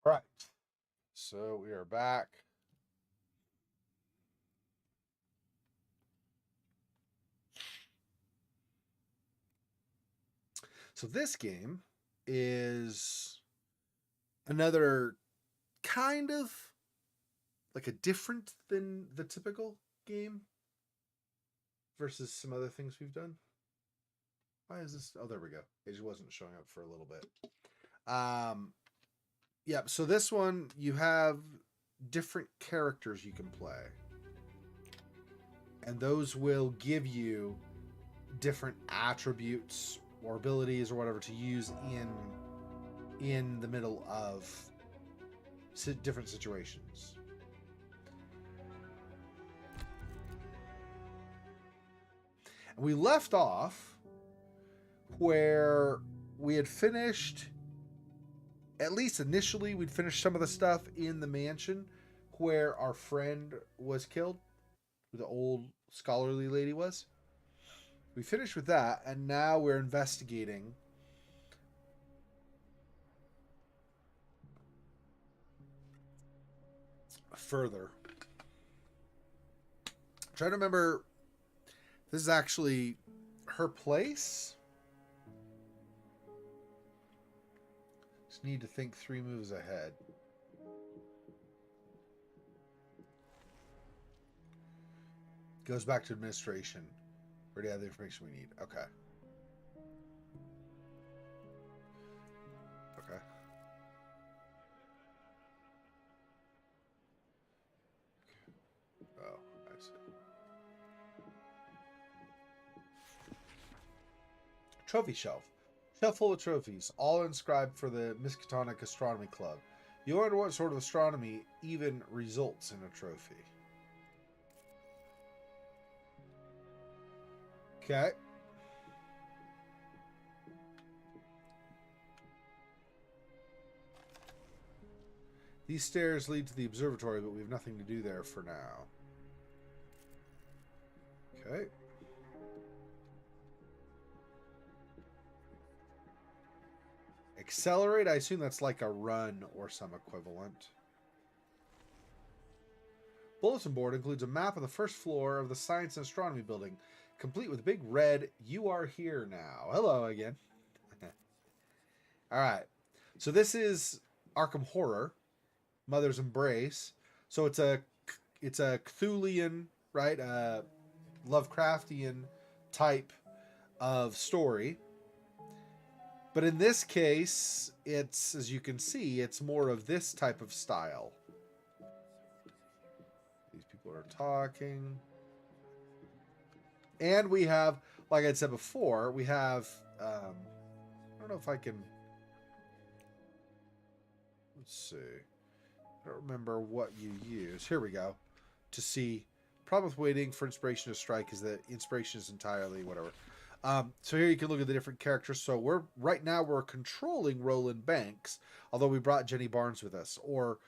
Right. So we are back. So this game is another kind of like a different than the typical game versus some other things we've done. Why is this? Oh, there we go. It just wasn't showing up for a little bit. Yeah. So this one, you have different characters you can play, and those will give you different attributes or abilities or whatever to use in the middle of different situations. And we left off where we had finished, at least initially, we'd finished some of the stuff in the mansion where our friend was killed, who the old scholarly lady was. We finished with that, and now we're investigating further. I'm trying to remember, this is actually her place. Just need to think 3 moves ahead. Goes back to administration. Already have the information we need. Okay. Okay. Oh, I see. Trophy shelf. Shelf full of trophies, all inscribed for the Miskatonic Astronomy Club. You wonder what sort of astronomy even results in a trophy. Okay. These stairs lead to the observatory, but we have nothing to do there for now. Okay. Accelerate, I assume that's like a run or some equivalent. Bulletin board includes a map of the first floor of the Science and Astronomy building, complete with a big red "You are here now." Hello again. All right. So this is Arkham Horror, Mother's Embrace. So it's a Cthulhian, right? Lovecraftian type of story. But in this case, it's, as you can see, it's more of this type of style. These people are talking. And we have, like I said before, we have, I don't know if I can, let's see. I don't remember what you use. Here we go. To see. Problem with waiting for inspiration to strike is that inspiration is entirely whatever. So here you can look at the different characters. So we're controlling Roland Banks, although we brought Jenny Barnes with us. Or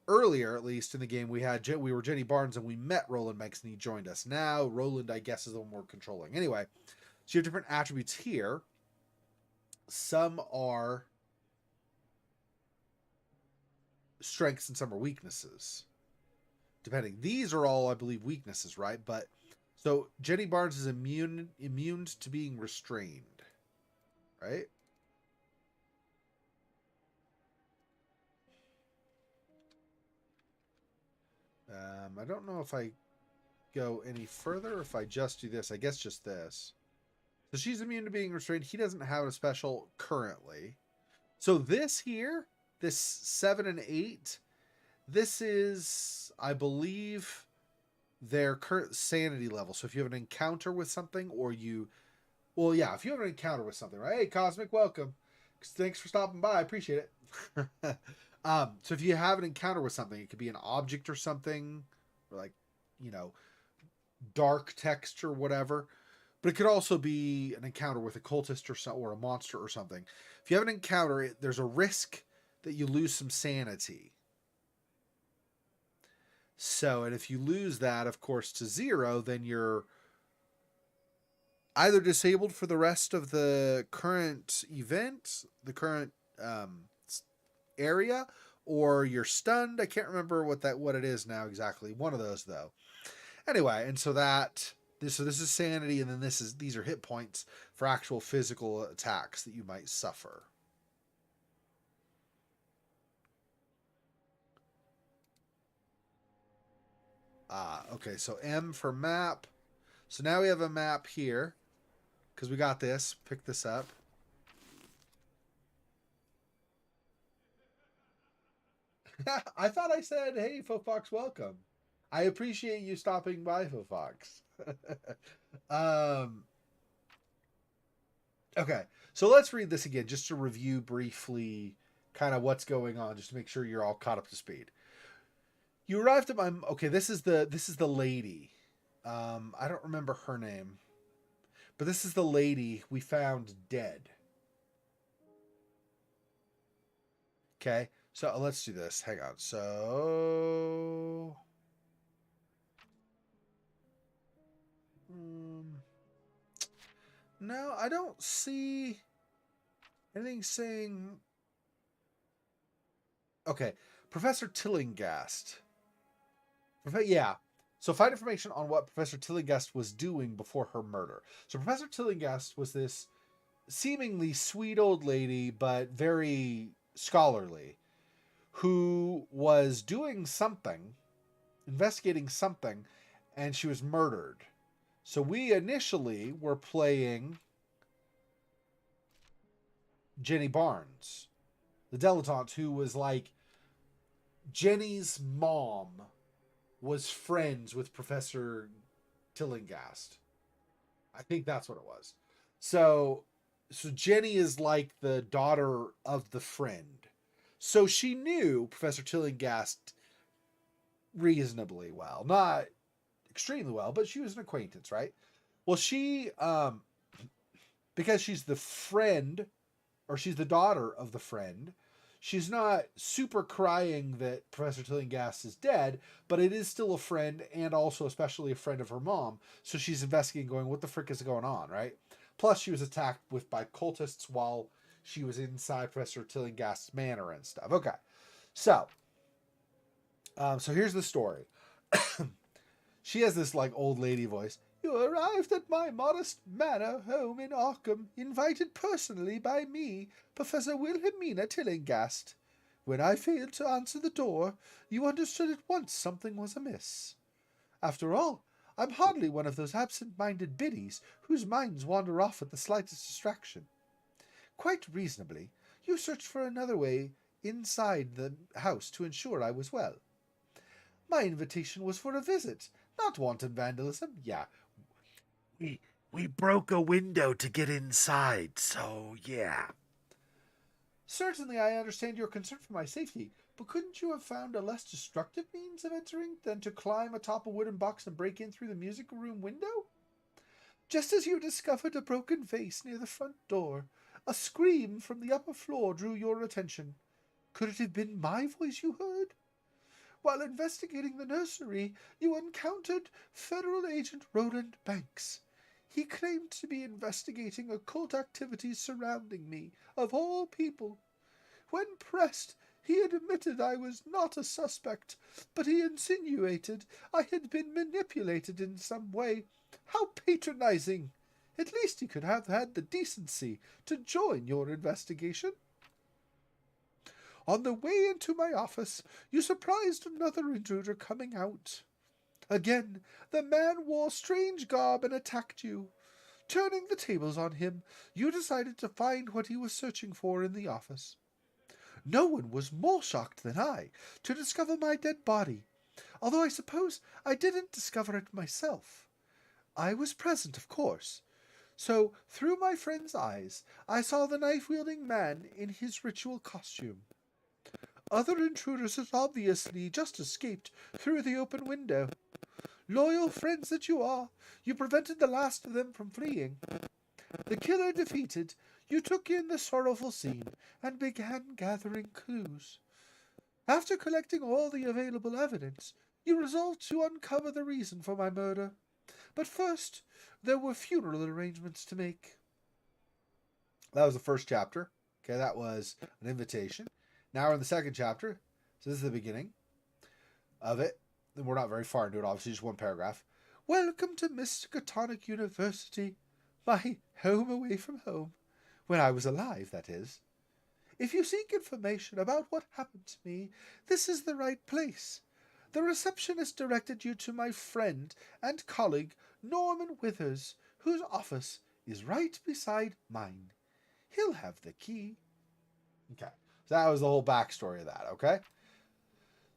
earlier, at least in the game, we were Jenny Barnes and we met Roland Banks and he joined us. Now Roland, I guess, is the one we're controlling. Anyway, so you have different attributes here. Some are strengths and some are weaknesses, depending. These are all, I believe, weaknesses, right? But so Jenny Barnes is immune to being restrained, right? I don't know if I go any further or if I just do this. I guess just this. So she's immune to being restrained. He doesn't have a special currently. So this here, this 7 and 8, this is, I believe, their current sanity level. So if you have an encounter with something or well, yeah, if you have an encounter with something, right? Hey, Cosmic, welcome. Thanks for stopping by. I appreciate it. So if you have an encounter with something, it could be an object or something, or like, you know, dark text or whatever. But it could also be an encounter with a cultist or a monster or something. If you have an encounter, there's a risk that you lose some sanity. So, and if you lose that, of course, to 0, then you're either disabled for the rest of the current event, the current area, or you're stunned. I can't remember what it is now exactly. One of those though. Anyway, and so this is sanity, and then these are hit points for actual physical attacks that you might suffer. Okay, so M for map. So now we have a map here because we got this. Pick this up. I thought I said, "Hey, Fofox, welcome." I appreciate you stopping by, Fofox. um, okay, so let's read this again just to review briefly, kind of what's going on, just to make sure you're all caught up to speed. You arrived at my okay. This is the lady. I don't remember her name, but this is the lady we found dead. Okay, so let's do this. Hang on. So, no, I don't see anything saying. Okay, Professor Tillinghast. Yeah. So find information on what Professor Tillinghast was doing before her murder. So Professor Tillinghast was this seemingly sweet old lady, but very scholarly, who was doing something, investigating something, and she was murdered. So we initially were playing Jenny Barnes, the dilettante who was like Jenny's mom was friends with Professor Tillinghast. I think that's what it was. So Jenny is like the daughter of the friend. So she knew Professor Tillinghast reasonably well. Not extremely well, but she was an acquaintance, right? Well, she because she's the friend, or she's the daughter of the friend, she's not super crying that Professor Tillinghast is dead, but it is still a friend, and also especially a friend of her mom. So she's investigating, going, what the frick is going on, right? Plus, she was attacked by cultists while she was inside Professor Tillinghast's manor and stuff. Okay, so so here's the story. She has this like old lady voice. You arrived at my modest manor home in Arkham, invited personally by me, Professor Wilhelmina Tillinghast. When I failed to answer the door, you understood at once something was amiss. After all, I'm hardly one of those absent-minded biddies whose minds wander off at the slightest distraction. Quite reasonably, you searched for another way inside the house to ensure I was well. My invitation was for a visit, not wanton vandalism. Yeah, we we broke a window to get inside, so yeah. Certainly I understand your concern for my safety, but couldn't you have found a less destructive means of entering than to climb atop a wooden box and break in through the music room window? Just as you discovered a broken vase near the front door, a scream from the upper floor drew your attention. Could it have been my voice you heard? While investigating the nursery, you encountered Federal Agent Roland Banks. He claimed to be investigating occult activities surrounding me, of all people. When pressed, he admitted I was not a suspect, but he insinuated I had been manipulated in some way. How patronizing! At least he could have had the decency to join your investigation. On the way into my office, you surprised another intruder coming out. Again, the man wore strange garb and attacked you. Turning the tables on him, you decided to find what he was searching for in the office. No one was more shocked than I to discover my dead body, although I suppose I didn't discover it myself. I was present, of course. So, through my friend's eyes, I saw the knife-wielding man in his ritual costume. Other intruders had obviously just escaped through the open window. Loyal friends that you are, you prevented the last of them from fleeing. The killer defeated, you took in the sorrowful scene and began gathering clues. After collecting all the available evidence, you resolved to uncover the reason for my murder. But first, there were funeral arrangements to make. That was the first chapter. Okay, that was an invitation. Now we're in the second chapter. So this is the beginning of it. And we're not very far into it, obviously, just one paragraph. Welcome to Miskatonic University, my home away from home. When I was alive, that is. If you seek information about what happened to me, this is the right place. The receptionist directed you to my friend and colleague, Norman Withers, whose office is right beside mine. He'll have the key. Okay, so that was the whole backstory of that, okay?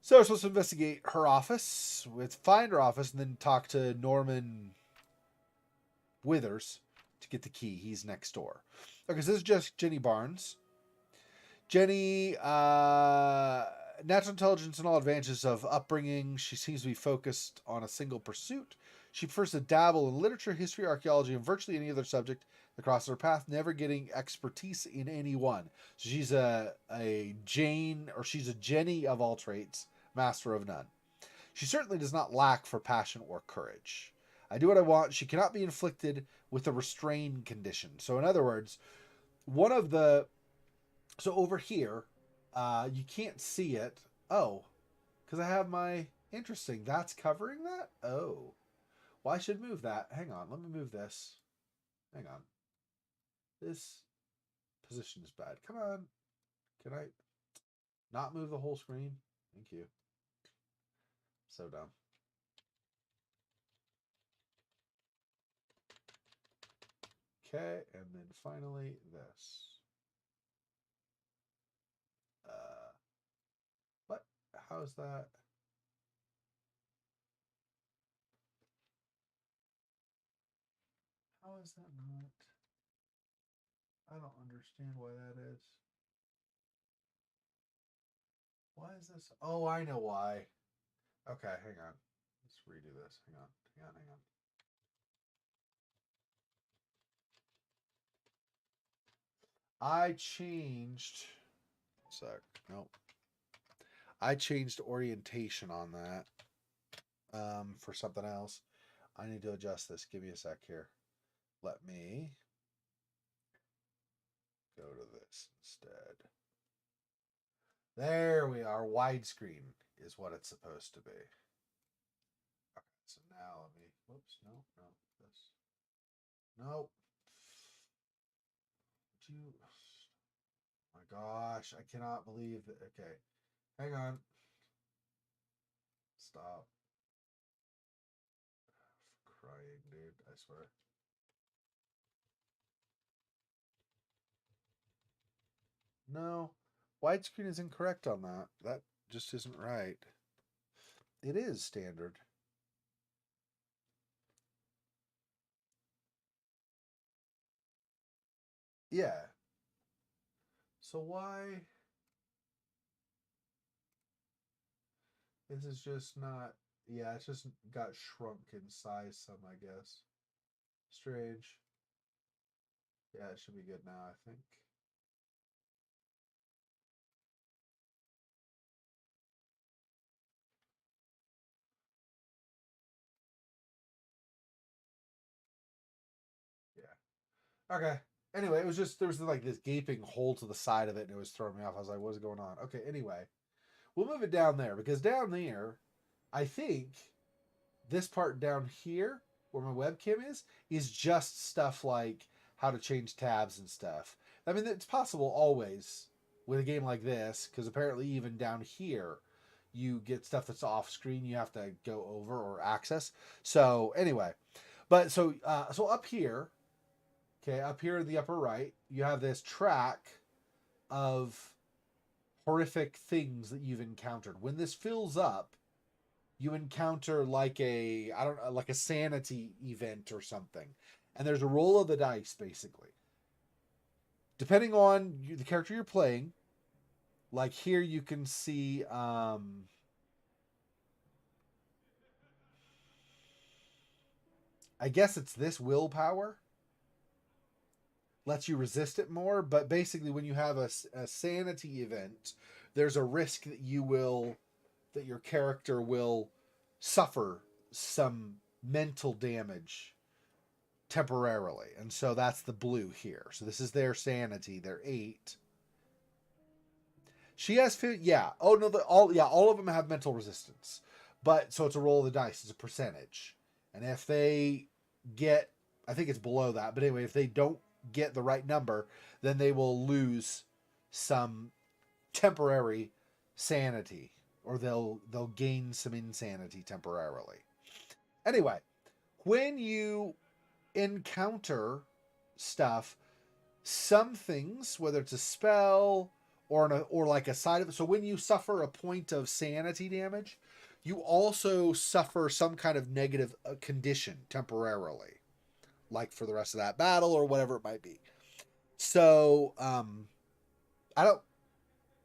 So we're supposed to investigate her office, find her office, and then talk to Norman Withers to get the key. He's next door. Okay, so this is just Jenny Barnes. Jenny, natural intelligence and all advantages of upbringing. She seems to be focused on a single pursuit. She prefers to dabble in literature, history, archaeology, and virtually any other subject that crosses her path, never getting expertise in any one. So she's a Jane, or she's a Jenny of all traits, master of none. She certainly does not lack for passion or courage. I do what I want. She cannot be inflicted with a restrained condition. So in other words, one of the so over here, you can't see it. Oh, because I have my interesting. That's covering that. Oh, well, I should move that. Hang on, let me move this. Hang on. This position is bad. Come on. Can I not move the whole screen? Thank you. So dumb. Okay, and then finally this. What? How is that? How is that not? I don't understand why that is. Why is this? Oh, I know why. Okay, hang on. Let's redo this. Hang on. I changed. Sec. Nope. I changed orientation on that for something else. I need to adjust this. Give me a sec here. Let me go to this instead. There we are. Widescreen is what it's supposed to be. Okay, so now let me. Whoops. No. This. Nope. You. Oh my gosh. I cannot believe that. Okay. Hang on. Stop. Crying, dude. I swear. No. Widescreen is incorrect on that. That just isn't right. It is standard. Yeah. So why? This is just not. Yeah, it's just got shrunk in size some, I guess. Strange. Yeah, it should be good now, I think. Yeah. Okay. Anyway, it was just there was like this gaping hole to the side of it, and it was throwing me off. I was like, "What's going on?" Okay. Anyway, we'll move it down there because down there, I think this part down here where my webcam is just stuff like how to change tabs and stuff. I mean, it's possible always with a game like this because apparently even down here you get stuff that's off screen you have to go over or access. So anyway, but so up here, okay, up here in the upper right, you have this track of horrific things that you've encountered. When this fills up, you encounter like a I don't know, like a sanity event or something, and there's a roll of the dice basically, depending on the character you're playing. Like here, you can see. I guess it's this willpower lets you resist it more, but basically, when you have a sanity event, there's a risk that that your character will suffer some mental damage temporarily. And so that's the blue here. So this is their sanity, their 8. She has, yeah. Oh no, all of them have mental resistance, but so it's a roll of the dice. It's a percentage, and if they get, I think it's below that, but anyway, if they don't get the right number, then they will lose some temporary sanity, or they'll gain some insanity temporarily. Anyway, when you encounter stuff, some things, whether it's a spell or like a side of it. So when you suffer a point of sanity damage, you also suffer some kind of negative condition temporarily, like for the rest of that battle or whatever it might be. So I don't.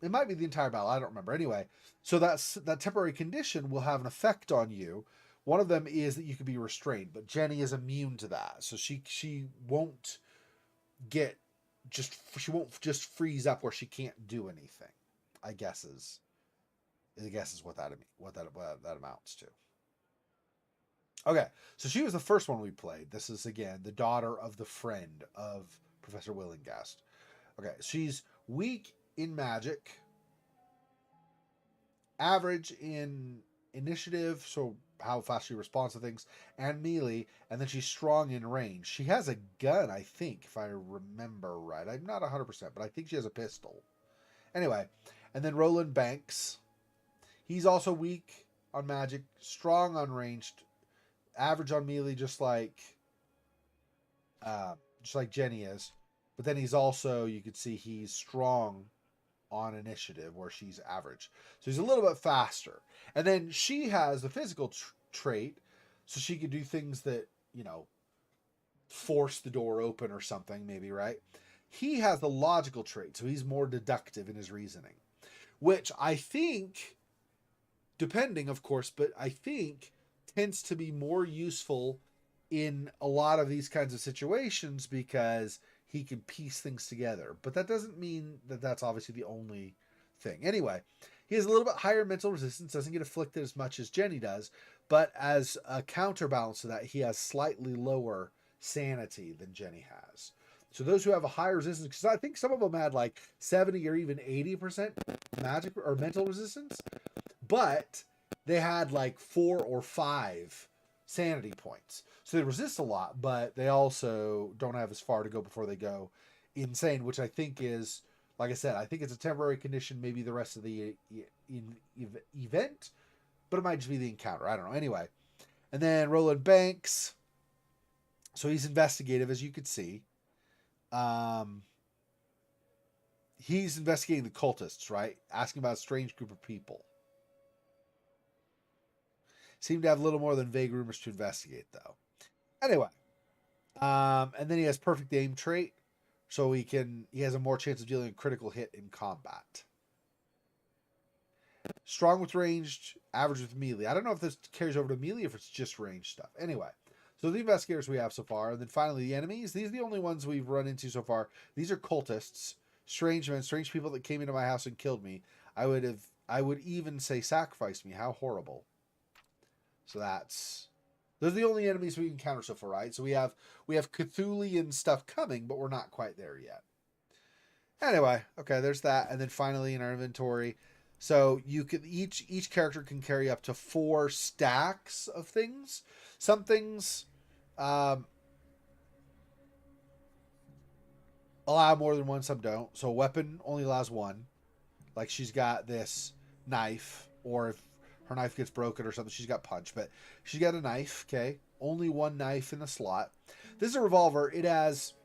It might be the entire battle. I don't remember. Anyway, so that temporary condition will have an effect on you. One of them is that you can be restrained, but Jenny is immune to that, so she won't get she won't just freeze up where she can't do anything. I guess is what that amounts to. Okay, so she was the first one we played. This is again the daughter of the friend of Professor Willingast. Okay, she's weak in magic, average in initiative, so how fast she responds to things, and melee, and then she's strong in range. She has a gun, I think, if I remember right. I'm not 100%, but I think she has a pistol. Anyway, and then Roland Banks. He's also weak on magic, strong on ranged, average on melee, just like Jenny is. But then he's also, you can see he's strong on initiative, where she's average. So he's a little bit faster. And then she has the physical trait, so she could do things that, force the door open or something, maybe, right? He has the logical trait, so he's more deductive in his reasoning, which I think, depending, of course, but I think tends to be more useful in a lot of these kinds of situations because he can piece things together. But that doesn't mean that that's obviously the only thing. Anyway, he has a little bit higher mental resistance, doesn't get afflicted as much as Jenny does, but as a counterbalance to that, he has slightly lower sanity than Jenny has. So those who have a higher resistance, because I think some of them had like 70 or even 80% magic or mental resistance, but they had like 4 or 5 sanity points. So they resist a lot, but they also don't have as far to go before they go insane, which I think is, like I said, I think it's a temporary condition, maybe the rest of the event, but it might just be the encounter. I don't know. Anyway, and then Roland Banks. So he's investigative, as you could see. He's investigating the cultists, right? Asking about a strange group of people. Seem to have a little more than vague rumors to investigate, though. Anyway, and then he has perfect aim trait, so he has a more chance of dealing a critical hit in combat. Strong with ranged, average with melee. I don't know if this carries over to melee, if it's just ranged stuff. Anyway, so the investigators we have so far, and then finally the enemies. These are the only ones we've run into so far. These are cultists, strange men, strange people that came into my house and killed me. I would even say sacrificed me. How horrible. So those are the only enemies we encounter so far, right? So we have Cthulhian stuff coming, but we're not quite there yet. Anyway, okay, there's that, and then finally in our inventory, so you can each character can carry up to 4 stacks of things. Some things allow more than one, some don't. So a weapon only allows 1. Like she's got this knife, or if her knife gets broken or something, she's got punch, but she's got a knife, okay? Only 1 knife in the slot. This is a revolver. It has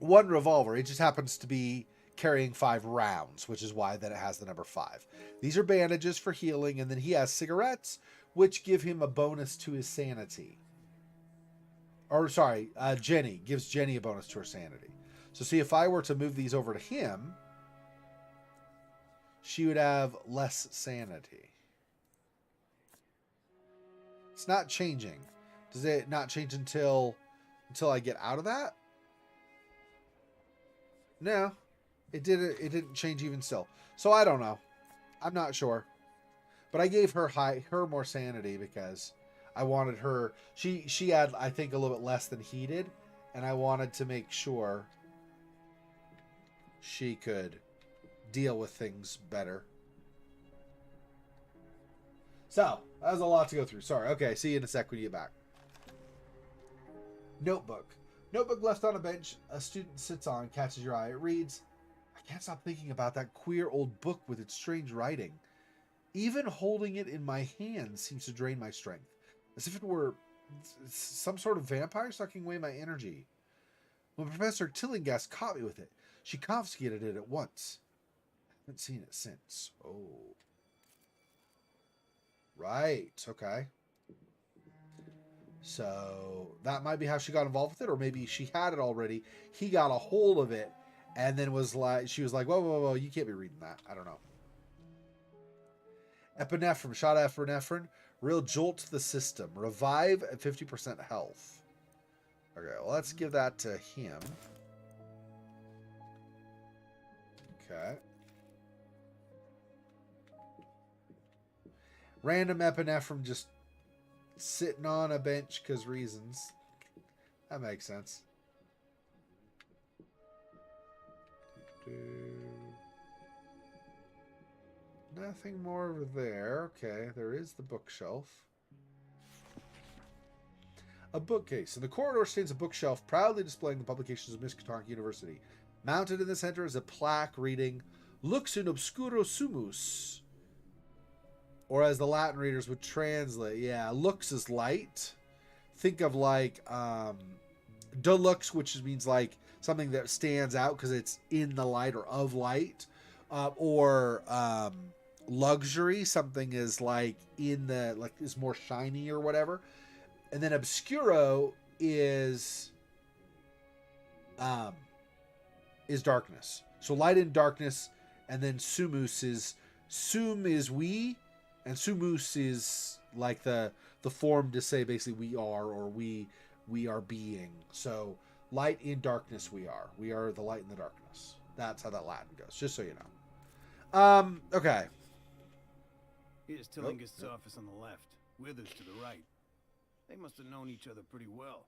1 revolver. It just happens to be carrying 5 rounds, which is why that it has the number 5. These are bandages for healing, and then he has cigarettes, which give him a bonus to his sanity. Or, sorry, Jenny. Gives Jenny a bonus to her sanity. So see, if I were to move these over to him, she would have less sanity. It's not changing. Does it not change until I get out of that? No. It didn't change even still. So I don't know. I'm not sure. But I gave her more sanity because I wanted her, she had, I think, a little bit less than he did, and I wanted to make sure she could deal with things better. So, that was a lot to go through. Sorry. Okay, see you in a sec when you get back. Notebook. Notebook left on a bench. A student sits on, catches your eye. It reads, I can't stop thinking about that queer old book with its strange writing. Even holding it in my hand seems to drain my strength, as if it were some sort of vampire sucking away my energy. When Professor Tillinghast caught me with it, she confiscated it at once. I haven't seen it since. Oh. Right. Okay. So that might be how she got involved with it, or maybe she had it already. He got a hold of it, and then she was like, whoa, you can't be reading that. I don't know. Epinephrine, shot epinephrine, real jolt to the system. Revive at 50% health. Okay, well, let's give that to him. Okay. Random epinephrine just sitting on a bench because reasons. That makes sense. Nothing more over there. Okay, there is the bookshelf. A bookcase. In the corridor stands a bookshelf proudly displaying the publications of Miskatonic University. Mounted in the center is a plaque reading Lux in obscuro sumus. Or as the Latin readers would translate, yeah, lux is light. Think of like deluxe, which means like something that stands out because it's in the light or of light. Or luxury, something is like in the, like is more shiny or whatever. And then obscuro is darkness. So light and darkness, and then sumus is, sum is we, and sumus is like the form to say basically we are, or we are being. So light in darkness we are. We are the light in the darkness. That's how that Latin goes, just so you know. Okay. Here's Tillinghast's office on the left, Withers to the right. They must have known each other pretty well.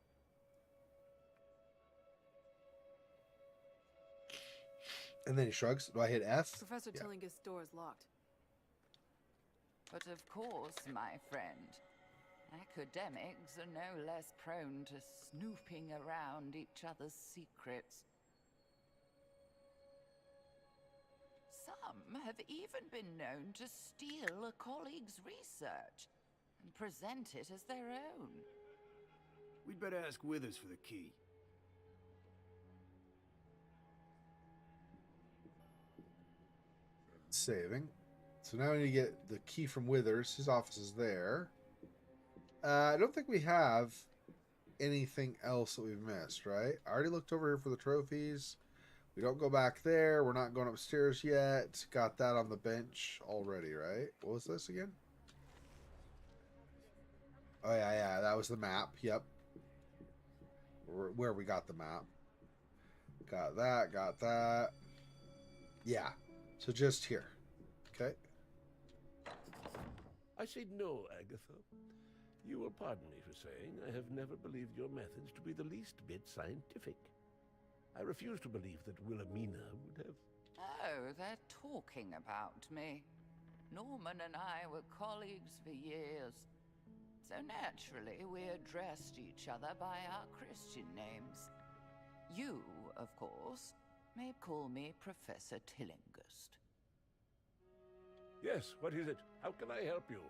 And then he shrugs. Do I hit F? Professor Tillinghast's door is locked. But of course, my friend, academics are no less prone to snooping around each other's secrets. Some have even been known to steal a colleague's research and present it as their own. We'd better ask Withers for the key. Saving. So now we need to get the key from Withers. His office is there. I don't think we have anything else that we've missed, right? I already looked over here for the trophies. We don't go back there. We're not going upstairs yet. Got that on the bench already, right? What was this again? Oh, yeah. That was the map. Yep. Where we got the map. Got that. Yeah. So just here. Okay. I say no, Agatha. You will pardon me for saying I have never believed your methods to be the least bit scientific. I refuse to believe that Wilhelmina would have... Oh, they're talking about me. Norman and I were colleagues for years. So naturally, we addressed each other by our Christian names. You, of course, may call me Professor Tillinghast. Yes, what is it? How can I help you?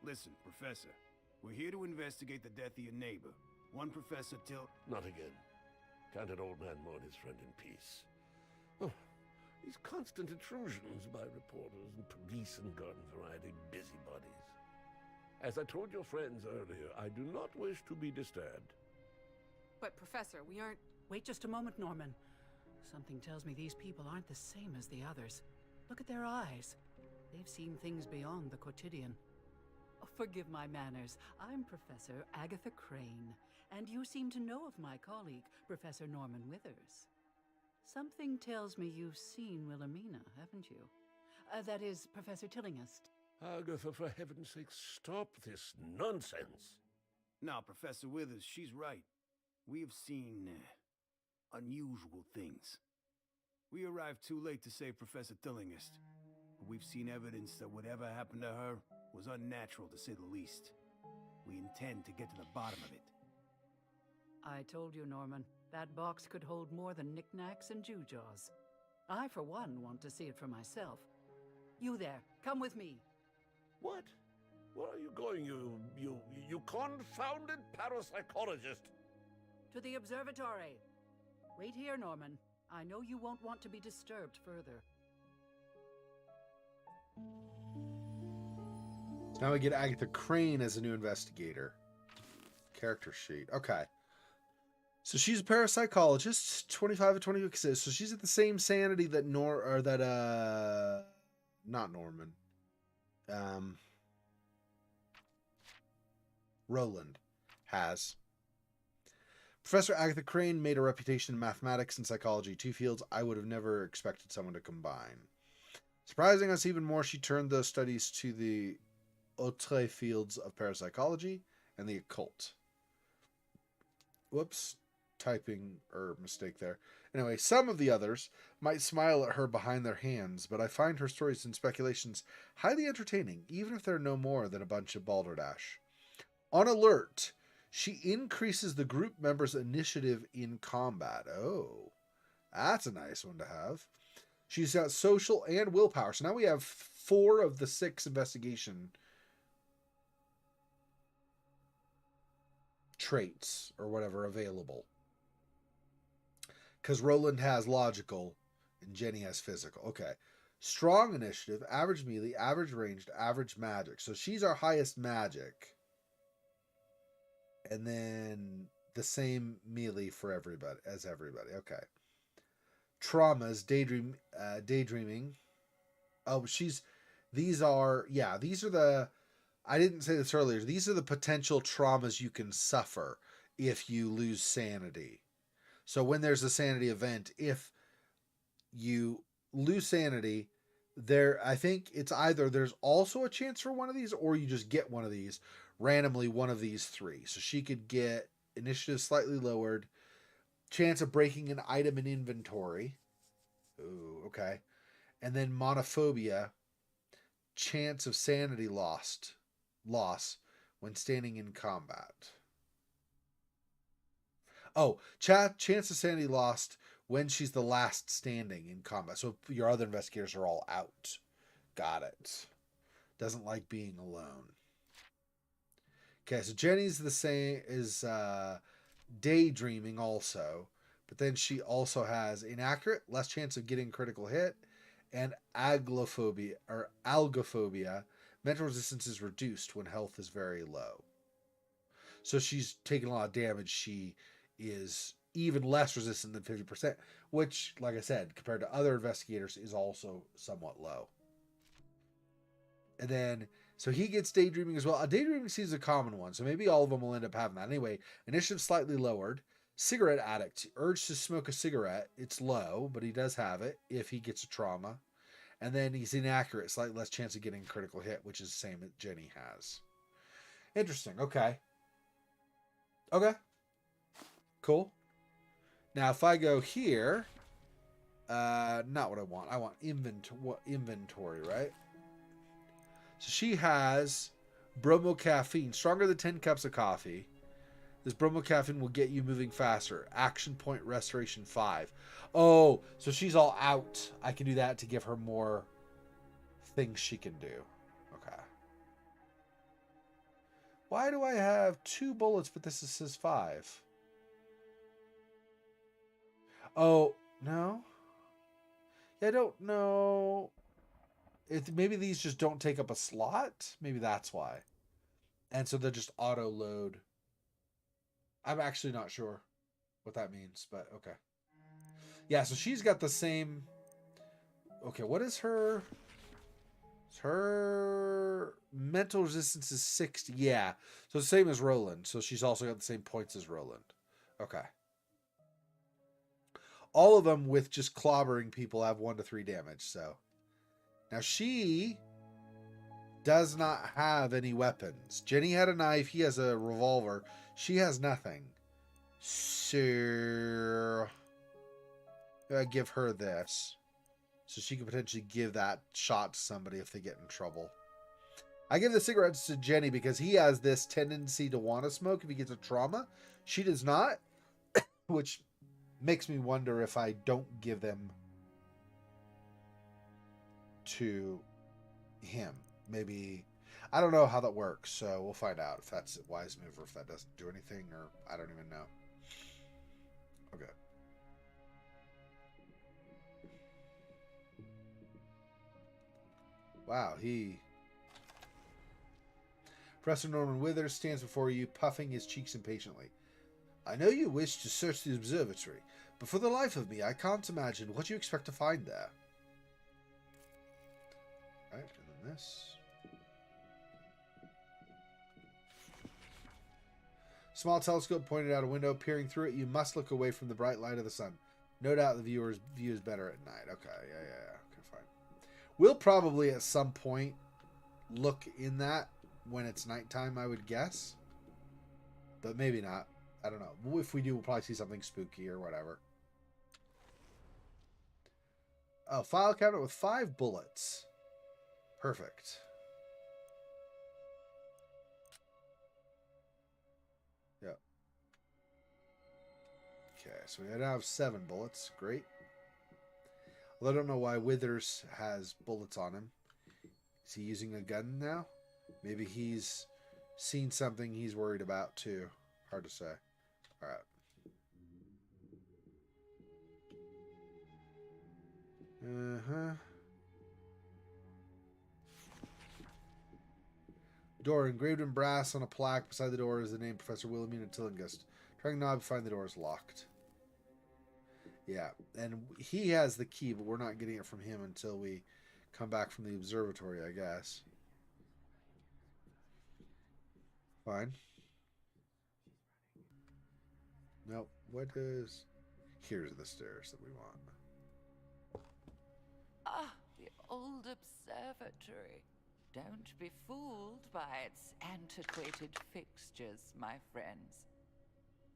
Listen, Professor. We're here to investigate the death of your neighbor. One Professor Not again. Can't an old man mourn his friend in peace? Oh, these constant intrusions by reporters and police and garden variety busybodies. As I told your friends earlier, I do not wish to be disturbed. But Professor, we aren't... Wait just a moment, Norman. Something tells me these people aren't the same as the others. Look at their eyes. They've seen things beyond the quotidian. Oh, forgive my manners. I'm Professor Agatha Crane, and you seem to know of my colleague, Professor Norman Withers. Something tells me you've seen Wilhelmina, haven't you? That is, Professor Tillinghast. Agatha, for heaven's sake, stop this nonsense. Now, Professor Withers, she's right. We have seen unusual things. We arrived too late to save Professor Tillingist. But we've seen evidence that whatever happened to her was unnatural, to say the least. We intend to get to the bottom of it. I told you, Norman, that box could hold more than knickknacks and gewgaws. I, for one, want to see it for myself. You there, come with me. What? Where are you going, you confounded parapsychologist? To the observatory. Wait here, Norman. I know you won't want to be disturbed further. Now we get Agatha Crane as a new investigator. Character sheet. Okay. So she's a parapsychologist, 25 to 26. So she's at the same sanity that not Norman. Roland has. Professor Agatha Crane made a reputation in mathematics and psychology, two fields I would have never expected someone to combine. Surprising us even more, she turned those studies to the autre fields of parapsychology and the occult. Whoops, typing mistake there. Anyway, some of the others might smile at her behind their hands, but I find her stories and speculations highly entertaining, even if they're no more than a bunch of balderdash. On alert, she increases the group members' initiative in combat. Oh, that's a nice one to have. She's got social and willpower. So now we have 4 of the 6 investigation traits or whatever available. Because Roland has logical and Jenny has physical. Okay. Strong initiative, average melee, average ranged, average magic. So she's our highest magic. And then the same melee for everybody as everybody. Okay. Traumas, daydreaming. Oh, these are the, I didn't say this earlier. These are the potential traumas you can suffer if you lose sanity. So when there's a sanity event, if you lose sanity, I think it's either there's also a chance for one of these or you just get one of these, randomly one of these 3. So she could get initiative slightly lowered, chance of breaking an item in inventory. Ooh, okay. And then monophobia, chance of sanity loss when standing in combat. Oh, chance of sanity lost when she's the last standing in combat. So your other investigators are all out. Got it. Doesn't like being alone. Okay, so Jenny's the same as daydreaming also, but then she also has inaccurate, less chance of getting critical hit, and agoraphobia. Mental resistance is reduced when health is very low. So she's taking a lot of damage. She is even less resistant than 50%, which, like I said, compared to other investigators, is also somewhat low. And then, so he gets daydreaming as well. Daydreaming seems a common one, so maybe all of them will end up having that. Anyway, initiative slightly lowered. Cigarette addict. Urge to smoke a cigarette. It's low, but he does have it if he gets a trauma. And then he's inaccurate. Slightly less chance of getting a critical hit, which is the same that Jenny has. Interesting. Okay. Okay. Cool. Now, if I go here, not what I want. I want inventory, right? So she has bromocaffeine, stronger than 10 cups of coffee. This bromocaffeine will get you moving faster. Action point restoration 5. Oh, so she's all out. I can do that to give her more things she can do. Okay. Why do I have 2 bullets, but this says 5? Oh, no. I don't know. Maybe these just don't take up a slot. Maybe that's why. And so they're just auto load. I'm actually not sure what that means, but okay. Yeah, so she's got the same. Okay, what is her? Her mental resistance is 60. Yeah, so the same as Roland. So she's also got the same points as Roland. Okay. All of them with just clobbering people have 1 to 3 damage. So now she does not have any weapons. Jenny had a knife. He has a revolver. She has nothing. So give her this. So she could potentially give that shot to somebody if they get in trouble. I give the cigarettes to Jenny because he has this tendency to want to smoke if he gets a trauma. She does not, which makes me wonder if I don't give them to him. Maybe, I don't know how that works, so we'll find out if that's a wise move or if that doesn't do anything, or I don't even know. Okay. Wow, Professor Norman Withers stands before you, puffing his cheeks impatiently. I know you wish to search the observatory, but for the life of me, I can't imagine what you expect to find there. Right, and then this. Small telescope pointed out a window. Peering through it, you must look away from the bright light of the sun. No doubt the viewer's view is better at night. Okay, yeah. Okay, fine. We'll probably at some point look in that when it's nighttime, I would guess. But maybe not. I don't know. If we do, we'll probably see something spooky or whatever. Oh, file cabinet with 5 bullets. Perfect. Yep. Okay, so we now have 7 bullets. Great. Well, I don't know why Withers has bullets on him. Is he using a gun now? Maybe he's seen something he's worried about too. Hard to say. All right. Door engraved in brass on a plaque beside the door is the name Professor Wilhelmina Tillinghast. Trying knob to find the door is locked. Yeah, and he has the key, but we're not getting it from him until we come back from the observatory, I guess. Fine. Nope. What is... Here's the stairs that we want. Ah, the old observatory. Don't be fooled by its antiquated fixtures, my friends.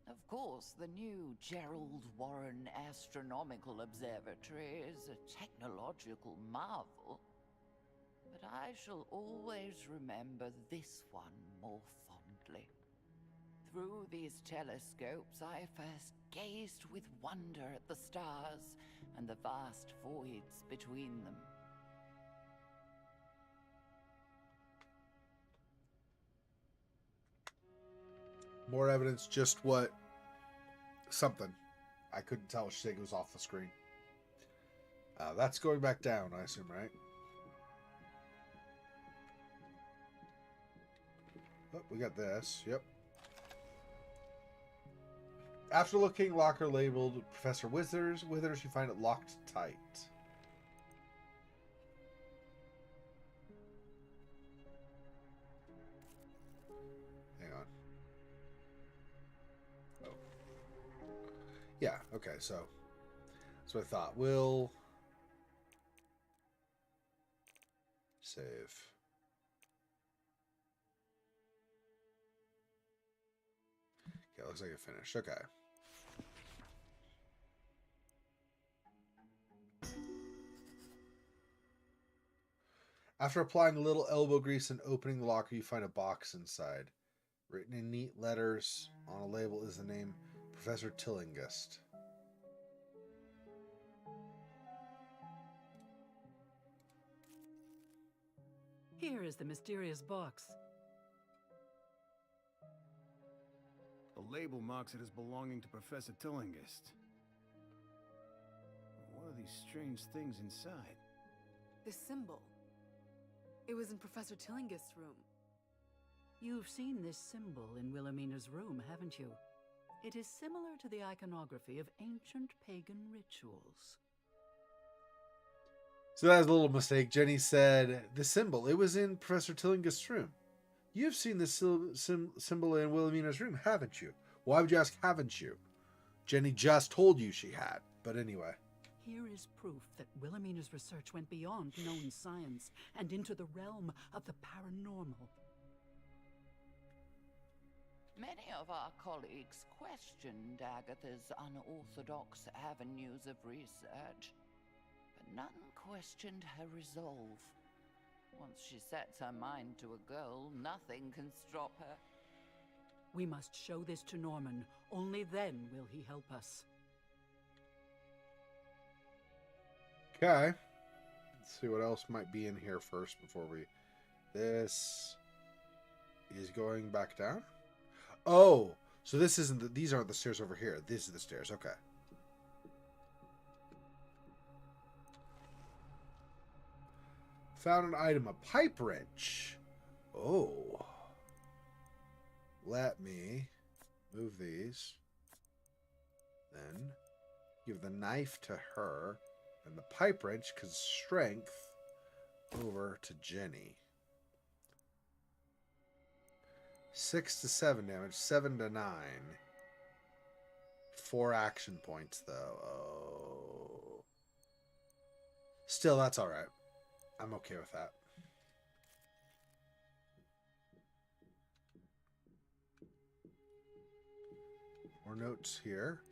Of course, the new Gerald Warren Astronomical Observatory is a technological marvel, but I shall always remember this one more fondly. Through these telescopes, I first gazed with wonder at the stars and the vast voids between them. More evidence, just what... Something. I couldn't tell. She said it was off the screen. That's going back down, I assume, right? Oh, we got this. Yep. After looking, locker labeled Professor Withers, you find it locked tight. Hang on. Oh. Yeah, okay, so that's what I thought. We'll save. Okay, looks like it finished. Okay. After applying a little elbow grease and opening the locker, you find a box inside. Written in neat letters on a label is the name Professor Tillinghast. Here is the mysterious box. The label marks it as belonging to Professor Tillinghast. What are these strange things inside? This symbol. It was in Professor Tillinghast's room. You've seen this symbol in Wilhelmina's room, haven't you? It is similar to the iconography of ancient pagan rituals. So that was a little mistake. Jenny said the symbol. It was in Professor Tillinghast's room. You've seen this symbol in Wilhelmina's room, haven't you? Why would you ask, haven't you? Jenny just told you she had. But anyway. Here is proof that Wilhelmina's research went beyond known science and into the realm of the paranormal. Many of our colleagues questioned Agatha's unorthodox avenues of research, but none questioned her resolve. Once she sets her mind to a goal, nothing can stop her. We must show this to Norman. Only then will he help us. Okay. Let's see what else might be in here first before we... This is going back down? Oh! So this isn't the... These aren't the stairs over here. These are the stairs. Okay. Found an item. A pipe wrench. Oh. Let me move these. Then give the knife to her. And the pipe wrench, because strength, over to Jenny. 6 to 7 damage, 7 to 9. 4 action points, though. Oh. Still, that's alright. I'm okay with that. More notes here.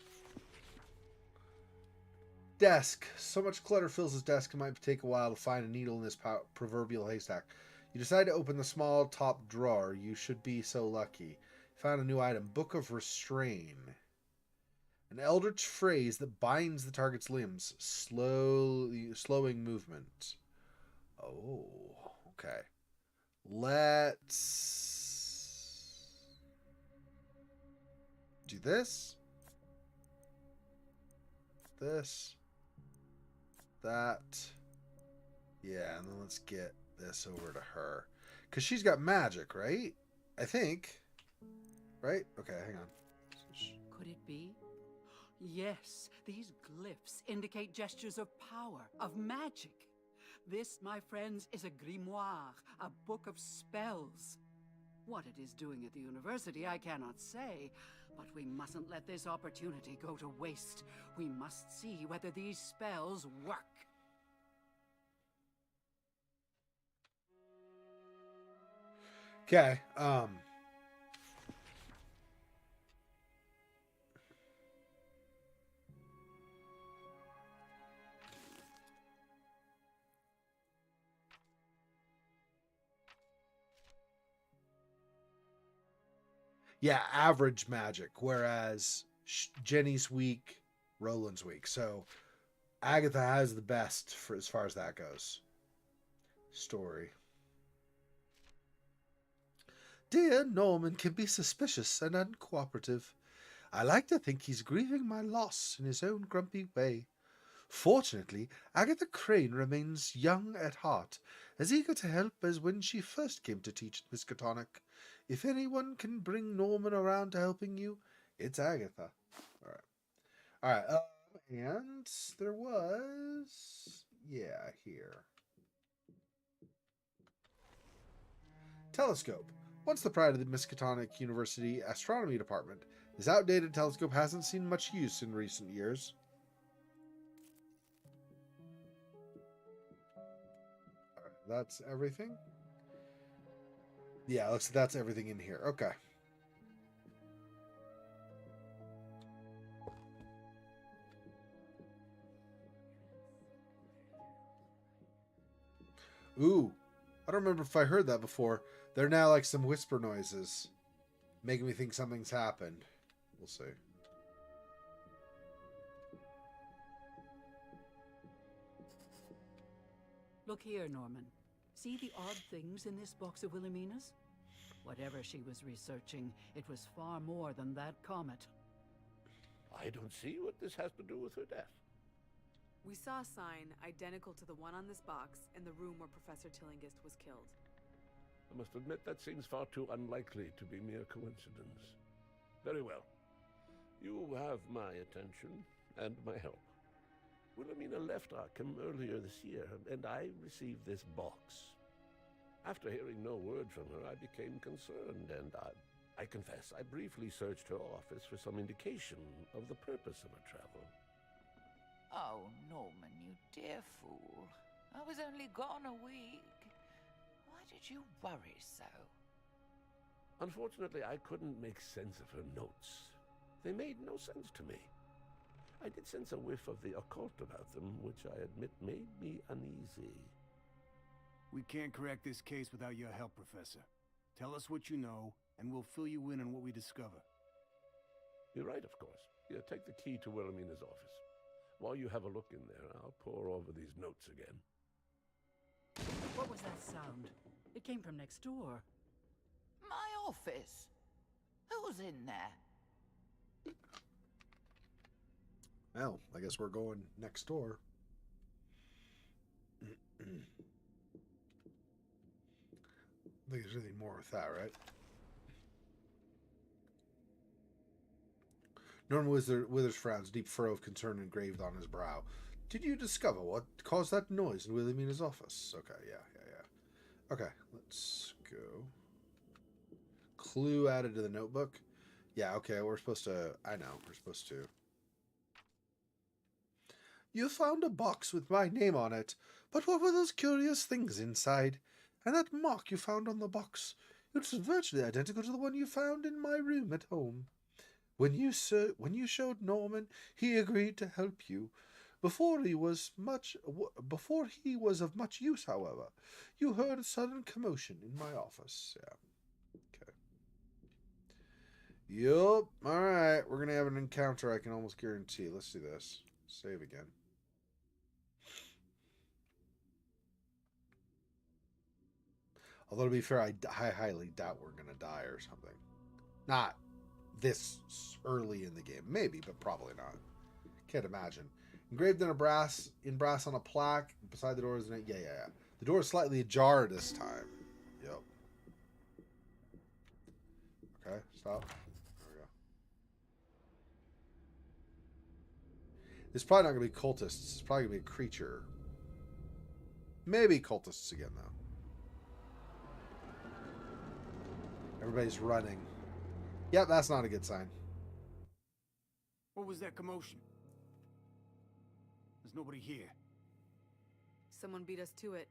Desk. So much clutter fills his desk, it might take a while to find a needle in this proverbial haystack. You decide to open the small top drawer. You should be so lucky. Found a new item. Book of Restrain. An eldritch phrase that binds the target's limbs, slowing movement. Oh, okay. Let's do this. This. That. Yeah, and then let's get this over to her. Because she's got magic, right? I think. Right? Okay, hang on. Could it be? Yes, these glyphs indicate gestures of power, of magic. This, my friends, is a grimoire, a book of spells. What it is doing at the university, I cannot say, but we mustn't let this opportunity go to waste. We must see whether these spells work. Okay, yeah, average magic, whereas Jenny's weak, Roland's weak. So Agatha has the best for as far as that goes. Story. Dear Norman can be suspicious and uncooperative. I like to think he's grieving my loss in his own grumpy way. Fortunately, Agatha Crane remains young at heart, as eager to help as when she first came to teach at Miskatonic. If anyone can bring Norman around to helping you, it's Agatha. All right. And there was... Yeah, here. Telescope. Once the pride of the Miskatonic University Astronomy Department, this outdated telescope hasn't seen much use in recent years. All right, that's everything? Yeah, looks like that's everything in here. Okay. Ooh. I don't remember if I heard that before. They're now like some whisper noises. Making me think something's happened. We'll see. Look here, Norman. See the odd things in this box of Wilhelmina's? Whatever she was researching, it was far more than that comet. I don't see what this has to do with her death. We saw a sign identical to the one on this box in the room where Professor Tillinghast was killed. I must admit that seems far too unlikely to be mere coincidence. Very well. You have my attention and my help. Wilhelmina left Arkham earlier this year, and I received this box. After hearing no word from her, I became concerned, and I confess, I briefly searched her office for some indication of the purpose of her travel. Oh, Norman, you dear fool. I was only gone a week. Why did you worry so? Unfortunately, I couldn't make sense of her notes. They made no sense to me. I did sense a whiff of the occult about them, which I admit made me uneasy. We can't crack this case without your help, Professor. Tell us what you know, and we'll fill you in on what we discover. You're right, of course. Here, take the key to Wilhelmina's office. While you have a look in there, I'll pore over these notes again. What was that sound? It came from next door. My office? Who's in there? Well, I guess we're going next door. I think there's anything more with that, right? Norman Withers frowns, deep furrow of concern engraved on his brow. Did you discover what caused that noise in Wilhelmina's office? Okay, yeah. Okay, let's go. Clue added to the notebook. Yeah, okay, we're supposed to... I know, we're supposed to... You found a box with my name on it, but what were those curious things inside? And that mark you found on the box, it's virtually identical to the one you found in my room at home. When you showed Norman, he agreed to help you. Before he was of much use, however, you heard a sudden commotion in my office. Yeah. Okay. Yup. All right. We're gonna have an encounter. I can almost guarantee. Let's do this. Save again. Although to be fair, I highly doubt we're gonna die or something. Not this early in the game, maybe, but probably not. Can't imagine. Engraved in brass on a plaque beside the door is an... Yeah. The door is slightly ajar this time. Yep. Okay, stop. There we go. It's probably not going to be cultists. It's probably going to be a creature. Maybe cultists again, though. Everybody's running. Yep, that's not a good sign. What was that commotion? There's nobody here. Someone beat us to it.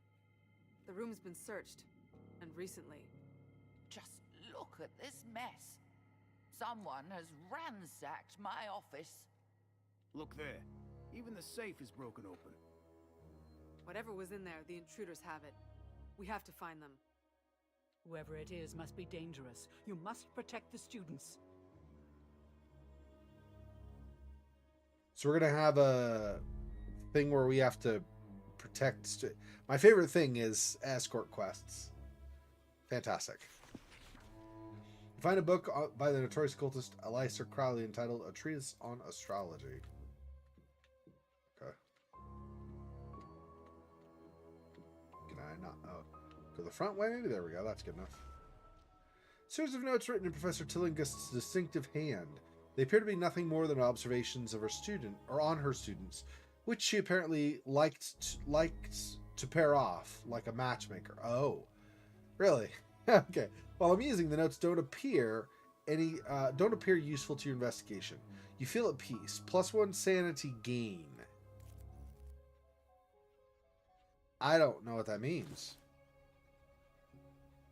The room's been searched. And recently. Just look at this mess. Someone has ransacked my office. Look there. Even the safe is broken open. Whatever was in there, the intruders have it. We have to find them. Whoever it is must be dangerous. You must protect the students. So we're going to have a thing where we have to protect... My favorite thing is escort quests. Fantastic. You find a book by the notorious occultist Aleister Crowley entitled A Treatise on Astrology. Okay. Can I not... Oh. Go the front way, maybe? There we go. That's good enough. Series of notes written in Professor Tillingust's distinctive hand. They appear to be nothing more than observations of her student, or on her students, which she apparently liked to pair off, like a matchmaker. Oh, really? Okay. While amusing, the notes don't appear useful to your investigation. You feel at peace. +1 sanity gain. I don't know what that means.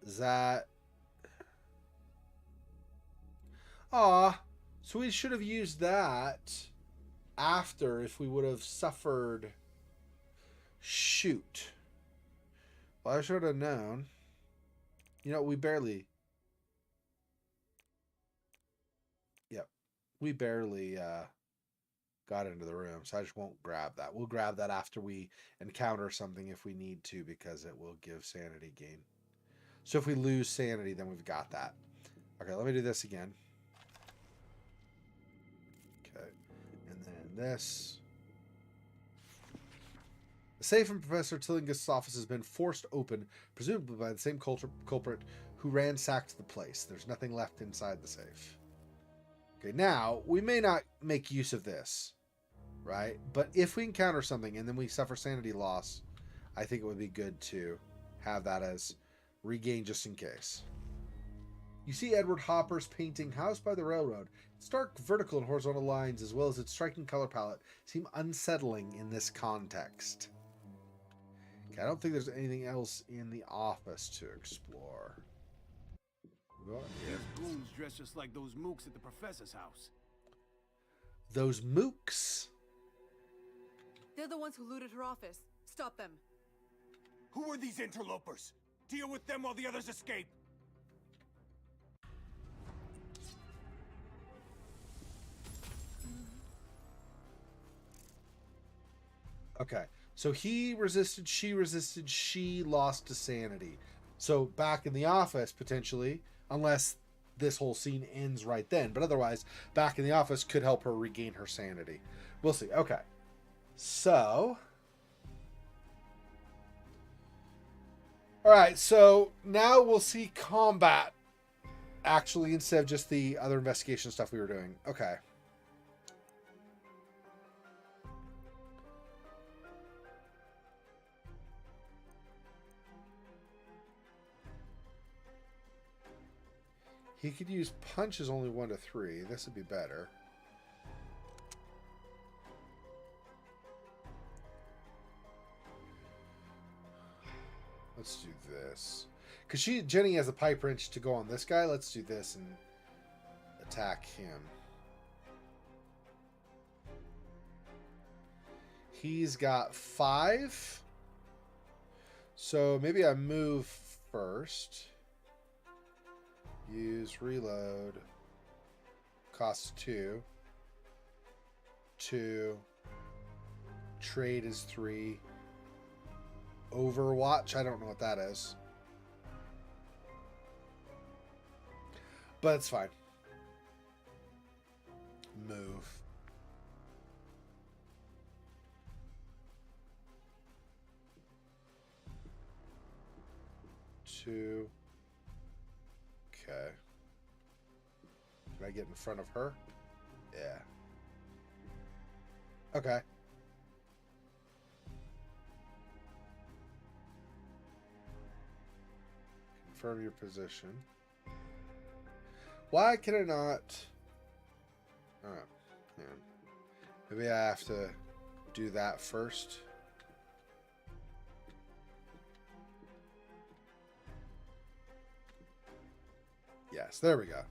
Is that... Ah, so we should have used that after if we would have suffered... Shoot. Well, I should have known. You know, we barely... Yep. We barely got into the room, so I just won't grab that. We'll grab that after we encounter something if we need to, because it will give sanity gain. So if we lose sanity, then we've got that. Okay, let me do this again. Okay. And then this. The safe in Professor Tillingust's office has been forced open, presumably by the same culprit who ransacked the place. There's nothing left inside the safe. Okay, now, we may not make use of this, right? But if we encounter something and then we suffer sanity loss, I think it would be good to have that as regain just in case. You see Edward Hopper's painting House by the Railroad. Its dark vertical and horizontal lines, as well as its striking color palette, seem unsettling in this context. Okay, I don't think there's anything else in the office to explore. Go on here. These goons dress just like those mooks at the professor's house. Those mooks. They're the ones who looted her office. Stop them. Who are these interlopers? Deal with them while the others escape. Okay. So he resisted, she lost to sanity. So back in the office, potentially, unless this whole scene ends right then. But otherwise, back in the office could help her regain her sanity. We'll see. Okay. So... Alright, so now we'll see combat, actually, instead of just the other investigation stuff we were doing. Okay. He could use punches only 1 to 3. This would be better. Let's do this. Because Jenny has a pipe wrench to go on this guy. Let's do this and attack him. He's got 5. So maybe I move first. Use reload. Costs 2. 2. Trade is 3. Overwatch, I don't know what that is. But it's fine. Move. Two. Okay. Can I get in front of her? Yeah. Okay. Confirm your position. Why can I not? Oh, yeah. Maybe I have to do that first. Yes, there we go.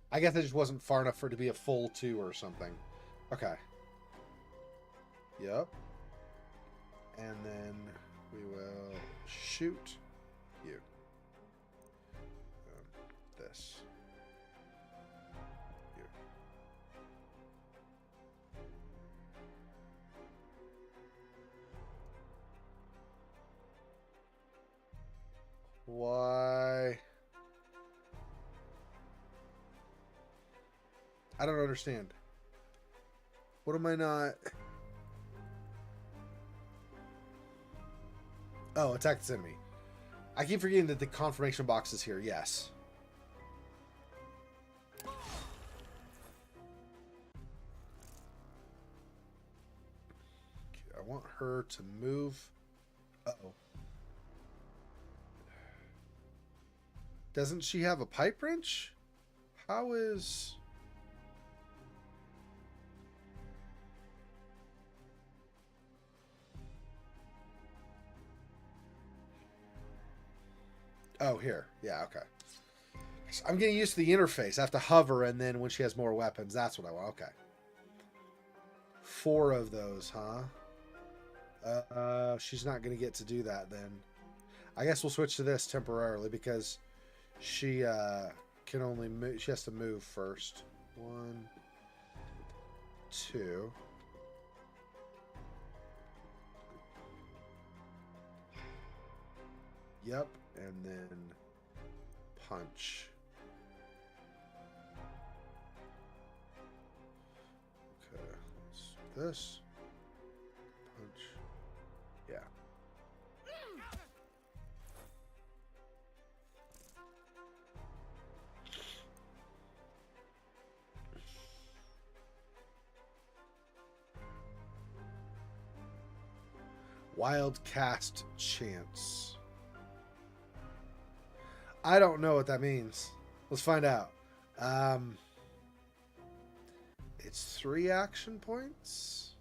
I guess it just wasn't far enough for it to be a full 2 or something. Okay. Yep. And then we will shoot you. This. You. Why? I don't understand. What am I not? Oh, attack this enemy. I keep forgetting that the confirmation box is here. Yes. Okay, I want her to move. Uh-oh. Doesn't she have a pipe wrench? How is... Oh, here. Yeah, okay. So I'm getting used to the interface. I have to hover, and then when she has more weapons, that's what I want. Okay. 4 of those, huh? She's not going to get to do that then. I guess we'll switch to this temporarily because she can only move. She has to move first. 1, 2. Yep. And then punch. Okay, this punch. Yeah. Wild cast chance. I don't know what that means. Let's find out. It's 3 action points.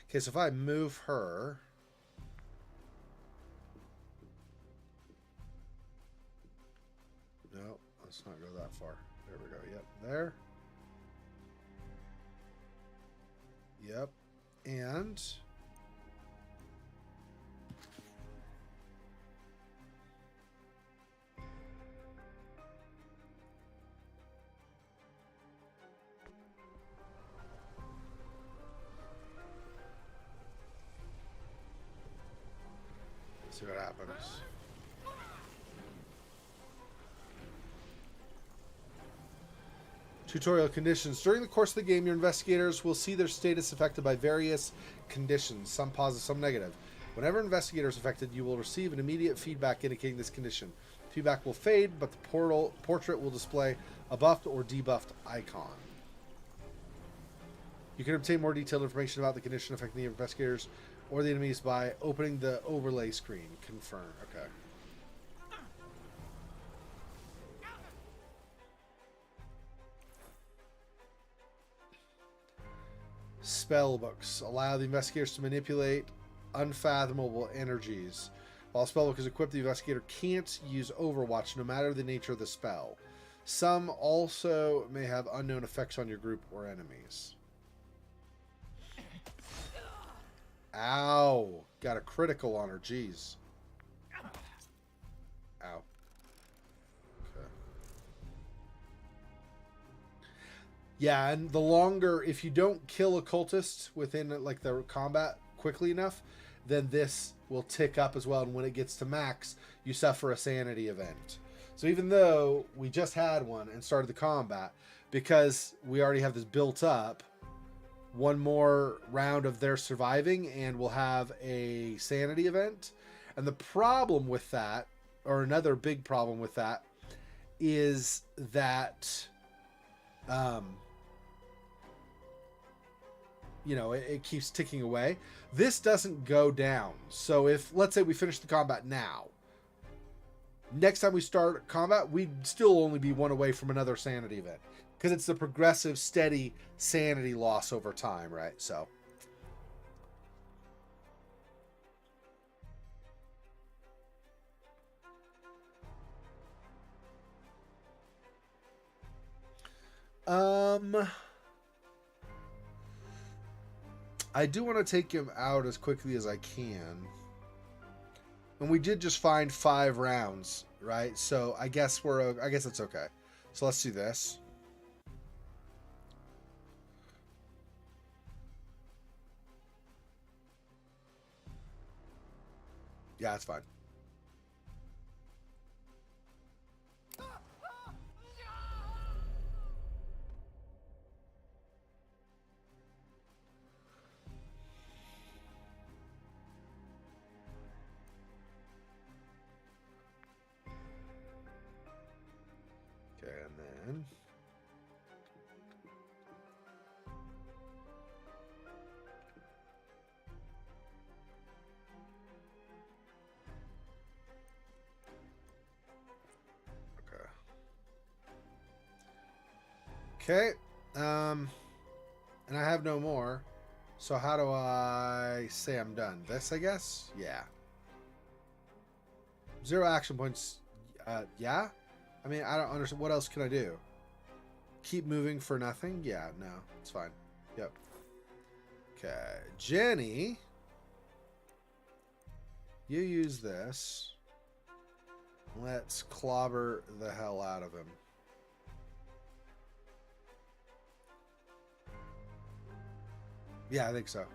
Okay, so if I move her... let's not go that far. There we go. Yep, there. Yep. And see what happens. Tutorial conditions. During the course of the game, your investigators will see their status affected by various conditions, some positive, some negative. Whenever an investigator is affected, you will receive an immediate feedback indicating this condition. Feedback will fade, but the portrait will display a buffed or debuffed icon. You can obtain more detailed information about the condition affecting the investigators or the enemies by opening the overlay screen. Confirm. Okay. Spell books allow the investigators to manipulate unfathomable energies. While a spellbook is equipped, the investigator can't use Overwatch no matter the nature of the spell. Some also may have unknown effects on your group or enemies. Ow! Got a critical on her, jeez. Ow. Okay. Yeah, and the longer, if you don't kill a cultist within like the combat quickly enough, then this will tick up as well, and when it gets to max, you suffer a sanity event. So even though we just had one and started the combat, because we already have this built up, one more round of their surviving and we'll have a sanity event. And the problem with that, or another big problem with that, is that you know, it keeps ticking away. This doesn't go down. So if, let's say we finish the combat now, next time we start combat, we'd still only be one away from another sanity event. Because it's the progressive, steady sanity loss over time, right? So. I do want to take him out as quickly as I can. And we did just find 5 rounds, right? So I guess I guess it's okay. So let's do this. Yeah, it's fine. Okay, and then okay. And I have no more. So how do I say I'm done? This, I guess? Yeah. 0 action points. Yeah? I mean, I don't understand. What else can I do? Keep moving for nothing? Yeah, no. It's fine. Yep. Okay. Jenny. You use this. Let's clobber the hell out of him. Yeah, I think so.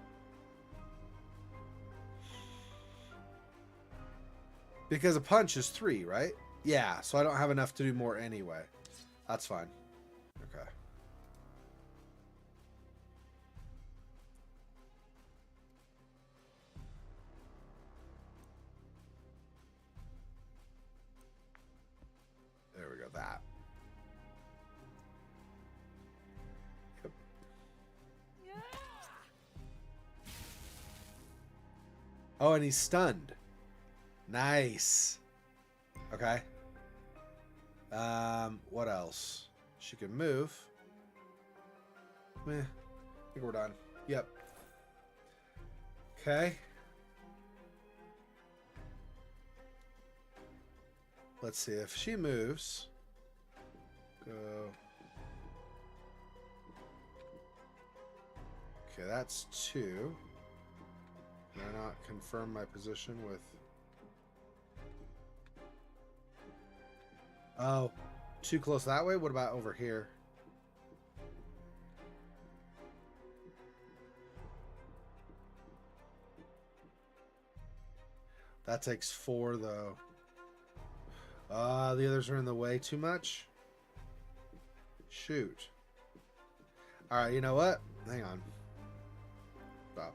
Because a punch is 3, right? Yeah, so I don't have enough to do more anyway. That's fine. Okay. There we go, that. Yep. Oh, and he's stunned. Nice. Okay. What else? She can move. Meh. I think we're done. Yep. Okay. Let's see if she moves. Go. Okay, that's 2. Can I not confirm my position with... Oh, too close that way? What about over here? That takes 4, though. The others are in the way too much? Shoot. Alright, you know what? Hang on. Stop.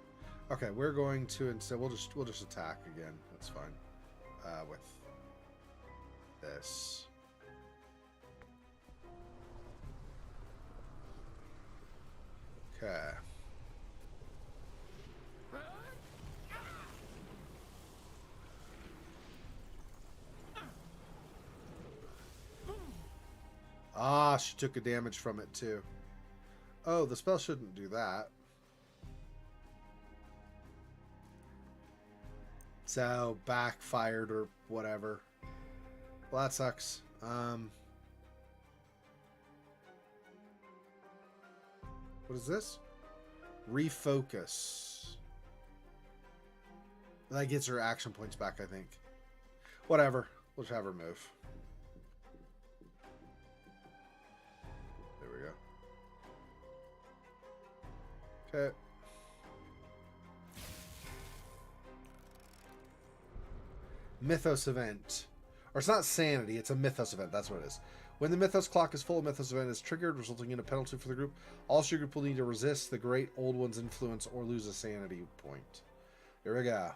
Okay, we're going to instead we'll just attack again. That's fine. With this. Okay. Ah, she took a damage from it too. Oh, the spell shouldn't do that. So, backfired or whatever. Well, that sucks. What is this? Refocus. That gets her action points back, I think. Whatever. We'll just have her move. There we go. Okay. Mythos event. Or it's not sanity, it's a mythos event. That's what it is. When the mythos clock is full, a mythos event is triggered, resulting in a penalty for the group. All your group will need to resist the Great Old One's influence or lose a sanity point. Here we go.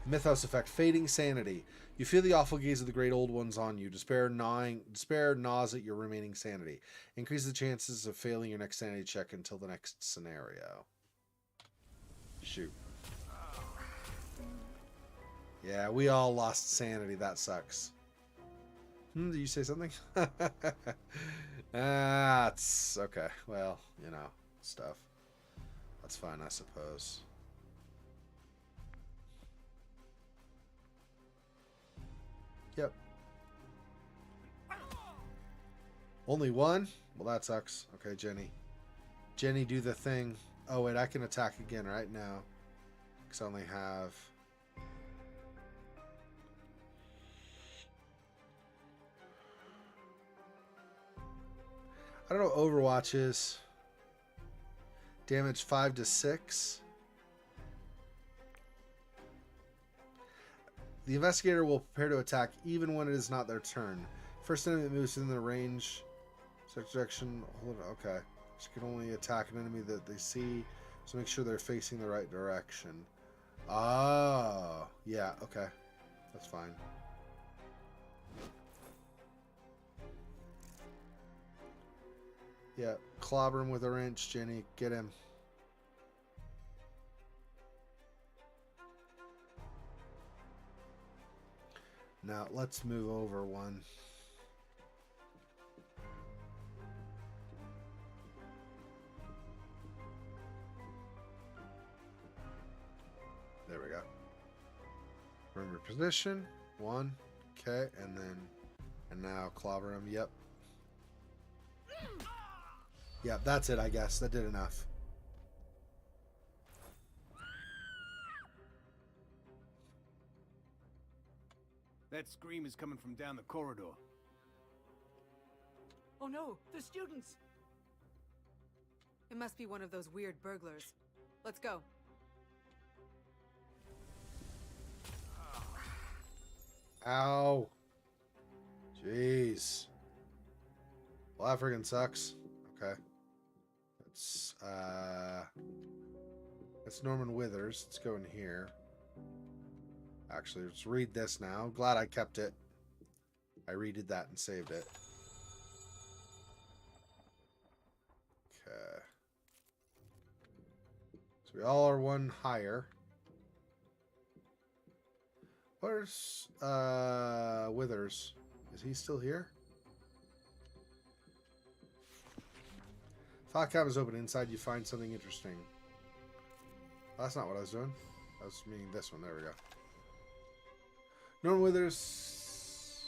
Mythos effect. Fading sanity. You feel the awful gaze of the Great Old Ones on you. Despair gnaws at your remaining sanity. Increases the chances of failing your next sanity check until the next scenario. Shoot. Yeah, we all lost sanity. That sucks. Did you say something? It's okay. Well, you know, stuff. That's fine, I suppose. Yep. Only one? Well, that sucks. Okay, Jenny. Jenny, do the thing. Oh, wait, I can attack again right now. Because I only have... I don't know what Overwatch is. Damage 5 to 6. The investigator will prepare to attack even when it is not their turn. First enemy that moves in the range. Such direction. Hold on. Okay. She can only attack an enemy that they see. So make sure they're facing the right direction. Oh. Yeah. Okay. That's fine. Yeah, clobber him with a wrench, Jenny. Get him. Now, let's move over one. There we go. Remember position. 1. Okay, and now clobber him. Yep. Yeah, that's it, I guess. That did enough. That scream is coming from down the corridor. Oh no, the students! It must be one of those weird burglars. Let's go. Ow. Jeez. Well, that friggin' sucks. Okay. It's Norman Withers. Let's go in here. Actually, let's read this now. Glad I kept it. I redid that and saved it. Okay. So we all are one higher. Where's Withers? Is he still here? File cabinet is open. Inside you find something interesting. That's not what I was doing. I was meaning this one. There we go. Norman Withers.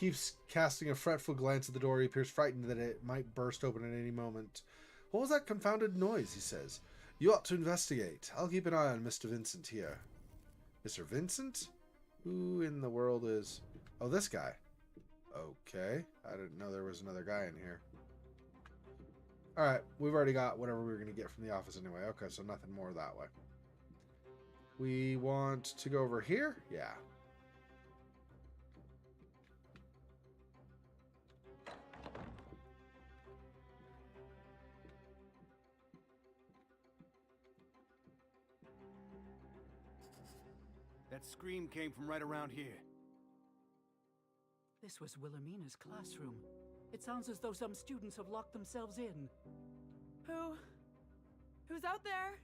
keeps casting a fretful glance at the door. He appears frightened that it might burst open at any moment. What was that confounded noise? He says. You ought to investigate. I'll keep an eye on Mr. Vincent here. Mr. Vincent? Who in the world is... Oh, this guy. Okay. I didn't know there was another guy in here. Alright, we've already got whatever we were going to get from the office anyway. Okay, so nothing more that way. We want to go over here? Yeah. That scream came from right around here. This was Wilhelmina's classroom. It sounds as though some students have locked themselves in. Who's out there?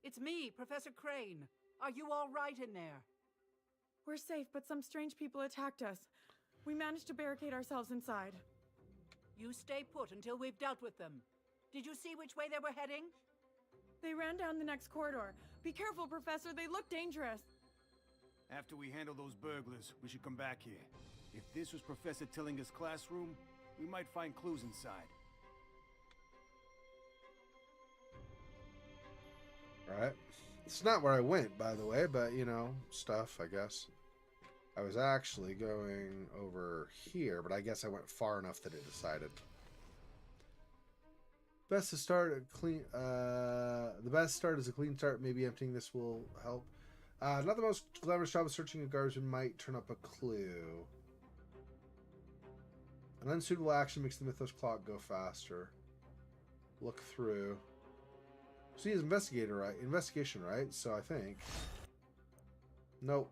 It's me, Professor Crane. Are you all right in there? We're safe, but some strange people attacked us. We managed to barricade ourselves inside. You stay put until we've dealt with them. Did you see which way they were heading? They ran down the next corridor. Be careful, Professor. They look dangerous. After we handle those burglars, we should come back here. If this was Professor Tillinger's classroom, we might find clues inside. Alright. It's not where I went, by the way, but, you know, stuff, I guess. I was actually going over here, but I guess I went far enough that it decided. Best to start a clean. The best start is a clean start. Maybe emptying this will help. Not the most glamorous job of searching a garbage bin might turn up a clue. An unsuitable action makes the Mythos clock go faster. Look through. See, it's investigator, right? Investigation, right? So I think. Nope.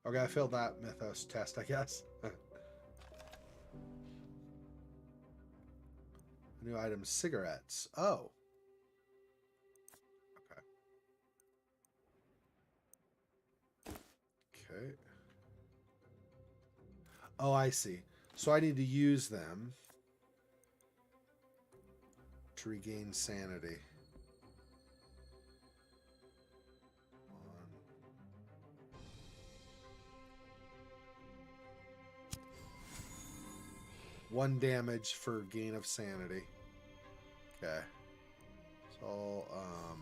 Okay, I failed that Mythos test, I guess. New item, cigarettes. Oh. Okay. Okay. Oh, I see. So I need to use them to regain sanity. One damage for gain of sanity. Okay. So I'll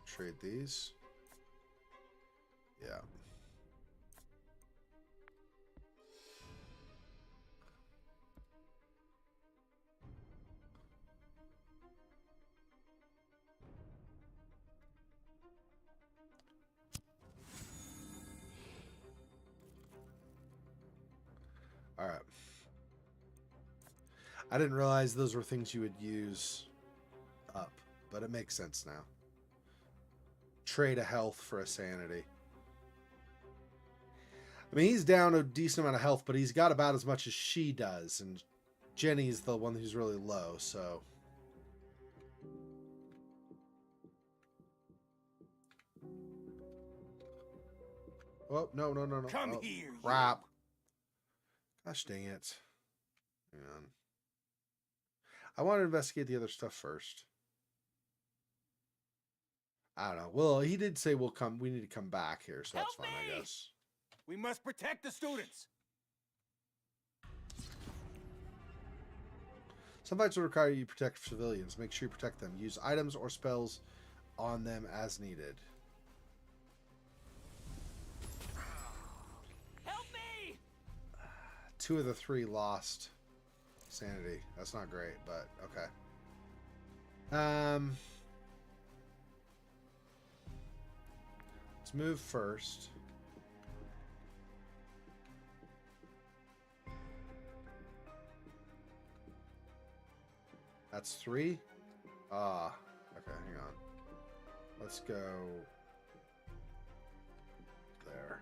trade these. Yeah. All right. I didn't realize those were things you would use up, but it makes sense now. Trade a health for a sanity. I mean, he's down a decent amount of health, but he's got about as much as she does, and Jenny's the one who's really low, so... Oh, no. Come oh, here, crap. Gosh dang it. Hang on. I want to investigate the other stuff first. I don't know. Well, he did say we need to come back here, so that's Help fine, me! I guess. We must protect the students. Some fights will require you to protect civilians. Make sure you protect them. Use items or spells on them as needed. Help me! 2 of the 3 lost sanity. That's not great, but okay. Let's move first. That's 3. Ah, okay, hang on. Let's go there.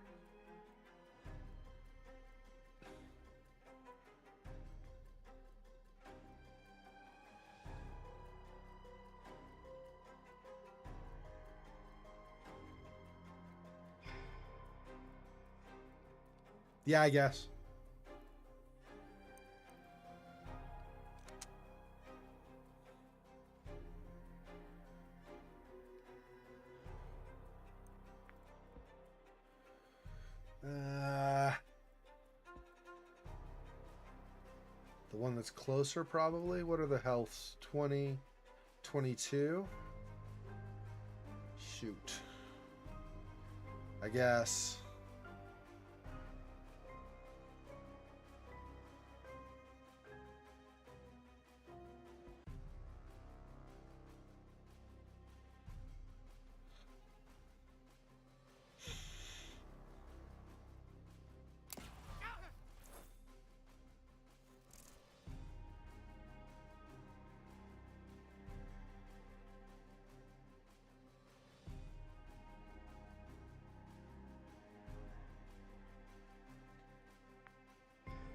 Yeah, I guess. The one that's closer, probably. What are the healths? 20, 22. Shoot. I guess.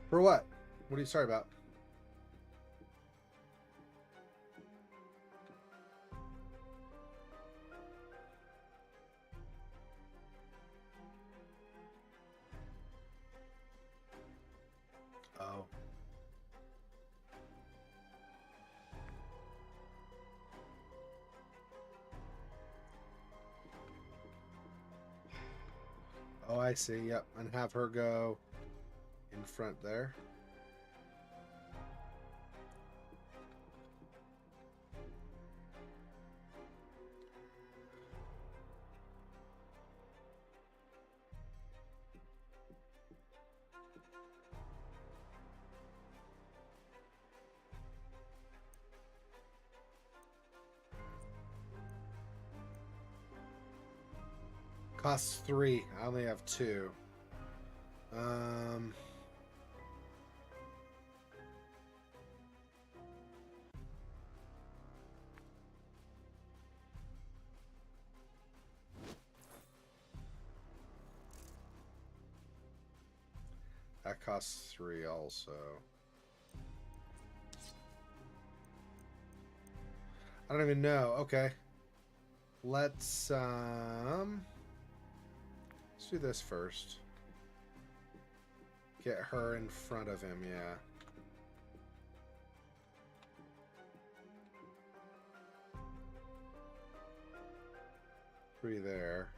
For what? What are you sorry about? Oh. Oh, I see. Yep. And have her go in front there. Costs 3. I only have 2. That costs 3 also. I don't even know. Okay. Let's do this first. Get her in front of him, yeah. Three there.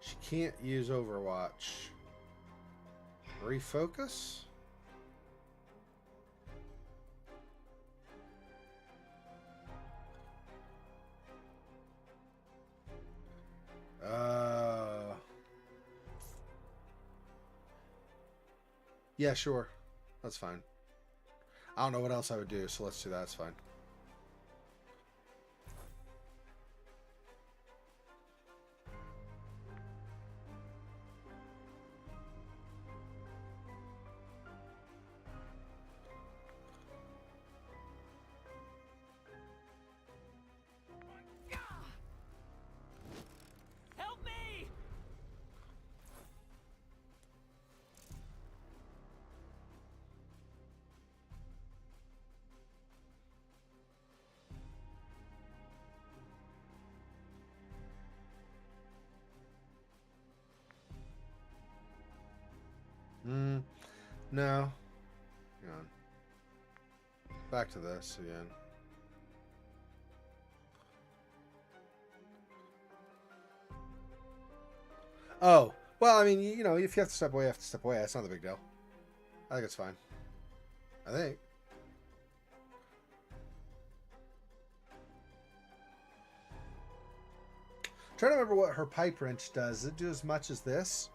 She can't use Overwatch. Refocus? Yeah, sure. That's fine. I don't know what else I would do, so let's do that. It's fine. Help me! No. Hang on. Back to this again. Oh. Well, I mean, you know, if you have to step away, you have to step away. That's not a big deal. I think it's fine. I think. Trying to remember what her pipe wrench does. Does it do as much as this?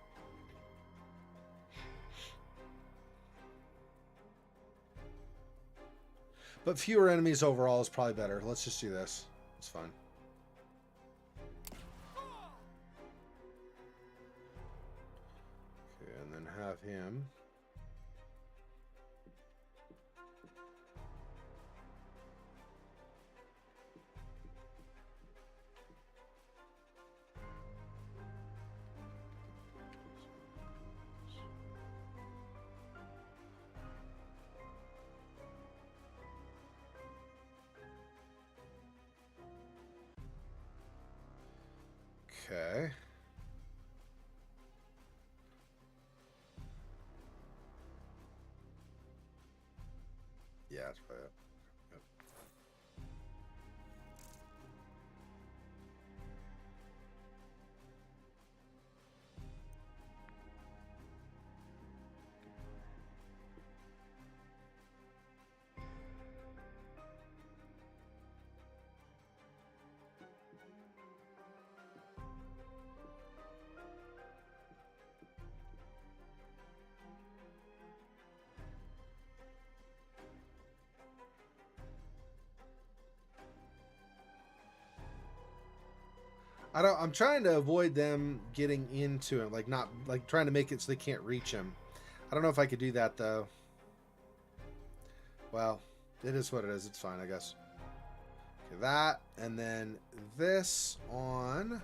But fewer enemies overall is probably better. Let's just do this. It's fine. Okay, and then have him. Okay. I'm trying to avoid them getting into him, like not like trying to make it so they can't reach him. I don't know if I could do that though. Well, it is what it is. It's fine, I guess. Okay, that, and then this on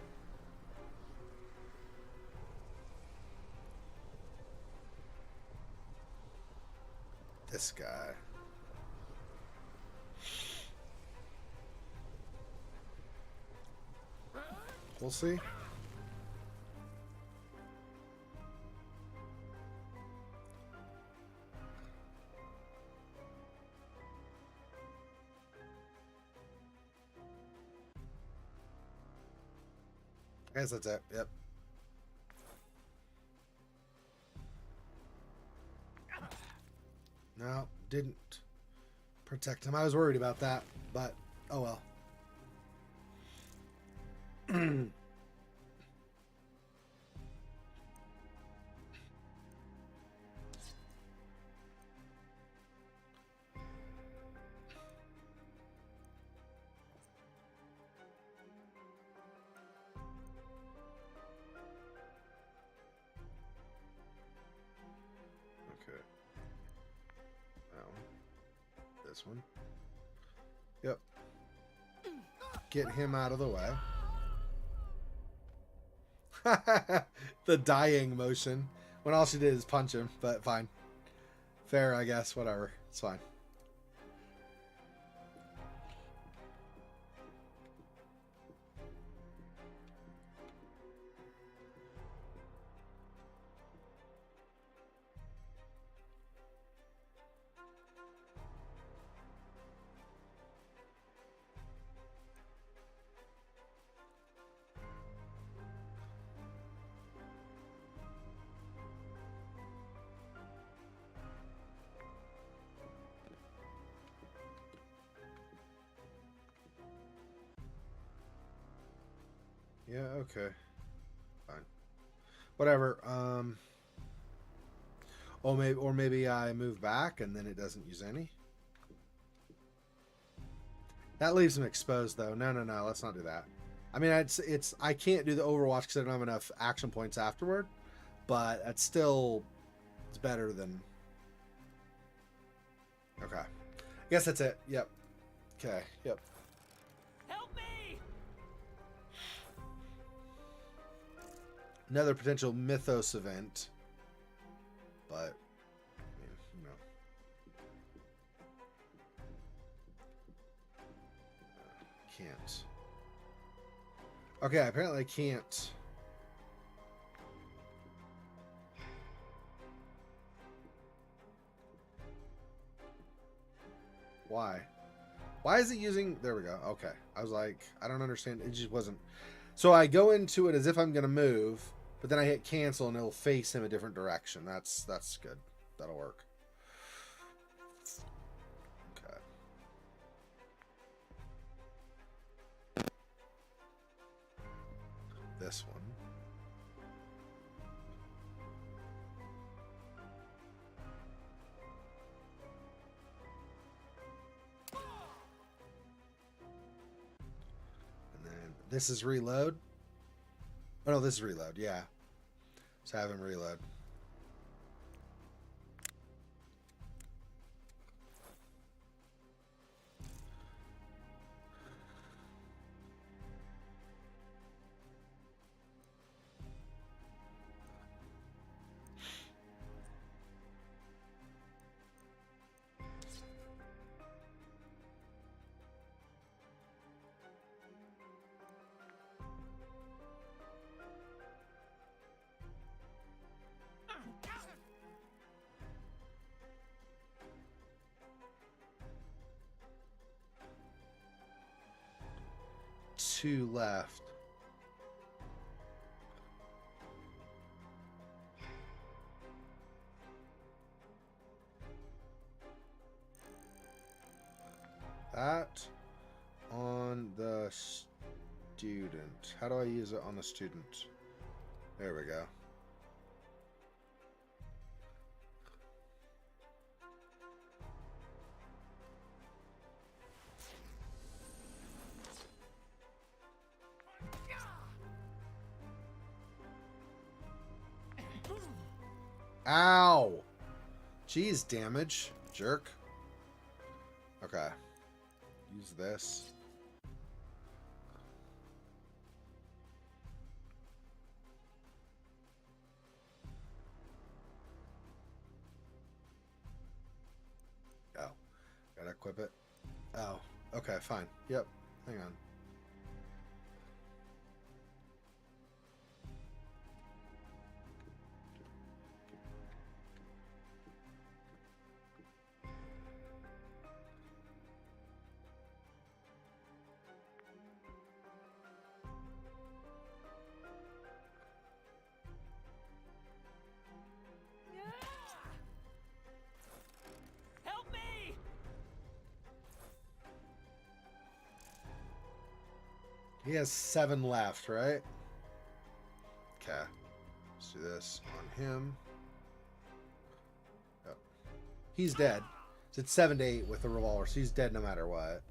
this guy. We'll see. I guess that's it. Yep. No, didn't protect him. I was worried about that, but oh well. Okay. That one. This one. Yep. Get him out of the way. The dying motion. When all she did is punch him, but fine. Fair, I guess. Whatever. It's fine. Yeah, okay. Fine. Whatever. Or maybe I move back and then it doesn't use any. That leaves him exposed though. No, let's not do that. I mean, I can't do the Overwatch because I don't have enough action points afterward, but it's better than. Okay. I guess that's it. Yep. Okay. Yep. Another potential Mythos event, but I mean, you know, can't. Okay, apparently I can't. Why? Why is it using? There we go. Okay, I was like, I don't understand. It just wasn't. So I go into it as if I'm going to move, but then I hit cancel and it'll face him a different direction. That's good. That'll work. Okay. This one. And then this is reload. Oh no, this is reload, yeah. Let's have him reload. Two left. That on the student. How do I use it on the student? There we go. Ow! Jeez, damage. Jerk. Okay. Use this. Oh. Gotta equip it. Oh. Okay, fine. Yep. Hang on. Help me! He has 7 left, right? Okay. Let's do this on him. Yep. He's dead. It's 7 to 8 with the revolver, so he's dead no matter what.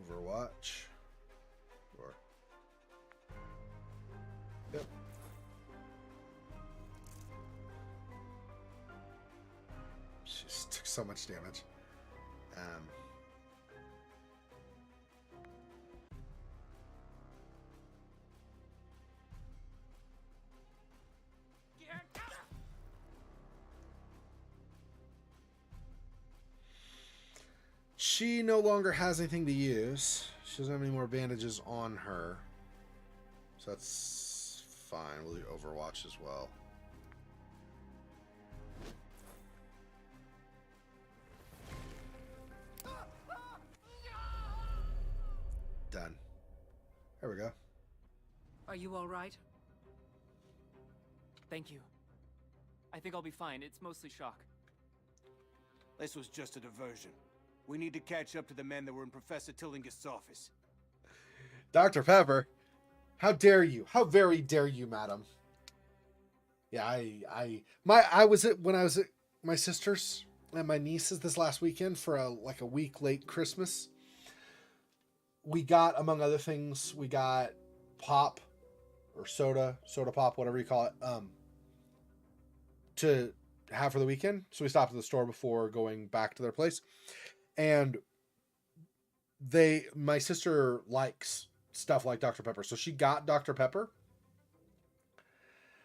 Overwatch. Sure. Yep. She just took so much damage. She no longer has anything to use. She doesn't have any more bandages on her. So that's fine. We'll do Overwatch as well. Done. There we go. Are you all right? Thank you. I think I'll be fine. It's mostly shock. This was just a diversion. We need to catch up to the men that were in Professor Tillingist's office. Dr. Pepper, how dare you? How very dare you, madam? Yeah, I was at my sister's and my niece's this last weekend for a week late Christmas. We got, among other things, we got pop or soda pop, whatever you call it, to have for the weekend. So we stopped at the store before going back to their place. And my sister likes stuff like Dr. Pepper. So she got Dr. Pepper.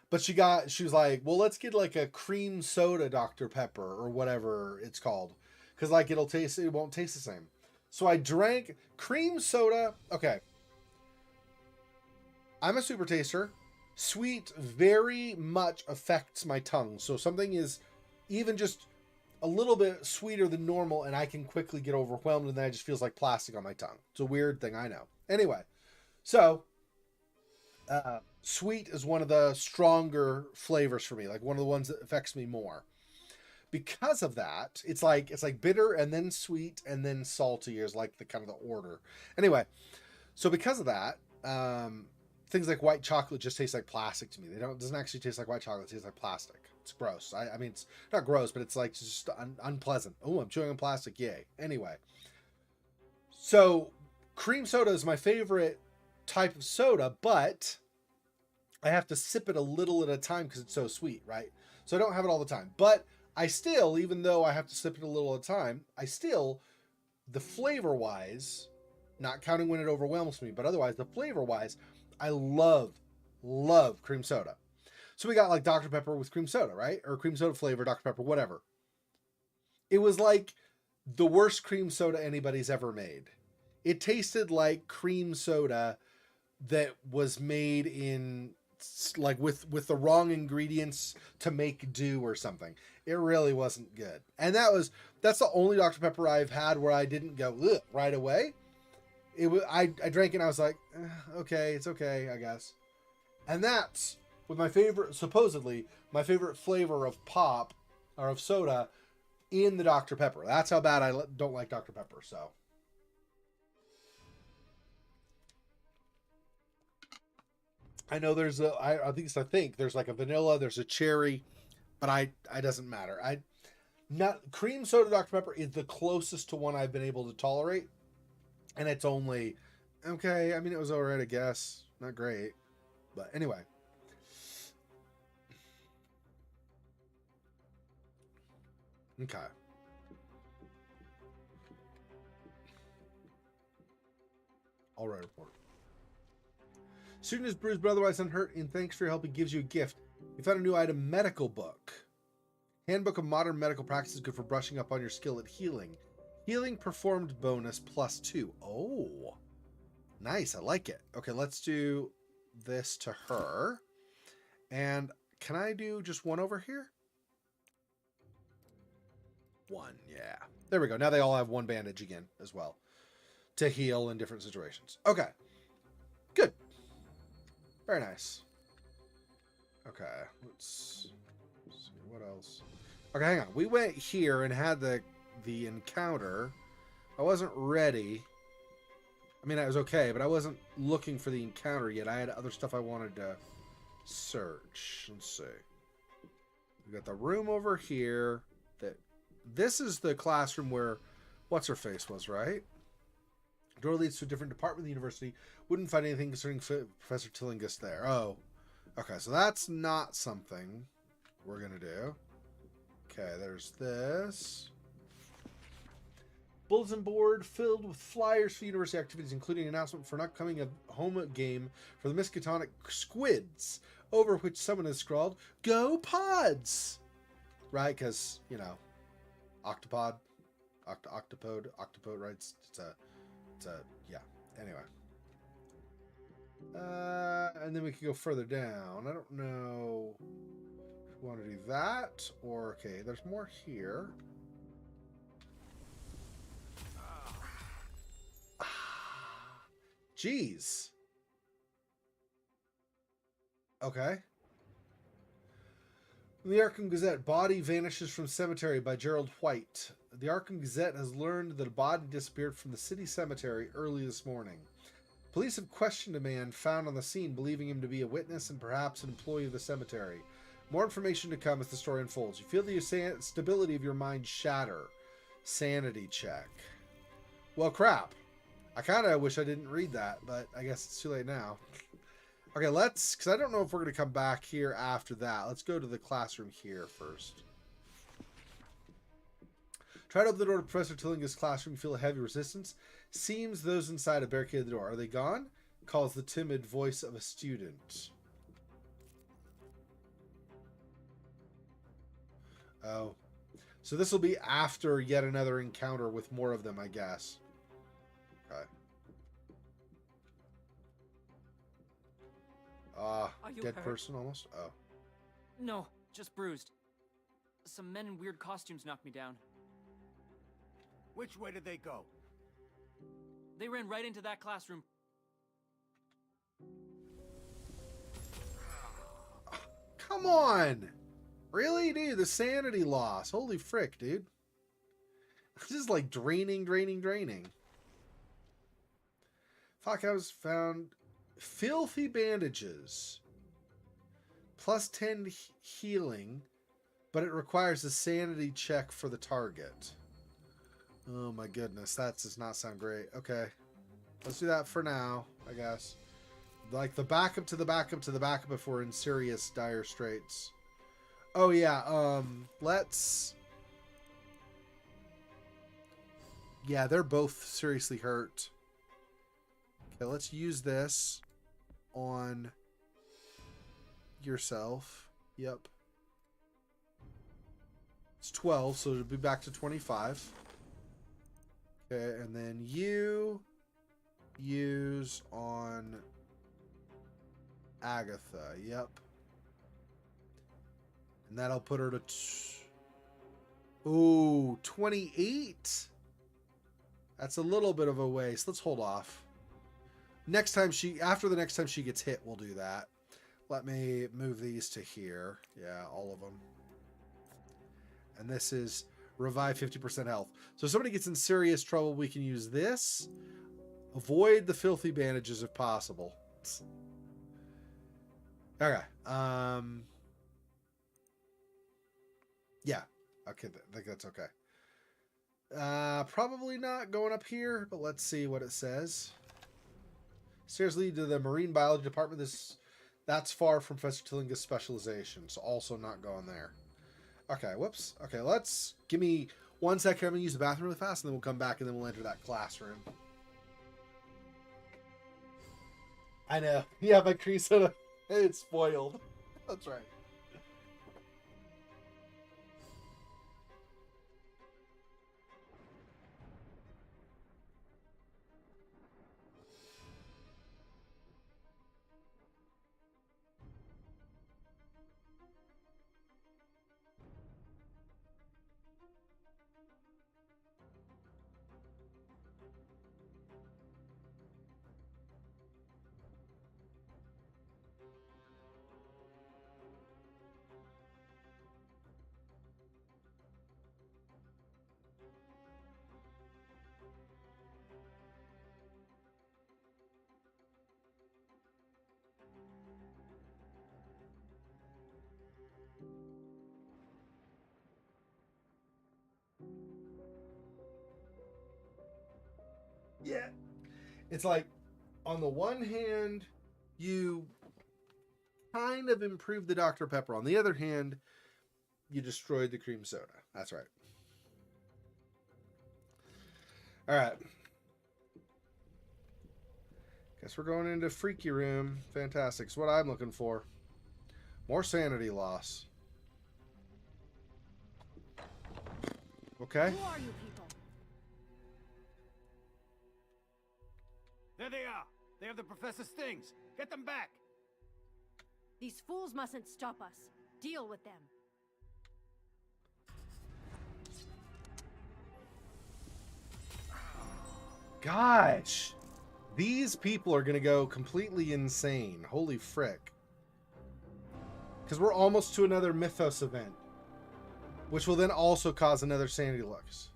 But she was like, well, let's get like a cream soda Dr. Pepper or whatever it's called. Because like it won't taste the same. So I drank cream soda. Okay. I'm a super taster. Sweet very much affects my tongue. So something is even just a little bit sweeter than normal and I can quickly get overwhelmed and then it just feels like plastic on my tongue. It's a weird thing, I know. Anyway, so sweet is one of the stronger flavors for me, like one of the ones that affects me more. Because of that, it's like bitter and then sweet and then salty is like the kind of the order. Anyway, so because of that, things like white chocolate just taste like plastic to me. It doesn't actually taste like white chocolate, it tastes like plastic. It's gross. I mean, it's not gross, but it's like just unpleasant. Oh, I'm chewing on plastic. Yay. Anyway. So cream soda is my favorite type of soda, but I have to sip it a little at a time because it's so sweet, right? So I don't have it all the time. But I still, even though I have to sip it a little at a time, the flavor-wise, not counting when it overwhelms me, but otherwise, the flavor-wise, I love cream soda. So we got like Dr. Pepper with cream soda, right? Or cream soda flavor, Dr. Pepper, whatever. It was like the worst cream soda anybody's ever made. It tasted like cream soda that was made in like with the wrong ingredients to make do or something. It really wasn't good. And that's the only Dr. Pepper I've had where I didn't go ugh right away. I drank it and I was like, okay, it's okay, I guess. And that's with supposedly my favorite flavor of pop or of soda in the Dr. Pepper. That's how bad I don't like Dr. Pepper. So I know there's I think there's like a vanilla, there's a cherry, But I doesn't matter. Not cream soda Dr. Pepper is the closest to one I've been able to tolerate. And it's only okay. I mean, it was alright, I guess. Not great. But anyway. Okay. All right, report. Student is bruised but otherwise unhurt, and thanks for your help, he gives you a gift. You found a new item, medical book. Handbook of modern medical practices, good for brushing up on your skill at healing. Healing performed bonus +2. Oh, nice. I like it. Okay, let's do this to her. And can I do just one over here? One, yeah. There we go. Now they all have one bandage again as well to heal in different situations. Okay, good. Very nice. Okay, let's see what else. Okay, hang on. We went here and had the encounter. I wasn't ready. I mean, I was okay, but I wasn't looking for the encounter yet. I had other stuff I wanted to search. Let's see. We got the room over here. This is the classroom where what's her face was, right? Door leads to a different department of the university. Wouldn't find anything concerning Professor Tillinghast there. Oh, okay. So that's not something we're gonna do. Okay, there's this bulletin board filled with flyers for university activities, including an announcement for an upcoming home game for the Miskatonic Squids, over which someone has scrawled, "Go Pods!" Right? Because, you know, octopod, octopode, right? It's a, yeah. Anyway. And then we can go further down. I don't know if we want to do that or, okay, there's more here. Jeez. Okay. The Arkham Gazette, body vanishes from cemetery by Gerald White. The Arkham Gazette has learned that a body disappeared from the city cemetery early this morning. Police have questioned a man found on the scene, believing him to be a witness and perhaps an employee of the cemetery. More information to come as the story unfolds. You feel the stability of your mind shatter. Sanity check. Well, crap. I kind of wish I didn't read that, but I guess it's too late now. Okay, let's, because I don't know if we're going to come back here after that. Let's go to the classroom here first. Try to open the door to Professor Tillinghast's classroom. You feel a heavy resistance. Seems those inside have barricaded the door. Are they gone? Calls the timid voice of a student. Oh. So this will be after yet another encounter with more of them, I guess. Okay. Dead hurt? person almost? Oh. No, just bruised. Some men in weird costumes knocked me down. Which way did they go? They ran right into that classroom. Come on! Really, dude? The sanity loss. Holy frick, dude. This is like draining. Fuck, I was found filthy bandages. +10 healing, but it requires a sanity check for the target. Oh my goodness, that does not sound great. Okay, let's do that for now, I guess. Like the backup to the backup to the backup if we're in serious dire straits. Oh yeah, let's... Yeah, they're both seriously hurt. Okay, let's use this on yourself. Yep. It's 12, so it'll be back to 25. Okay, and then you use on Agatha. Yep. And that'll put her to... Ooh, 28? That's a little bit of a waste. Let's hold off. Next time after the next time she gets hit, we'll do that. Let me move these to here. Yeah, all of them. And this is revive 50% health. So if somebody gets in serious trouble, we can use this. Avoid the filthy bandages if possible. Okay. Yeah. Okay, I think that's okay. Probably not going up here, but let's see what it says. Stairs lead to the marine biology department. That's far from Professor Tillinger's specialization, so also not going there. Okay, whoops. Okay, give me 1 second. I'm gonna use the bathroom really fast, and then we'll come back and then we'll enter that classroom. I know. Yeah, my cream soda, it's spoiled. That's right. Yeah. It's like, on the one hand, you kind of improved the Dr. Pepper. On the other hand, you destroyed the cream soda. That's right. All right. Guess we're going into Freaky Room. Fantastic. It's what I'm looking for. More sanity loss. Okay. Who are you people? There they are. They have the professor's things. Get them back. These fools mustn't stop us. Deal with them. Gosh. These people are going to go completely insane. Holy frick. Because we're almost to another Mythos event, which will then also cause another sanity loss.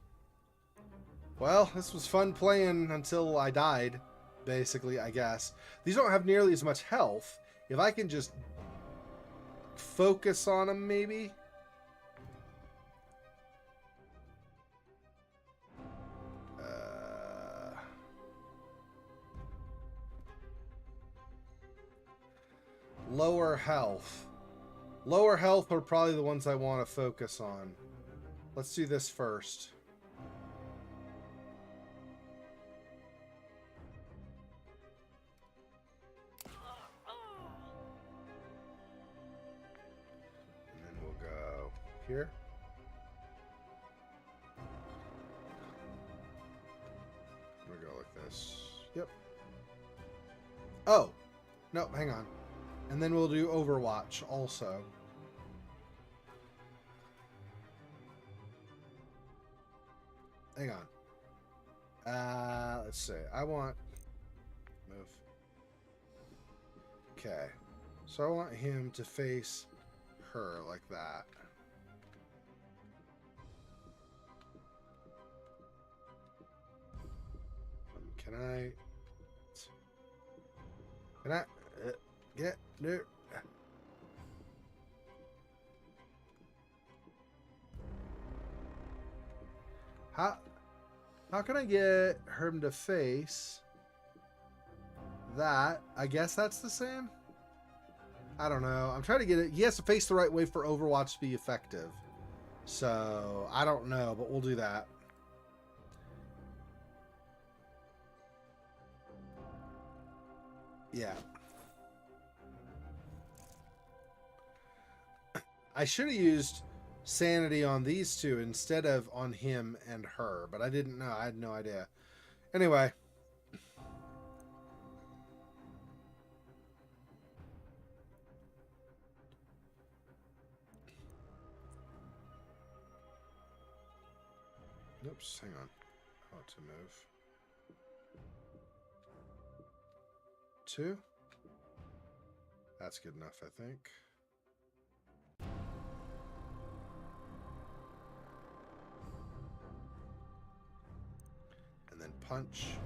Well, this was fun playing until I died, basically, I guess. These don't have nearly as much health. If I can just focus on them, maybe. Lower health. Lower health are probably the ones I want to focus on. Let's do this first. And then we'll go here. We'll go like this. Yep. Oh, no, hang on. And then we'll do Overwatch also. Hang on. Let's see. I want... Move. Okay. So I want him to face her like that. Can I... Get... No. How can I get him to face that? I guess that's the same? I don't know. I'm trying to get it. He has to face the right way for Overwatch to be effective. So, I don't know, but we'll do that. Yeah. I should have used sanity on these two instead of on him and her, but I didn't know. I had no idea. Anyway. Oops, hang on. I want to move. 2. That's good enough, I think. And then punch.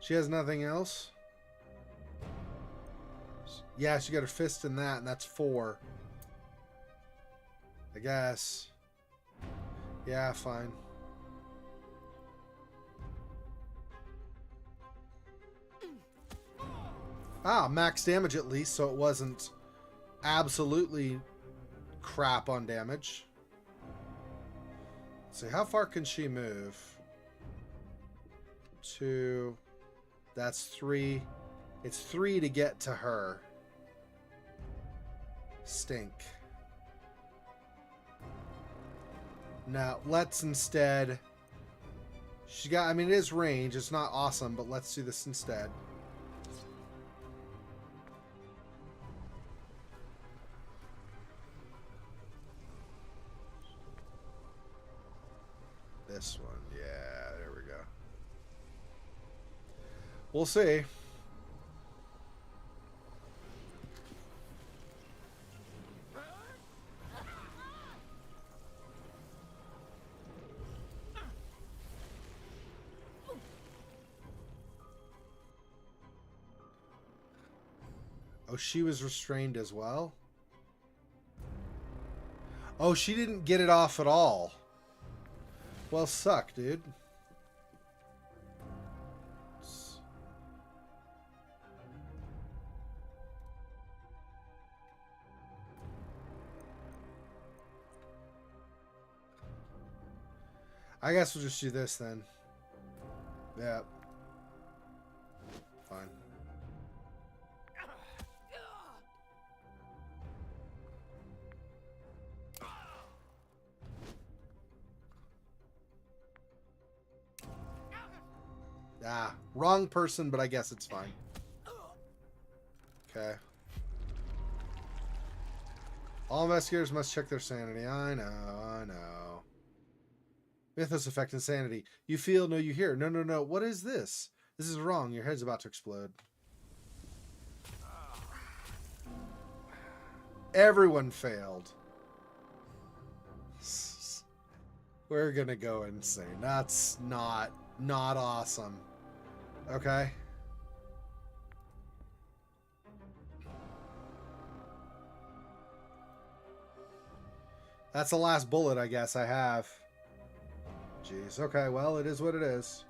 She has nothing else? Yeah, she got her fist in that, and that's 4. I guess. Yeah, fine. Ah, max damage at least, so it wasn't absolutely crap on damage. Let's see, how far can she move? 2. That's 3. It's 3 to get to her. Stink. Now, let's instead... She got... I mean, it is range. It's not awesome, but let's do this instead. This one. Yeah, there we go. We'll see. Oh, she was restrained as well? Oh, she didn't get it off at all. Well, suck, dude. I guess we'll just do this then. Yeah. Fine. Ah, wrong person, but I guess it's fine. Okay. All investigators must check their sanity. I know. Mythos effect insanity. You feel, no, you hear. No. What is this? This is wrong. Your head's about to explode. Everyone failed. We're gonna go insane. That's not awesome. Okay. That's the last bullet, I guess, I have. Jeez. Okay, well, it is what it is.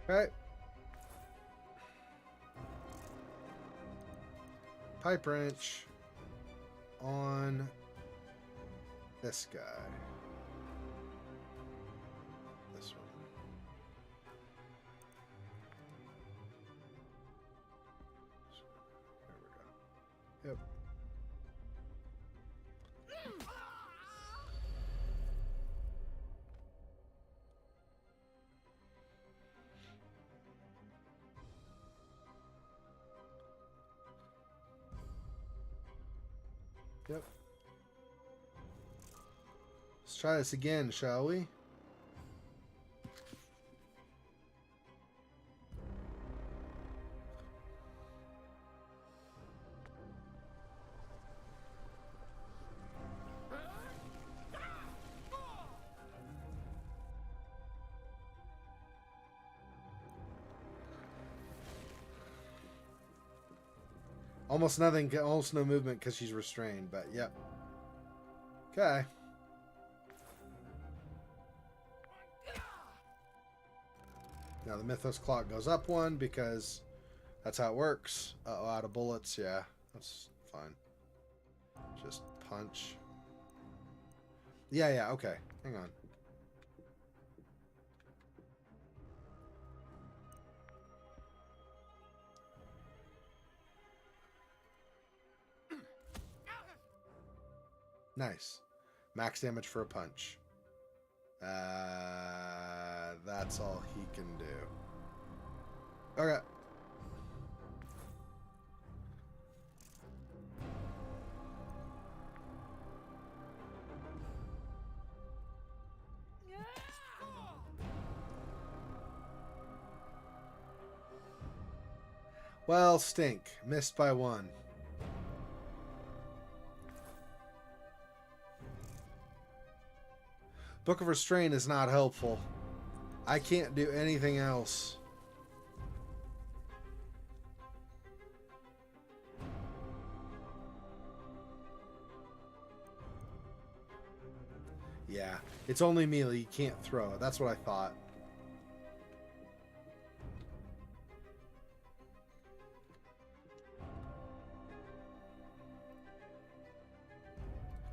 Okay. Pipe wrench on this guy. This one. There we go. Yep. Yep. Let's try this again, shall we? Almost nothing, almost no movement because she's restrained, but yep. Okay. Now the Mythos clock goes up 1 because that's how it works. Uh-oh, out of bullets. Yeah, that's fine. Just punch. Yeah, okay. Hang on. Nice. Max damage for a punch. That's all he can do. Okay. Well, stink. Missed by one. Book of Restraint is not helpful. I can't do anything else. Yeah, it's only melee. You can't throw it. That's what I thought.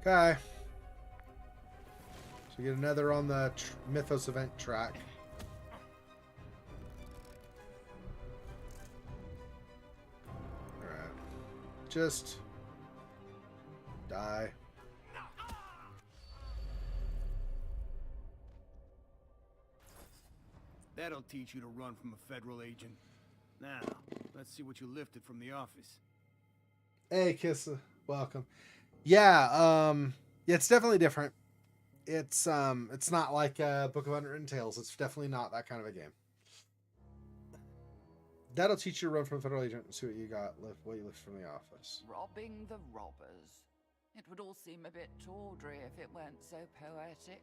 Okay. So we get another on the Mythos event track. Alright. Just die. That'll teach you to run from a federal agent. Now, let's see what you lifted from the office. Hey, Kissa. Welcome. Yeah, it's definitely different. It's not like Book of Unwritten Tales. It's definitely not that kind of a game. That'll teach you to run from a federal agent and see what you got, what you lift from the office. Robbing the robbers. It would all seem a bit tawdry if it weren't so poetic.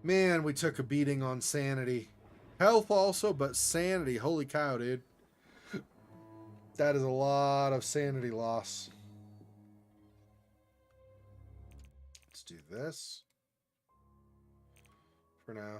Man, we took a beating on sanity. Health also, but sanity. Holy cow, dude. That is a lot of sanity loss. Let's do this for now.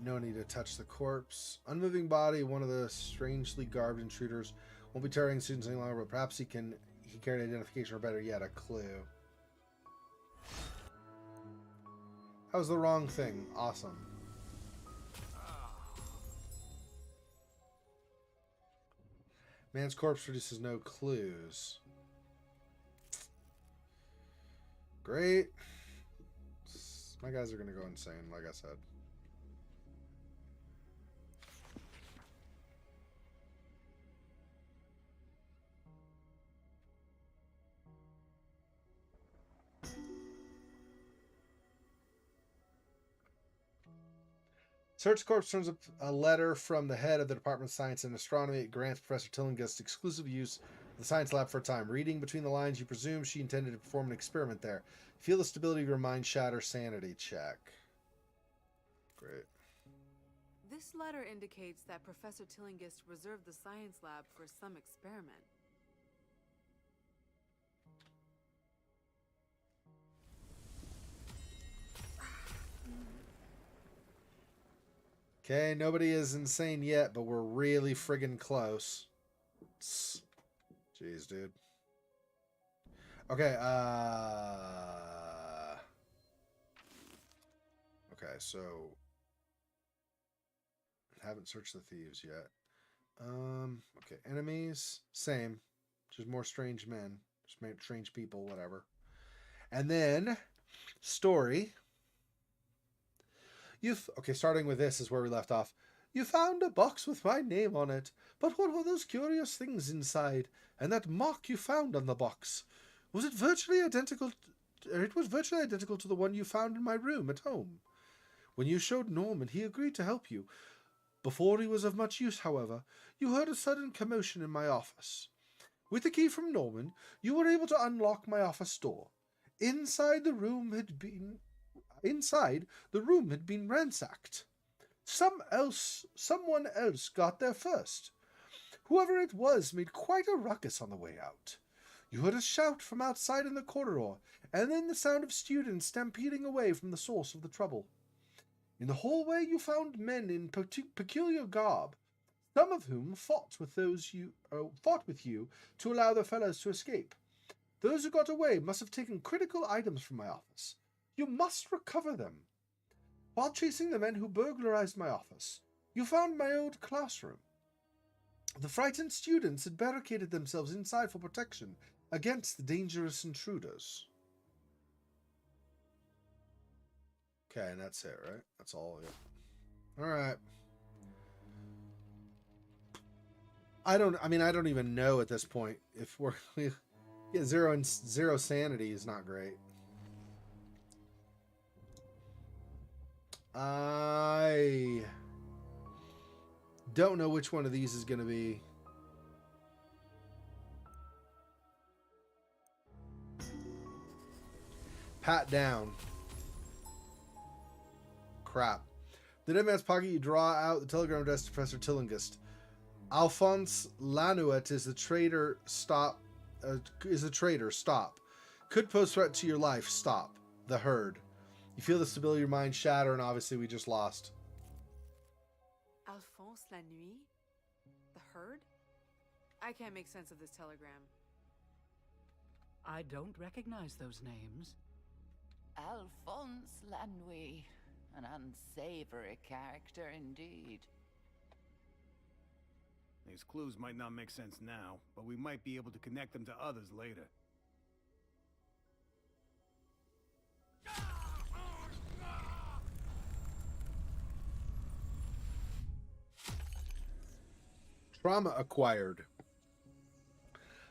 No need to touch the corpse. Unmoving body, one of the strangely garbed intruders won't be targeting students any longer, but perhaps he carried identification, or better yet, a clue. That was the wrong thing. Awesome. Man's corpse produces no clues. Great. My guys are going to go insane, like I said. Search Corps turns up a letter from the head of the Department of Science and Astronomy. It grants Professor Tillinghast exclusive use of the science lab for a time. Reading between the lines, you presume she intended to perform an experiment there. Feel the stability of your mind shatter. Sanity check. Great. This letter indicates that Professor Tillinghast reserved the science lab for some experiment. Okay, nobody is insane yet, but we're really friggin' close. Jeez, dude. Okay, okay, so haven't searched the thieves yet. Okay, enemies, same. Just more strange men. Just strange people, whatever. And then story. Okay, starting with this is where we left off. You found a box with my name on it, but what were those curious things inside? And that mark you found on the box, was it virtually identical? It was virtually identical to the one you found in my room at home. When you showed Norman, he agreed to help you. Before he was of much use, however, you heard a sudden commotion in my office. With the key from Norman, you were able to unlock my office door. Inside, the room had been ransacked. Someone else got there first. Whoever it was made quite a ruckus on the way out. You heard a shout from outside in the corridor, and then the sound of students stampeding away from the source of the trouble. In the hallway you found men in peculiar garb, some of whom fought with you to allow their fellows to escape. Those who got away must have taken critical items from my office. You must recover them. While chasing the men who burglarized my office, You found my old classroom. The frightened students had barricaded themselves inside for protection against the dangerous intruders. Okay, and that's it, right? That's all of it. Alright. I don't even know at this point if we're... Yeah, zero sanity is not great. I don't know which one of these is going to be. Pat down. Crap. The dead man's pocket, you draw out the telegram address to Professor Tillinghast. Alphonse Lanouet is a traitor. Stop. Stop. Could pose threat to your life. Stop. The herd. You feel the stability of your mind shatter, and obviously we just lost. Alphonse la nuit? The herd? I can't make sense of this telegram. I don't recognize those names. Alphonse Lanouet, an unsavory character indeed. These clues might not make sense now, but we might be able to connect them to others later. Trauma acquired.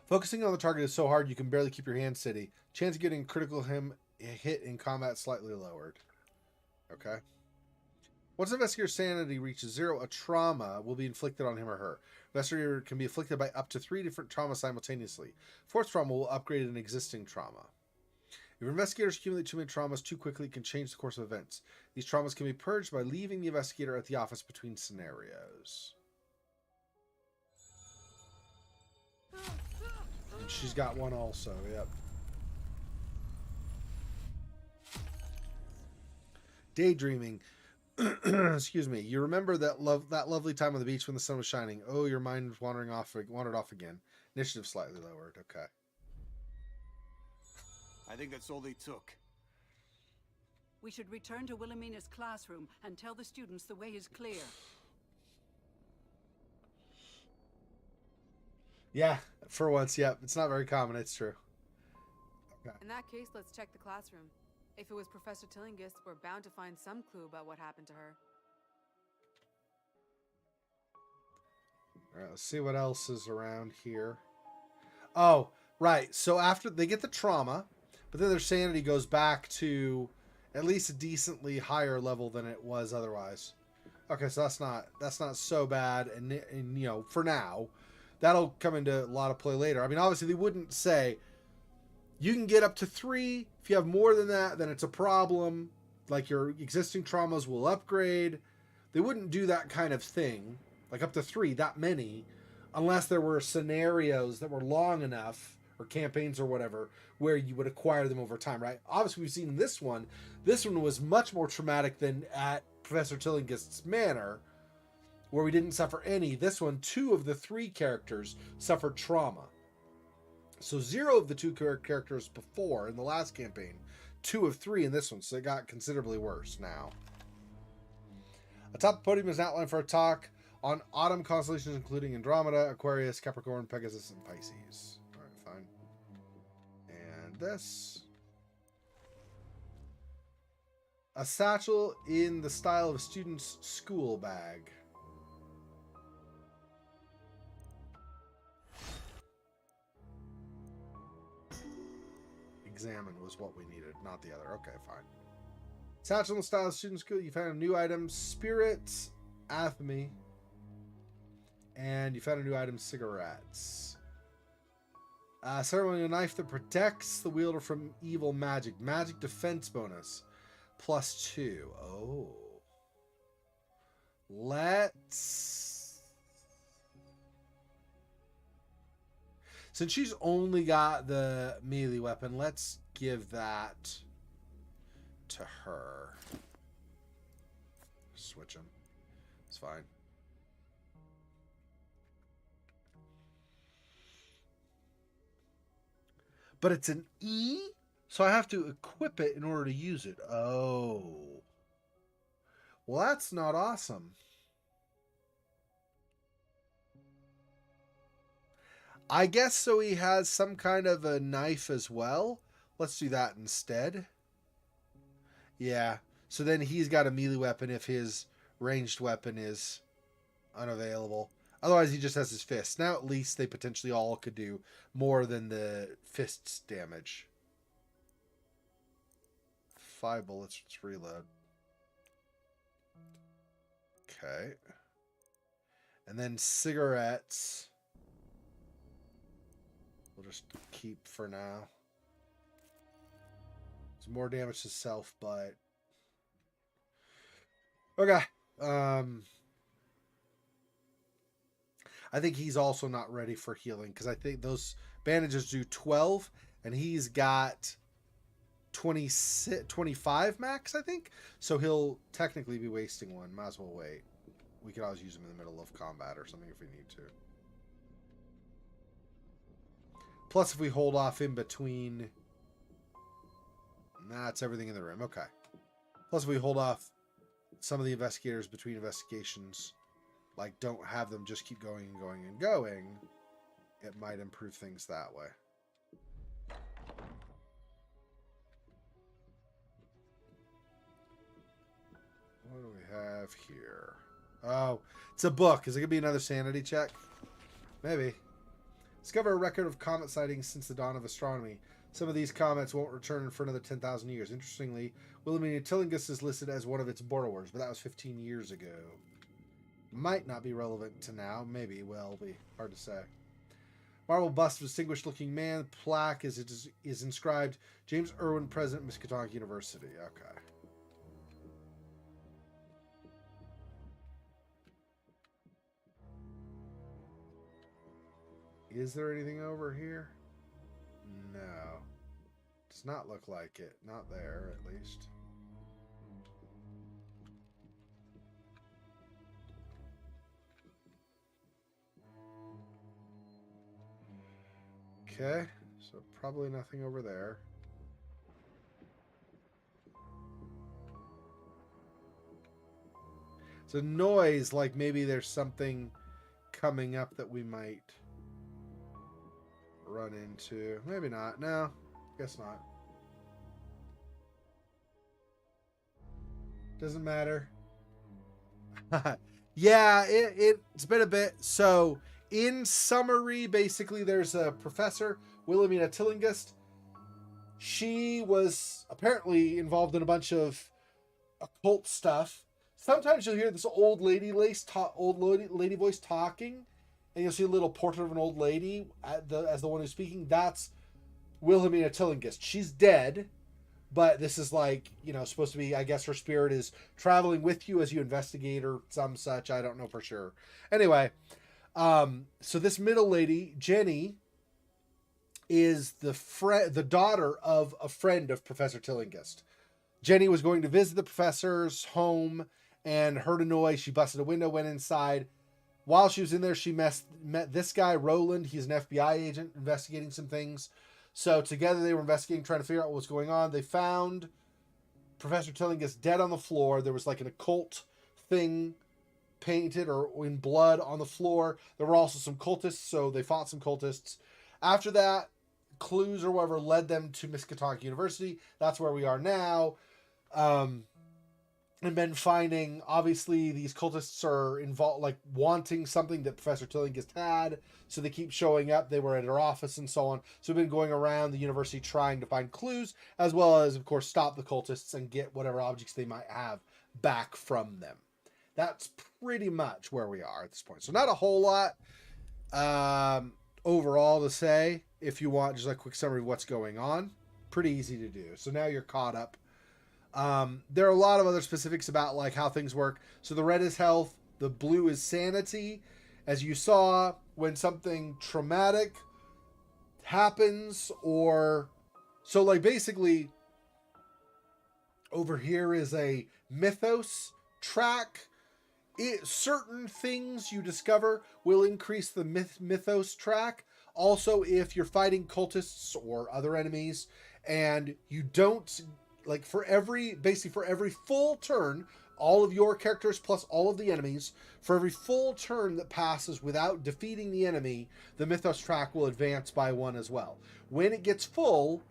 Focusing on the target is so hard you can barely keep your hand steady. Chance of getting a critical hit in combat slightly lowered. Okay. Once an investigator's sanity reaches 0, a trauma will be inflicted on him or her. Investigator can be afflicted by up to 3 different traumas simultaneously. 4th trauma will upgrade an existing trauma. If investigators accumulate too many traumas too quickly, it can change the course of events. These traumas can be purged by leaving the investigator at the office between scenarios. And she's got one also, yep. Daydreaming. Excuse me. You remember that lovely time on the beach when the sun was shining. Oh, your mind wandered off again. Initiative slightly lowered. Okay. I think that's all they took. We should return to Wilhelmina's classroom and tell the students the way is clear. Yeah, for once, yep. It's not very common, it's true. Okay. In that case, let's check the classroom. If it was Professor Tillinghast, we're bound to find some clue about what happened to her. Alright, let's see what else is around here. Oh, right. So after they get the trauma, but then their sanity goes back to at least a decently higher level than it was otherwise. Okay, so that's not so bad, and you know, for now, that'll come into a lot of play later. I mean, obviously they wouldn't say you can get up to 3. If you have more than that, then it's a problem. Like your existing traumas will upgrade. They wouldn't do that kind of thing, like up to 3, that many, unless there were scenarios that were long enough, or campaigns or whatever, where you would acquire them over time, right? Obviously, we've seen this one. This one was much more traumatic than at Professor Tillinghast's Manor, where we didn't suffer any. This one, 2 of the 3 characters suffered trauma. So 0 of the 2 characters before in the last campaign, 2 of 3 in this one, so it got considerably worse now. Atop the podium is an outline for a talk on autumn constellations including Andromeda, Aquarius, Capricorn, Pegasus, and Pisces. Alright, fine. And this. A satchel in the style of a student's school bag. Examine was what we needed, not the other. Okay, fine. Satchel in the style of student school. You found a new item, Spirits, Athame. And you found a new item, Cigarettes. Ceremonial knife that protects the wielder from evil magic. Magic defense bonus. +2. Oh. Let's... Since she's only got the melee weapon, let's give that to her. Switch them. It's fine. But it's an E, so I have to equip it in order to use it. Oh. Well, that's not awesome. I guess so he has some kind of a knife as well. Let's do that instead. Yeah. So then he's got a melee weapon if his ranged weapon is unavailable. Otherwise, he just has his fists. Now at least they potentially all could do more than the fists damage. 5 bullets. Let's reload. Okay. And then cigarettes. We'll just keep for now. It's more damage to self, but... Okay. I think he's also not ready for healing because I think those bandages do 12 and he's got 25 max, I think. So he'll technically be wasting one. Might as well wait. We could always use him in the middle of combat or something if we need to. Plus, if we hold off in between... That's everything in the room. Okay. Plus, if we hold off some of the investigators between investigations... Like, don't have them just keep going and going and going. It might improve things that way. What do we have here? Oh, it's a book. Is it going to be another sanity check? Maybe. Discover a record of comet sightings since the dawn of astronomy. Some of these comets won't return for another 10,000 years. Interestingly, Wilhelmina Tillinghast is listed as one of its borrowers, but that was 15 years ago. Might not be relevant to now. Maybe. Will be. Hard to say. Marble bust of a distinguished-looking man. Plaque is inscribed James Irwin, President, Miskatonic University. Okay. Is there anything over here? No. Does not look like it. Not there, at least. Okay, so probably nothing over there. It's a noise, like maybe there's something coming up that we might run into. Maybe not. No, guess not. Doesn't matter. Yeah, it's been a bit. So... In summary, basically, there's a professor, Wilhelmina Tillinghast. She was apparently involved in a bunch of occult stuff. Sometimes you'll hear this old lady voice talking, and you'll see a little portrait of an old lady as the one who's speaking. That's Wilhelmina Tillinghast. She's dead, but this is like, you know, supposed to be, I guess her spirit is traveling with you as you investigate or some such. I don't know for sure. Anyway... so this middle lady, Jenny, is the daughter of a friend of Professor Tillinghast. Jenny was going to visit the professor's home and heard a noise. She busted a window, went inside. While she was in there, she met this guy, Roland. He's an FBI agent investigating some things. So together they were investigating, trying to figure out what was going on. They found Professor Tillinghast dead on the floor. There was like an occult thing painted or in blood on the floor. There were also some cultists, so they fought some cultists. After that, clues or whatever led them to Miskatonic University. That's where we are now. And then finding, obviously, these cultists are involved, like wanting something that Professor Tillinghast had, so they keep showing up. They were at her office and so on. So we've been going around the university trying to find clues, as well as, of course, stop the cultists and get whatever objects they might have back from them. That's pretty much where we are at this point. So not a whole lot overall to say. If you want just a quick summary of what's going on, pretty easy to do. So now you're caught up. There are a lot of other specifics about like how things work. So the red is health, the blue is sanity. As you saw, when something traumatic happens, or so like basically over here is a mythos track. Certain things you discover will increase the mythos track. Also, if you're fighting cultists or other enemies and you don't, like for every full turn all of your characters plus all of the enemies. For every full turn that passes without defeating the enemy, the Mythos track will advance by 1 as well. When it gets full,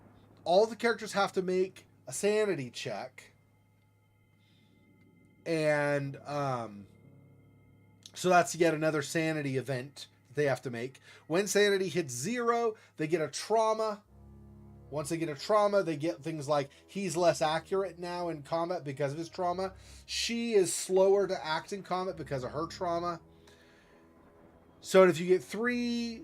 all the characters have to make a sanity check. And so that's yet another sanity event they have to make. When sanity hits 0, they get a trauma. Once they get a trauma, they get things like he's less accurate now in combat because of his trauma. She is slower to act in combat because of her trauma. So if you get 3,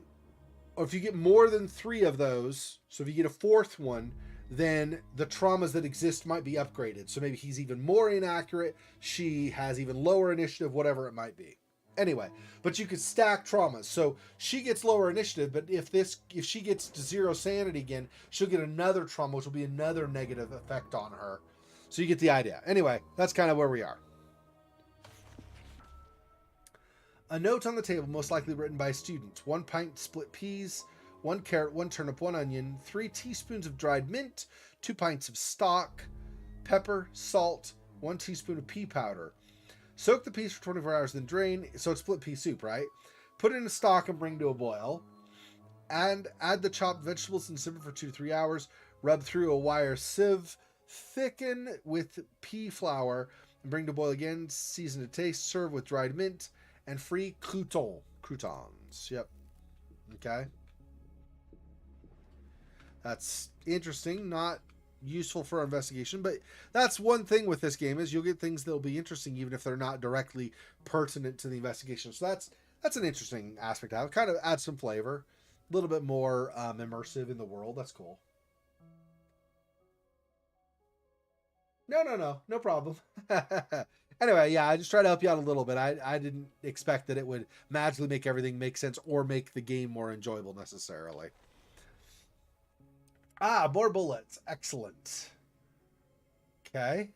or if you get more than 3 of those, so if you get a 4th one, then the traumas that exist might be upgraded. So maybe he's even more inaccurate, she has even lower initiative, whatever it might be. Anyway, but you could stack traumas. So she gets lower initiative, but if she gets to 0 sanity again, she'll get another trauma, which will be another negative effect on her. So you get the idea. Anyway, that's kind of where we are. A note on the table, most likely written by a student. 1 pint split peas, 1 carrot, 1 turnip, 1 onion, 3 teaspoons of dried mint, 2 pints of stock, pepper, salt, 1 teaspoon of pea powder. Soak the peas for 24 hours, then drain. So it's split pea soup, right? Put it in a stock and bring to a boil. And add the chopped vegetables and simmer for 2 to 3 hours. Rub through a wire sieve. Thicken with pea flour and bring to boil again. Season to taste. Serve with dried mint and free croutons. Yep. Okay. That's interesting. Not useful for our investigation, but that's one thing with this game is you'll get things that'll be interesting even if they're not directly pertinent to the investigation. So that's an interesting aspect to have. Kind of add some flavor, a little bit more immersive in the world. That's cool. No problem. Anyway, yeah, I just try to help you out a little bit. I didn't expect that it would magically make everything make sense or make the game more enjoyable necessarily. More bullets. Excellent. Okay.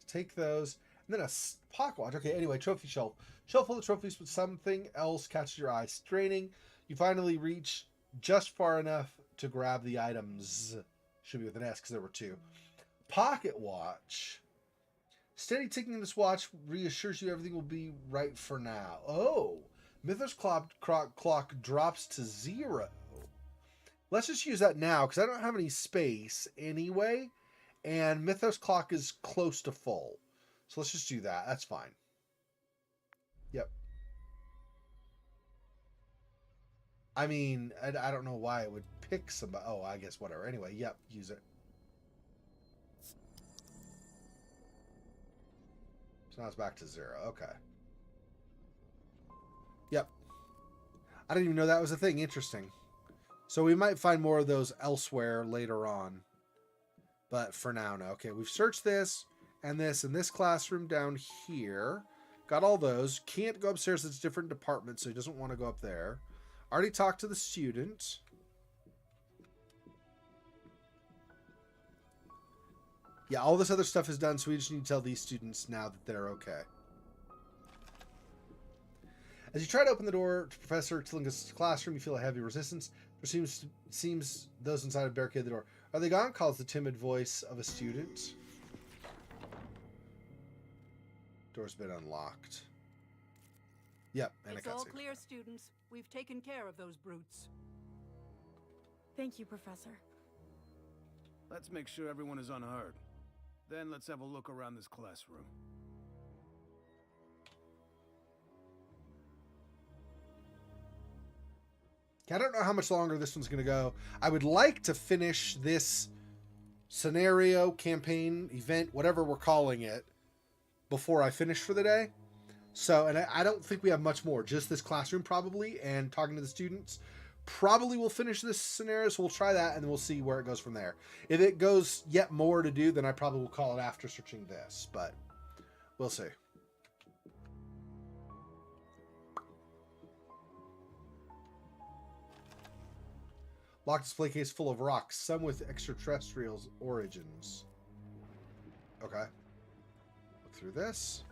Take those. And then a pocket watch. Okay, anyway, trophy shelf. Shelf full of trophies, but something else catches your eye. Straining. You finally reach just far enough to grab the items. Should be with an S because there were 2. Pocket watch. Steady ticking this watch reassures you everything will be right for now. Oh. Mythos clock drops to 0. Let's just use that now because I don't have any space anyway. And Mythos clock is close to full. So let's just do that. That's fine. Yep. I mean, I don't know why it would pick somebody. Oh, I guess whatever. Anyway, yep, use it. So now it's back to 0. Okay. Yep. I didn't even know that was a thing. Interesting. So we might find more of those elsewhere later on. But for now, no. Okay, we've searched this and this classroom down here. Got all those. Can't go upstairs. It's a different department, so he doesn't want to go up there. Already talked to the student. Yeah, all this other stuff is done, so we just need to tell these students now that they're okay. As you try to open the door to Professor Tillinghast's classroom, you feel a heavy resistance. There seems those inside have barricaded the door. Are they gone? Calls the timid voice of a student. Door's been unlocked. Yep, and it's all clear, students. We've taken care of those brutes. Thank you, Professor. Let's make sure everyone is unhurt. Then let's have a look around this classroom. I don't know how much longer this one's going to go. I would like to finish this scenario, campaign, event, whatever we're calling it, before I finish for the day. So, and I don't think we have much more. Just this classroom probably, and talking to the students. Probably we'll finish this scenario, so we'll try that, and then we'll see where it goes from there. If it goes yet more to do, then I probably will call it after searching this, but we'll see. Locked display case full of rocks, some with extraterrestrial origins. Okay. Look through this.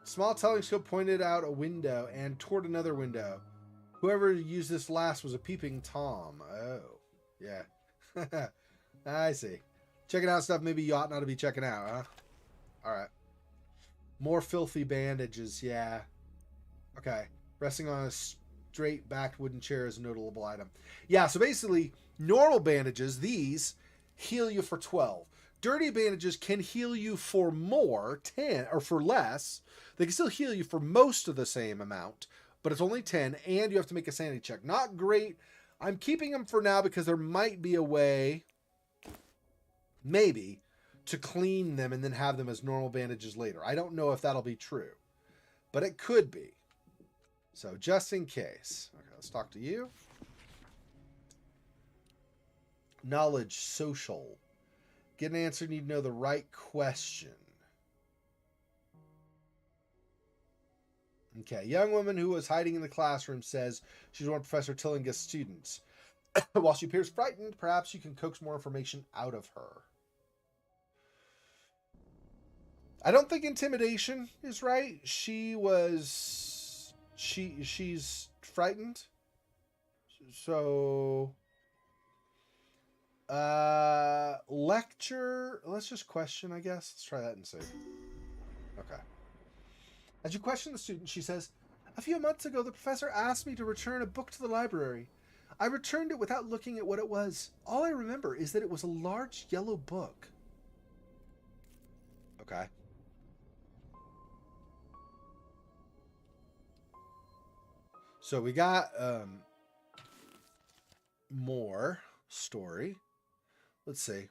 Small telling scope pointed out a window and toward another window. Whoever used this last was a peeping Tom. Oh, yeah. I see. Checking out stuff maybe you ought not to be checking out, huh? Alright. More filthy bandages, yeah. Okay. Resting on a straight-backed wooden chair is a notable item. Yeah, so basically, normal bandages, these, heal you for 12. Dirty bandages can heal you for more, 10, or for less. They can still heal you for most of the same amount, but it's only 10, and you have to make a sanity check. Not great. I'm keeping them for now because there might be a way, maybe, to clean them and then have them as normal bandages later. I don't know if that'll be true, but it could be. So just in case. Okay, let's talk to you. Knowledge, social. Get an answer, need to know the right question. Okay, young woman who was hiding in the classroom says she's one of Professor Tillingist's students. While she appears frightened, perhaps you can coax more information out of her. I don't think intimidation is right. She's frightened. So lecture, let's just question, I guess. Let's try that and see. Okay. As you question the student, she says, "A few months ago, the professor asked me to return a book to the library. I returned it without looking at what it was. All I remember is that it was a large yellow book." Okay. So we got more story. Let's see.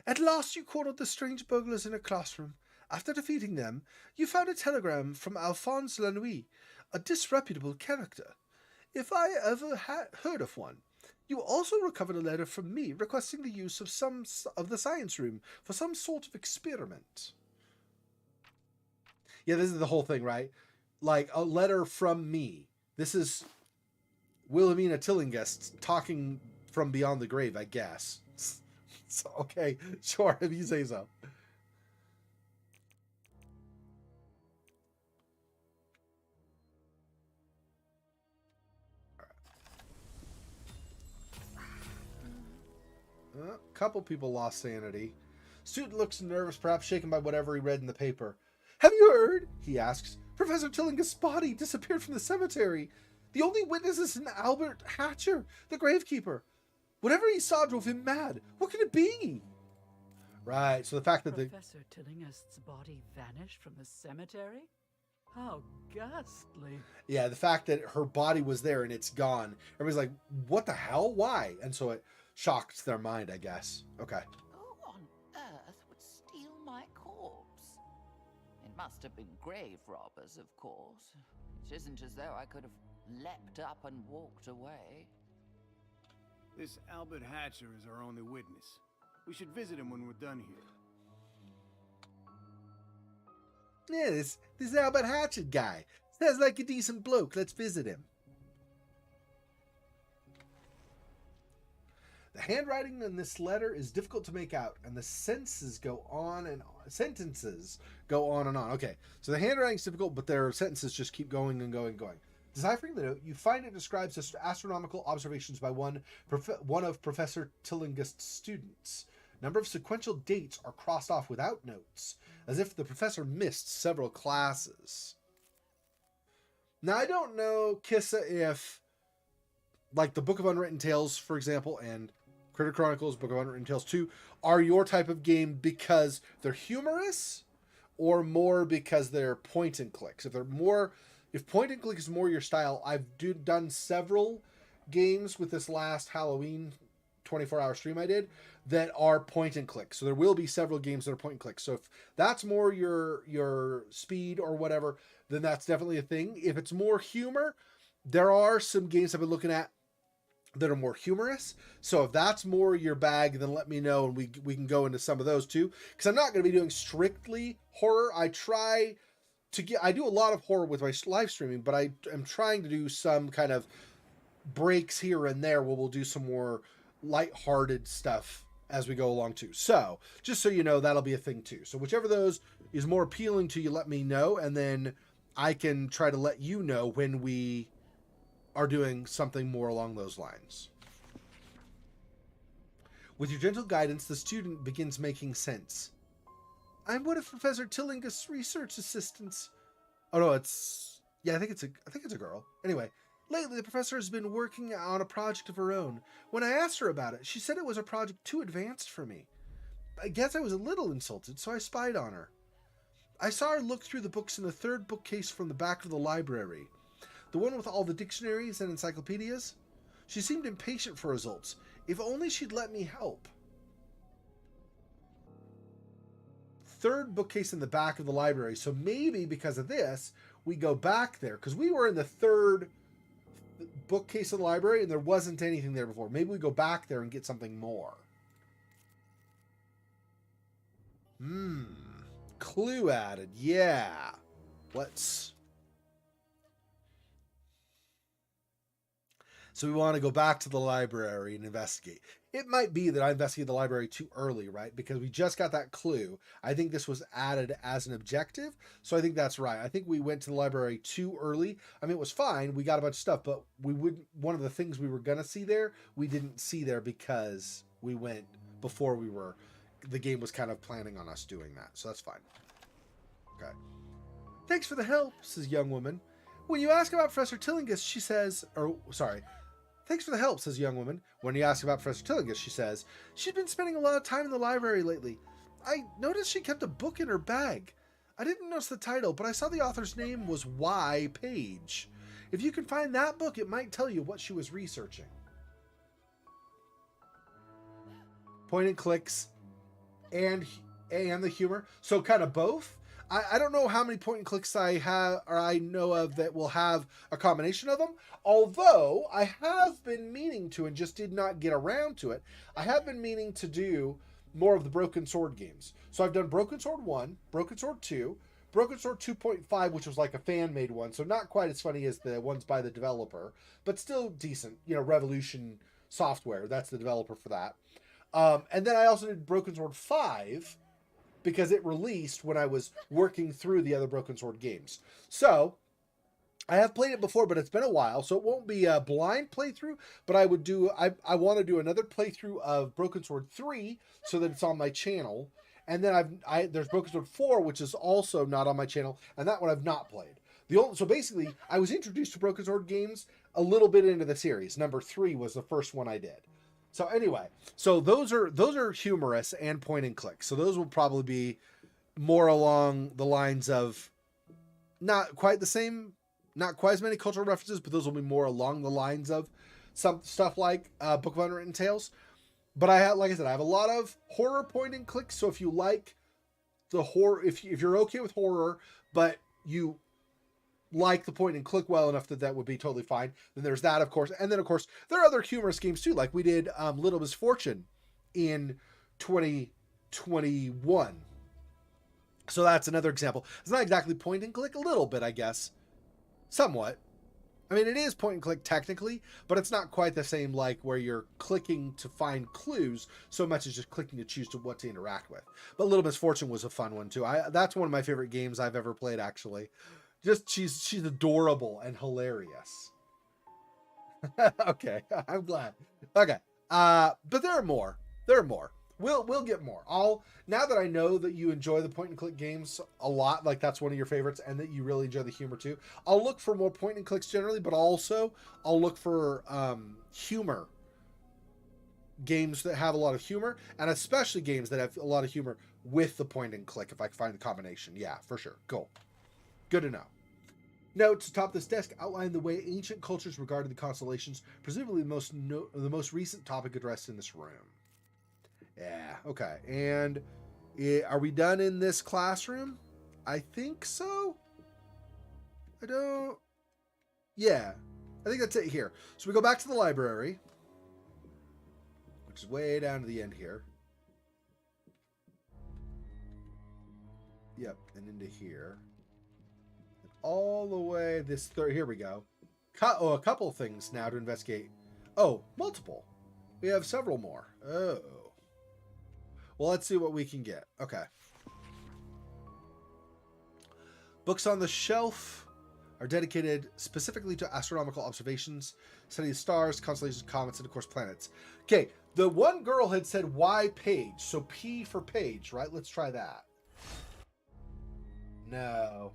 At last you cornered the strange burglars in a classroom. After defeating them, you found a telegram from Alphonse Lanouille, a disreputable character. If I ever heard of one. You also recovered a letter from me requesting the use of some of the science room for some sort of experiment. Yeah, this is the whole thing, right? Like, a letter from me. This is Wilhelmina Tillingist talking from beyond the grave, I guess. So, okay, sure, if you say so. A couple people lost sanity. Student looks nervous, perhaps shaken by whatever he read in the paper. "Have you heard?" he asks. "Professor Tillingist's body disappeared from the cemetery. The only witness is an Albert Hatcher, the gravekeeper. Whatever he saw drove him mad. What could it be?" Right, so the fact that Professor Tillingist's body vanished from the cemetery? How ghastly. Yeah, the fact that her body was there and it's gone. Everybody's like, what the hell? Why? And so it shocked their mind, I guess. Okay. Who on earth would steal my corpse? It must have been grave robbers, of course. It isn't as though I could have leapt up and walked away. This Albert Hatcher is our only witness. We should visit him when we're done here. Yeah, this Albert Hatchet guy. Sounds like a decent bloke. Let's visit him. The handwriting in this letter is difficult to make out, and the sentences go on and on. Okay, so the handwriting's difficult, but their sentences just keep going and going and going. Deciphering the note, you find it describes astronomical observations by one of Professor Tillingist's students. Number of sequential dates are crossed off without notes, as if the professor missed several classes. Now, I don't know, Kissa, if, like, the Book of Unwritten Tales, for example, and Critter Chronicles, Book of Unwritten Tales 2, are your type of game because they're humorous, or more because they're point and clicks. If point and click is more your style, I've done several games with this last Halloween 24-hour stream I did that are point and click. So there will be several games that are point and click. So if that's more your speed or whatever, then that's definitely a thing. If it's more humor, there are some games I've been looking at that are more humorous. So if that's more your bag, then let me know and we can go into some of those too. Because I'm not going to be doing strictly horror. I do a lot of horror with my live streaming, but I am trying to do some kind of breaks here and there where we'll do some more lighthearted stuff as we go along too. So just so you know, that'll be a thing too. So whichever of those is more appealing to you, let me know, and then I can try to let you know when we are doing something more along those lines. With your gentle guidance, the student begins making sense. I'm one of Professor Tillingist's research assistants. Oh no, I think it's a girl. Anyway, lately the professor has been working on a project of her own. When I asked her about it, she said it was a project too advanced for me. I guess I was a little insulted, so I spied on her. I saw her look through the books in the third bookcase from the back of the library. The one with all the dictionaries and encyclopedias. She seemed impatient for results. If only she'd let me help. Third bookcase in the back of the library. So maybe because of this, we go back there. Because we were in the third bookcase of the library and there wasn't anything there before. Maybe we go back there and get something more. Clue added. Yeah. So we want to go back to the library and investigate. It might be that I investigated the library too early, right? Because we just got that clue. I think this was added as an objective. So I think that's right. I think we went to the library too early. I mean, it was fine. We got a bunch of stuff, but one of the things we were going to see there, we didn't see there because we went before the game was kind of planning on us doing that. So that's fine. Okay. Thanks for the help, says young woman. When you ask about Professor Tillingist, she says, thanks for the help, says young woman. When you ask about Professor Tillingist, she says, she's been spending a lot of time in the library lately. I noticed she kept a book in her bag. I didn't notice the title, but I saw the author's name was Y. Page. If you can find that book, it might tell you what she was researching. Point and clicks and the humor. So kind of both. I don't know how many point and clicks I have or I know of that will have a combination of them. Although I have been meaning to and just did not get around to it. I have been meaning to do more of the Broken Sword games. So I've done Broken Sword 1, Broken Sword 2, Broken Sword 2.5, which was like a fan-made one. So not quite as funny as the ones by the developer, but still decent. You know, Revolution Software, that's the developer for that. And then I also did Broken Sword 5, because it released when I was working through the other Broken Sword games. So, I have played it before, but it's been a while, so it won't be a blind playthrough, but I want to do another playthrough of Broken Sword 3, so that it's on my channel, and then there's Broken Sword 4, which is also not on my channel, and that one I've not played. So basically, I was introduced to Broken Sword games a little bit into the series. Number 3 was the first one I did. So anyway, so those are humorous and point and click. So those will probably be more along the lines of not quite the same, not quite as many cultural references, but those will be more along the lines of some stuff like Book of Unwritten Tales. But like I said, I have a lot of horror point and click. So if you like the horror, if you're okay with horror, but you like the point and click well enough that would be totally fine, then there's that, of course. And then, of course, there are other humorous games too. Like we did Little Misfortune in 2021. So that's another example. It's not exactly point and click, a little bit, I guess. Somewhat. I mean, it is point and click technically, but it's not quite the same like where you're clicking to find clues so much as just clicking to choose what to interact with. But Little Misfortune was a fun one too. That's one of my favorite games I've ever played, actually. Just she's adorable and hilarious. Okay, I'm glad. Okay, but there are more. We'll get more. Now that I know that you enjoy the point and click games a lot, like that's one of your favorites, and that you really enjoy the humor too, I'll look for more point and clicks generally, but also I'll look for humor games that have a lot of humor, and especially games that have a lot of humor with the point and click. If I can find the combination, yeah, for sure. Cool. Good to know. Notes atop this desk outline the way ancient cultures regarded the constellations, presumably the most recent topic addressed in this room. Yeah, okay. And are we done in this classroom? I think so. Yeah, I think that's it here. So we go back to the library, which is way down to the end here. Yep, and into here. All the way here we go. A couple things now to investigate. Oh, multiple. We have several more. Oh. Well, let's see what we can get. Okay. Books on the shelf are dedicated specifically to astronomical observations, study of stars, constellations, comets, and of course planets. Okay, the one girl had said Y page, so P for page, right? Let's try that. No.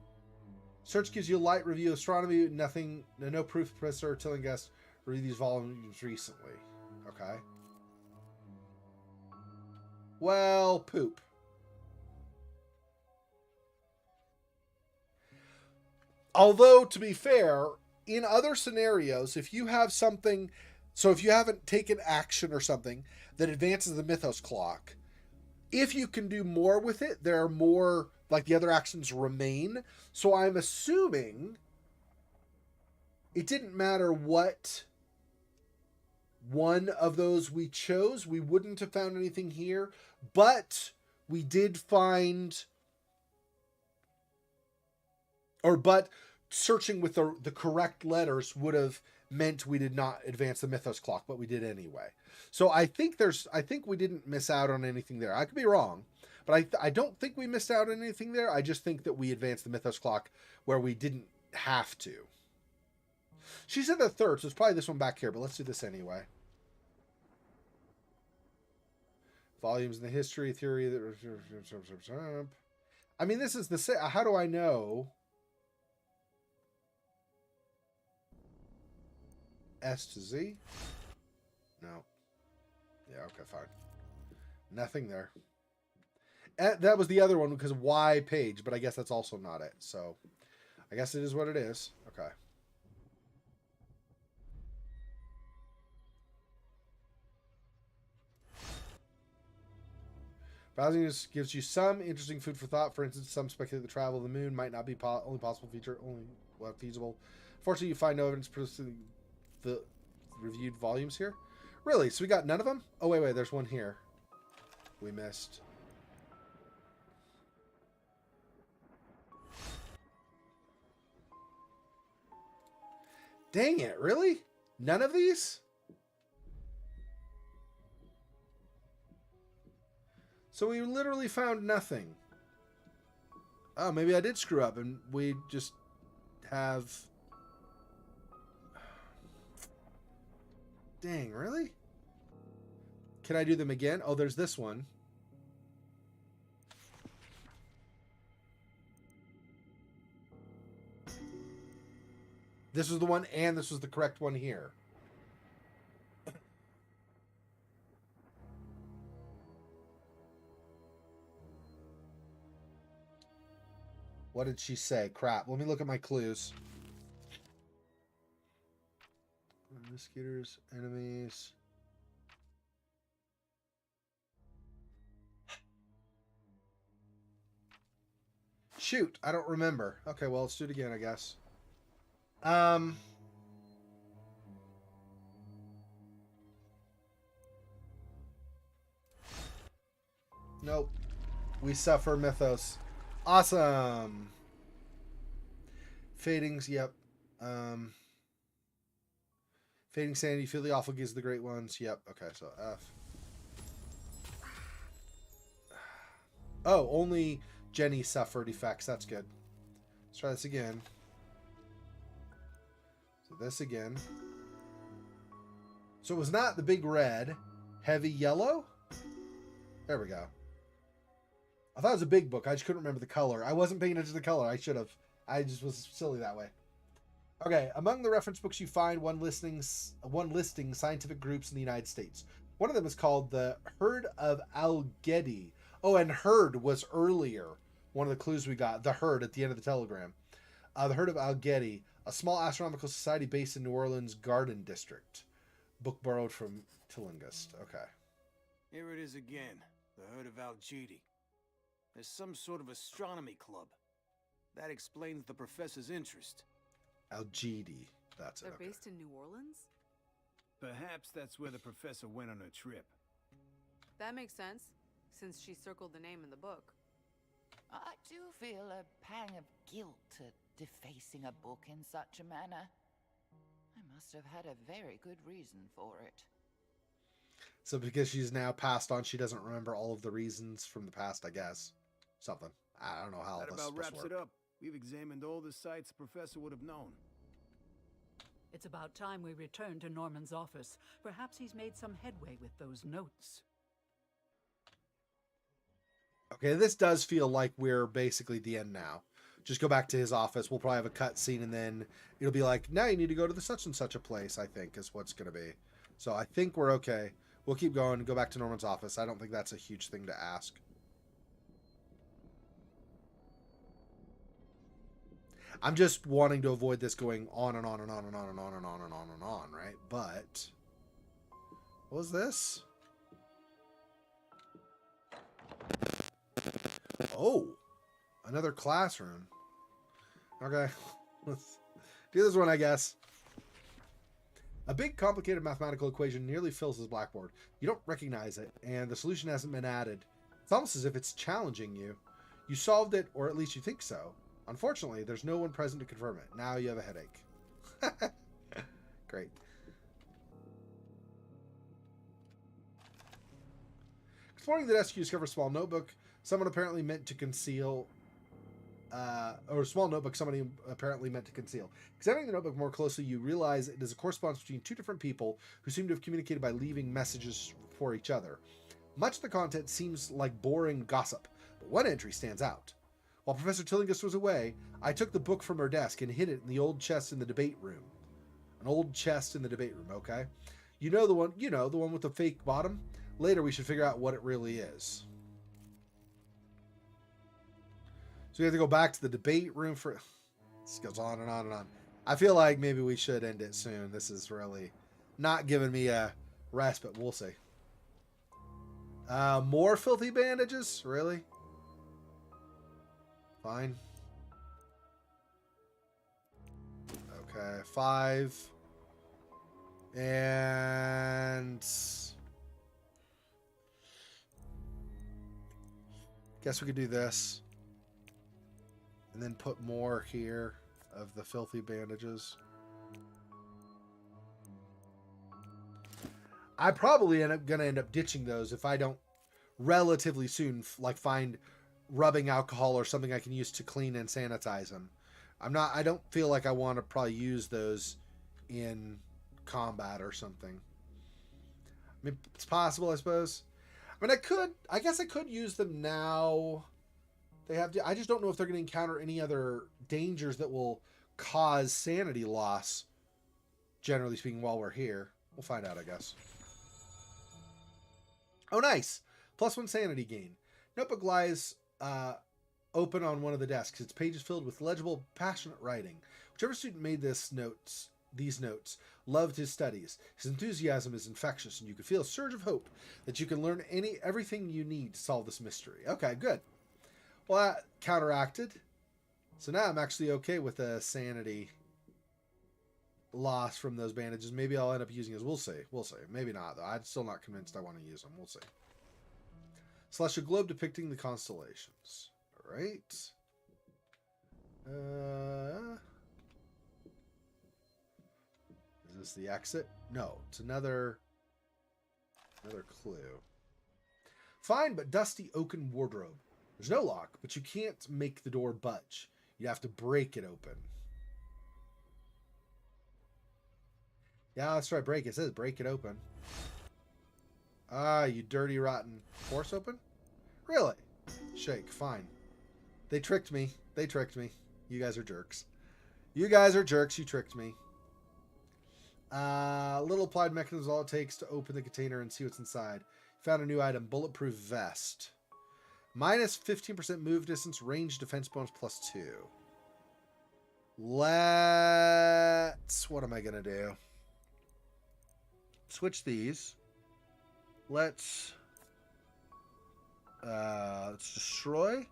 Search gives you a light review of astronomy. Nothing, no proof Professor Tillinghast read these volumes recently. Okay. Well, poop. Although, to be fair, in other scenarios, if you have something, so if you haven't taken action or something that advances the mythos clock, if you can do more with it, there are more, like the other actions remain. So I'm assuming it didn't matter what one of those we chose, we wouldn't have found anything here, but we did find, but searching with the correct letters would have meant we did not advance the mythos clock, but we did anyway. So I think we didn't miss out on anything there. I could be wrong, but I don't think we missed out on anything there. I just think that we advanced the mythos clock where we didn't have to. She said the third, so it's probably this one back here, but let's do this anyway. Volumes in the history, theory. I mean, this is the, how do I know? S to Z? No. Yeah, okay, fine. Nothing there. That was the other one because Y page, but I guess that's also not it. So I guess it is what it is. Okay. Browsing just gives you some interesting food for thought. For instance, some speculate the travel of the moon might not be only possible feature, only feasible. Fortunately, you find no evidence producing the reviewed volumes here. Really? So we got none of them? Oh, wait, there's one here. We missed. Dang it, really? None of these? So we literally found nothing. Oh, maybe I did screw up and we just have... Dang, really? Can I do them again? Oh, there's this one. This was the one, and this was the correct one here. What did she say? Crap. Let me look at my clues. Mosquitoes, enemies. Shoot, I don't remember. Okay, well, let's do it again, I guess. Nope. We suffer mythos. Awesome. Fadings, yep. Fading sanity, feel the awful gives the great ones. Yep, okay, so F. Oh, only Jenny suffered effects. That's good. Let's try this again. So this again. So it was not the big red. Heavy yellow? There we go. I thought it was a big book. I just couldn't remember the color. I wasn't paying attention to the color. I should have. I just was silly that way. Okay, among the reference books you find one listing scientific groups in the United States. One of them is called the Herd of Al-Gedi. Oh, and Herd was earlier. One of the clues we got. The Herd at the end of the telegram. The Herd of Al-Gedi, a small astronomical society based in New Orleans' Garden District. Book borrowed from Tillinghast. Okay. Here it is again. The Herd of Al-Gedi. There's some sort of astronomy club. That explains the professor's interest. Al-Gedi. That's it. They're Okay. based in New Orleans? Perhaps that's where the professor went on a trip. That makes sense, since she circled the name in the book. I do feel a pang of guilt at defacing a book in such a manner. I must have had a very good reason for it. So because she's now passed on, she doesn't remember all of the reasons from the past, I guess. Something. I don't know how That that's about supposed to wraps work. it up. We've examined all the sites the professor would have known. It's about time we return to Norman's office. Perhaps he's made some headway with those notes. Okay, this does feel like we're basically at the end now. Just go back to his office. We'll probably have a cut scene, and then it'll be like, now you need to go to the such and such a place, I think, is what's going to be. So I think we're okay. We'll keep going and go back to Norman's office. I don't think that's a huge thing to ask. I'm just wanting to avoid this going on and on and on and on and on and on and on and on, right? But what was this? Oh, another classroom. Okay, let's do this one, I guess. A big, complicated mathematical equation nearly fills his blackboard. You don't recognize it, and the solution hasn't been added. It's almost as if it's challenging you. You solved it, or at least you think so. Unfortunately, there's no one present to confirm it. Now you have a headache. Great. Exploring the desk, you discover a small notebook someone apparently meant to conceal. Or a small notebook somebody apparently meant to conceal. Examining the notebook more closely, you realize it is a correspondence between two different people who seem to have communicated by leaving messages for each other. Much of the content seems like boring gossip, but one entry stands out. While Professor Tillinghast was away, I took the book from her desk and hid it in the old chest in the debate room. An old chest in the debate room, okay? You know the one with the fake bottom? Later we should figure out what it really is. So we have to go back to the debate room for... This goes on and on and on. I feel like maybe we should end it soon. This is really not giving me a rest, but we'll see. More filthy bandages? Really? Fine. Okay, 5. And... guess we could do this. And then put more here of the filthy bandages. I probably gonna end up ditching those if I don't relatively soon find rubbing alcohol or something I can use to clean and sanitize them. I don't feel like I want to probably use those in combat or something. I mean, it's possible, I suppose. I mean, I guess I could use them now. I just don't know if they're going to encounter any other dangers that will cause sanity loss, generally speaking, while we're here. We'll find out, I guess. Oh, nice. +1 sanity gain. Notebook lies open on one of the desks. Its page is filled with legible, passionate writing. Whichever student made these notes loved his studies. His enthusiasm is infectious, and you can feel a surge of hope that you can learn everything you need to solve this mystery. Okay, good. Well, that counteracted. So now I'm actually okay with a sanity loss from those bandages. Maybe I'll end up using it. We'll see. We'll see. Maybe not, though. I'm still not convinced I want to use them. We'll see. Celestial globe depicting the constellations. All right. Is this the exit? No, it's another clue. Fine but dusty oaken wardrobe. There's no lock, but you can't make the door budge. You have to break it open. Yeah, that's right. Break it. It says break it open. Ah, you dirty, rotten. Force open? Really? Shake. Fine. They tricked me. They tricked me. You guys are jerks. You guys are jerks. You tricked me. Little applied mechanism is all it takes to open the container and see what's inside. Found a new item. Bulletproof vest. Minus 15% move distance, range defense bonus +2. Let's... What am I going to do? Switch these. Let's destroy.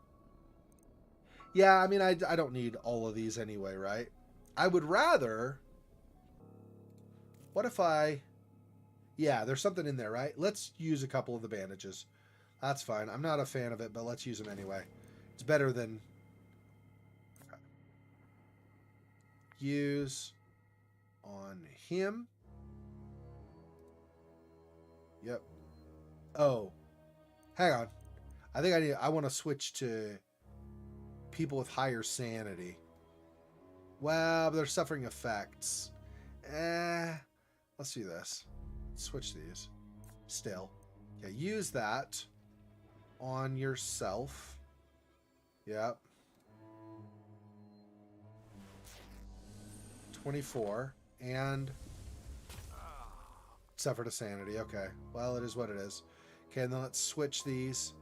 Yeah, I mean, I don't need all of these anyway, right? I would rather... What if I... Yeah, there's something in there, right? Let's use a couple of the bandages. That's fine. I'm not a fan of it, but let's use them anyway. It's better than... Okay. Use on him. Yep. Oh. Hang on. I think I want to switch to people with higher sanity. Well, they're suffering effects. Let's do this. Switch these. Still. Okay, use that on yourself. Yep. 24. And suffered a sanity. Okay. Well, it is what it is. Okay, and then let's switch these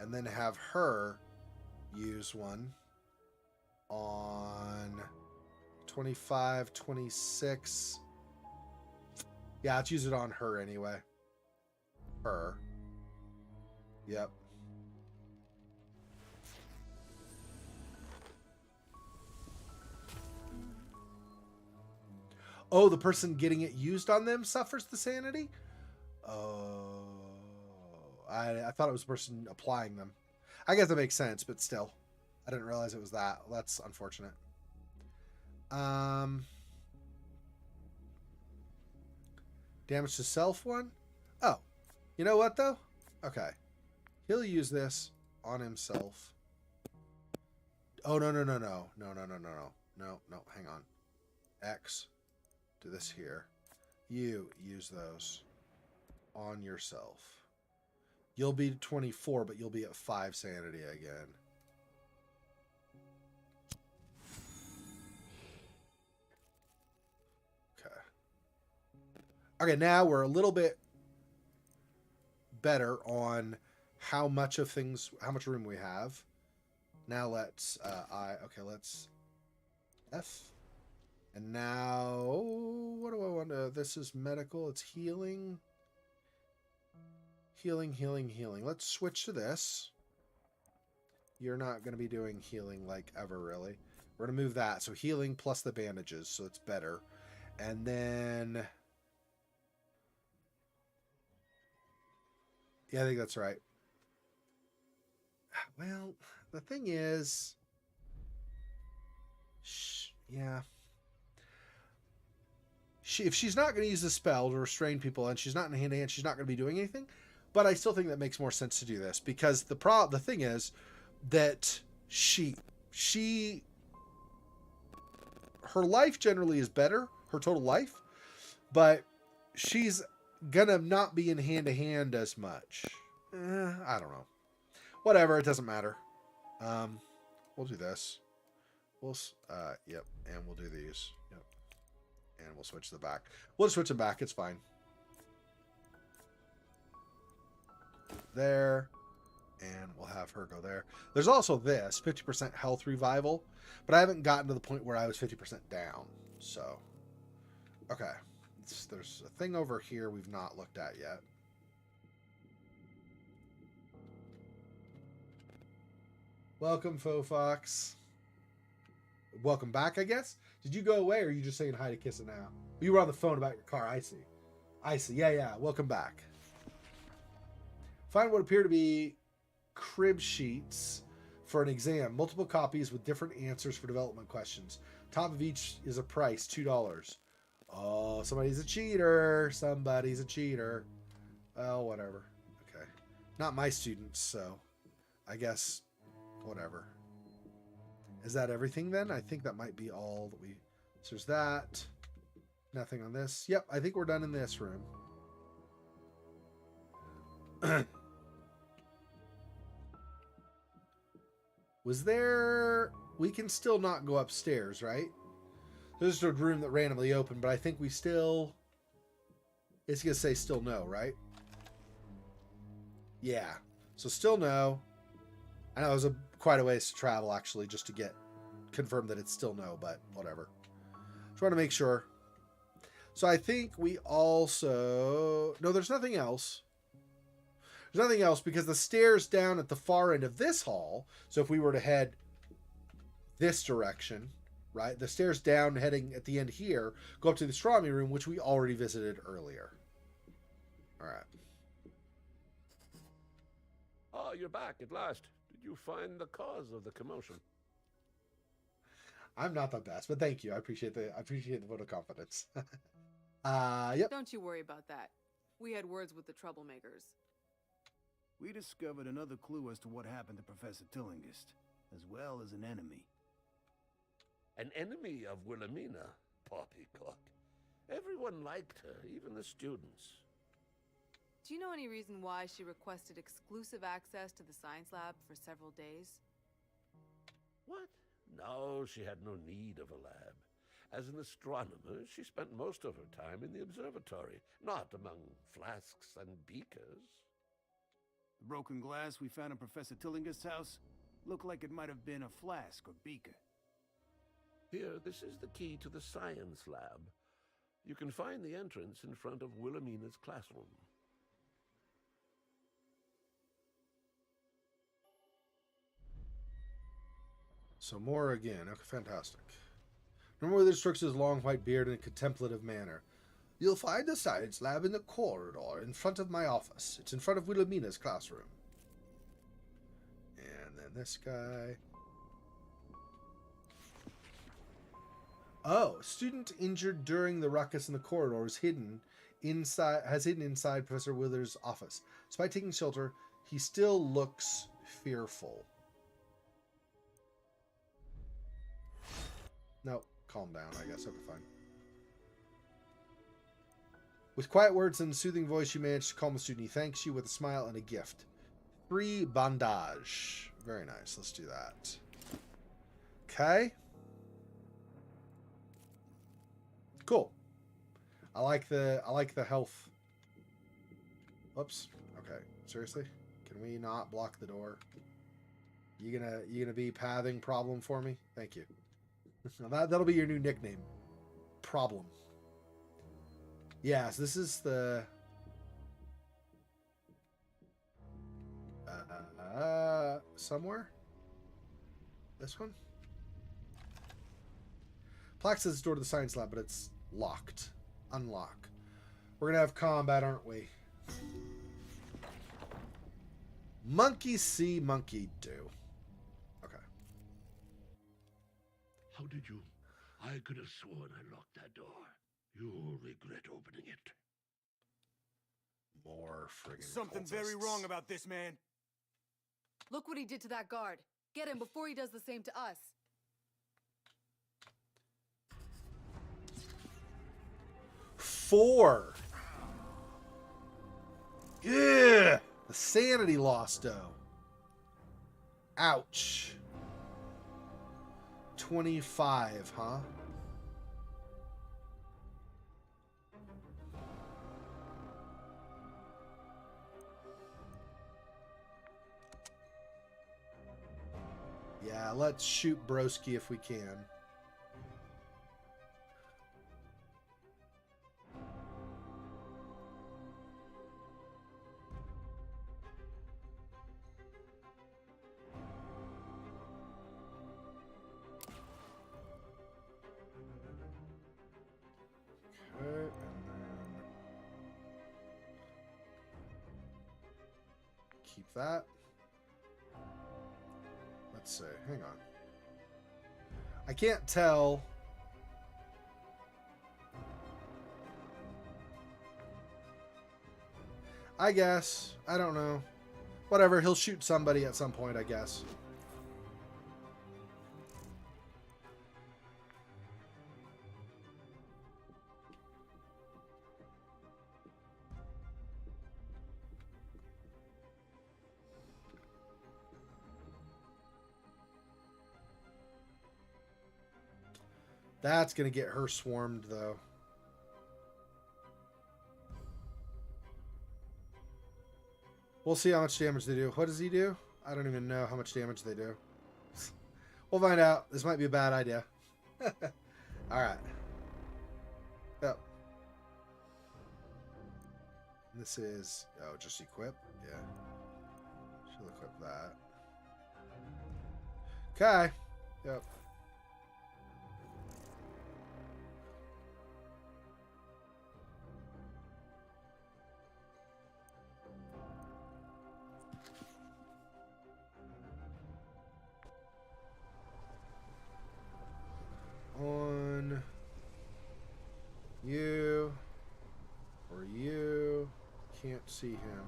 and then have her use one on 25, 26. Yeah, let's use it on her anyway. Her. Yep. Oh, the person getting it used on them suffers the sanity? Oh. I thought it was the person applying them. I guess that makes sense, but still. I didn't realize it was that. That's unfortunate. Damage to self one? Oh. You know what, though? Okay. He'll use this on himself. Oh, no. No, hang on. X. Do this here. You use those on yourself. You'll be 24, but you'll be at 5 sanity again. Okay. Okay, now we're a little bit better on how much room we have. Now let's, let's F. And now, what do I want to, this is medical, it's healing. Healing. Let's switch to this. You're not going to be doing healing like ever, really. We're going to move that. So healing plus the bandages, so it's better. And then... yeah, I think that's right. Well, the thing is... yeah. If she's not going to use the spell to restrain people and she's not in hand-to-hand, she's not going to be doing anything. But I still think that makes more sense to do this because the thing is that her life generally is better, her total life, but she's gonna not be in hand-to-hand as much. I don't know. Whatever, it doesn't matter. We'll do this. Yep, and we'll do these. Yep. And we'll switch the back. We'll just switch them back, it's fine. There, and we'll have her go there. There's also this 50% health revival, but I haven't gotten to the point where I was 50% down. So, okay, there's a thing over here we've not looked at yet. Welcome, Faux Fox. Welcome back, I guess. Did you go away, or are you just saying hi to Kissa now? You were on the phone about your car. I see. Yeah. Welcome back. Find what appear to be crib sheets for an exam. Multiple copies with different answers for development questions. Top of each is a price, $2. Oh, somebody's a cheater. Well, whatever. Okay. Not my students, so I guess whatever. Is that everything then? I think that might be all that we... so there's that. Nothing on this. Yep, I think we're done in this room. Was there... we can still not go upstairs, right? There's just a room that randomly opened, but I think we still... it's going to say still no, right? Yeah. So still no. I know it was quite a ways to travel, actually, just to get confirmed that it's still no, but whatever. Just want to make sure. So I think we also... no, there's nothing else. There's nothing else because the stairs down at the far end of this hall, so if we were to head this direction, right, the stairs down heading at the end here go up to the astronomy room, which we already visited earlier. All right. Oh, you're back at last. Did you find the cause of the commotion? I'm not the best, but thank you. I appreciate the vote of confidence. Yep. Don't you worry about that. We had words with the troublemakers. We discovered another clue as to what happened to Professor Tillingist. as well as an enemy. An enemy of Wilhelmina, poppycock. Everyone liked her, even the students. Do you know any reason why she requested exclusive access to the science lab for several days? What? No, she had no need of a lab. As an astronomer, she spent most of her time in the observatory, not among flasks and beakers. The broken glass we found in Professor Tillingist's house looked like it might have been a flask or beaker. Here, this is the key to the science lab. You can find the entrance in front of Wilhelmina's classroom. So more again. Okay, fantastic. Normally this strokes his long white beard in a contemplative manner. You'll find the science lab in the corridor in front of my office. It's in front of Wilhelmina's classroom. And then this guy. Oh, student injured during the ruckus in the corridor has hidden inside Professor Willard's office. Despite taking shelter, he still looks fearful. No, calm down, I guess. Okay, fine. With quiet words and soothing voice, you manage to calm the student. He thanks you with a smile and a gift. 3 bandage. Very nice. Let's do that. Okay. Cool. I like the health. Whoops. Okay. Seriously? Can we not block the door? You gonna be pathing problem for me? Thank you. That'll be your new nickname. Problem. Yeah, so this is the somewhere? This one? Plaque says it's door to the science lab, but it's locked. Unlock. We're gonna have combat, aren't we? Monkey see, monkey do. Okay. How did you? I could have sworn I locked that door. You'll regret opening it. More friggin' Something cultists. very wrong about this man. Look what he did to that guard. Get him before he does the same to us. Four. Yeah. The sanity loss, though. Ouch. 25, huh? Yeah, let's shoot Broski if we can. Okay, and then keep that. Let's see. Hang on. I can't tell. I guess. I don't know. Whatever. He'll shoot somebody at some point, I guess. That's going to get her swarmed, though. We'll see how much damage they do. What does he do? I don't even know how much damage they do. We'll find out. This might be a bad idea. Alright. Yep. This is... Oh, just equip? Yeah. She'll equip that. Okay. Yep. On you or you can't see him.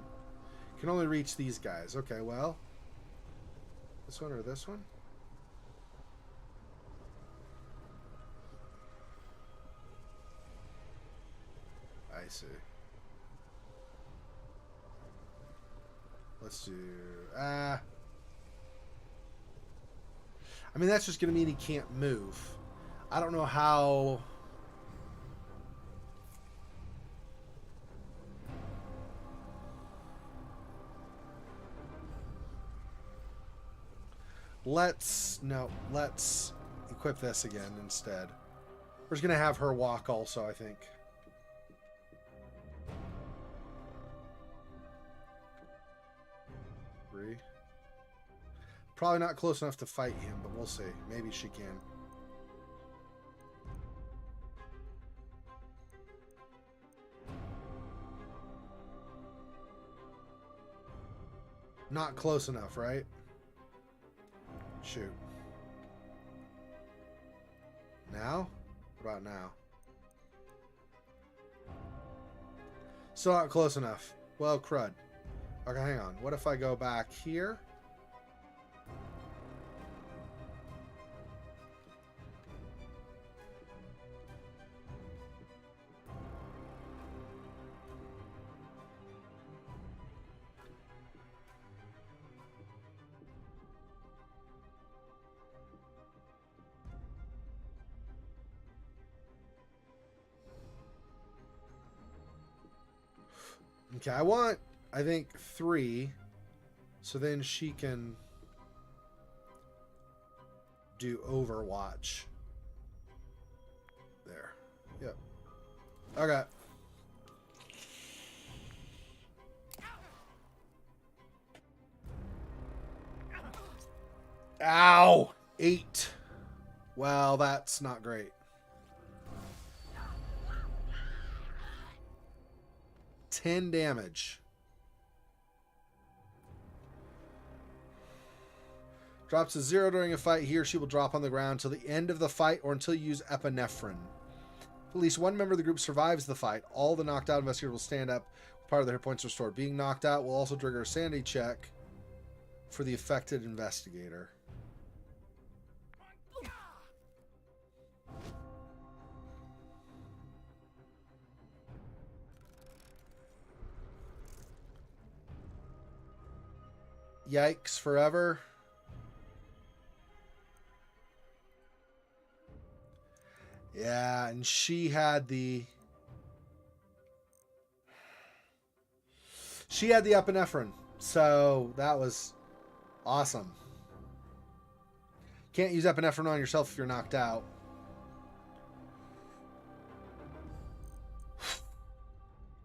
Can only reach these guys. Okay, well, this one or this one? see. Let's do... I mean, that's just going to mean he can't move. I don't know how... Let's equip this again instead. We're just going to have her walk also, I think. Probably not close enough to fight him, but we'll see. Maybe she can. Not close enough, right? Shoot. Now? What about now? Still not close enough. Well, crud. Okay, hang on. What if I go back here? Okay, I want, I think, 3. So then she can do Overwatch. There. Yep. Okay. Ow! 8. Well, that's not great. 10 damage. Drops to 0 during a fight. He or she will drop on the ground until the end of the fight or until you use epinephrine. If at least one member of the group survives the fight, all the knocked out investigators will stand up with part of their hit points restored. Being knocked out will also trigger a sanity check for the affected investigator. Yikes forever. Yeah, and she had the epinephrine. So that was awesome. Can't use epinephrine on yourself if you're knocked out.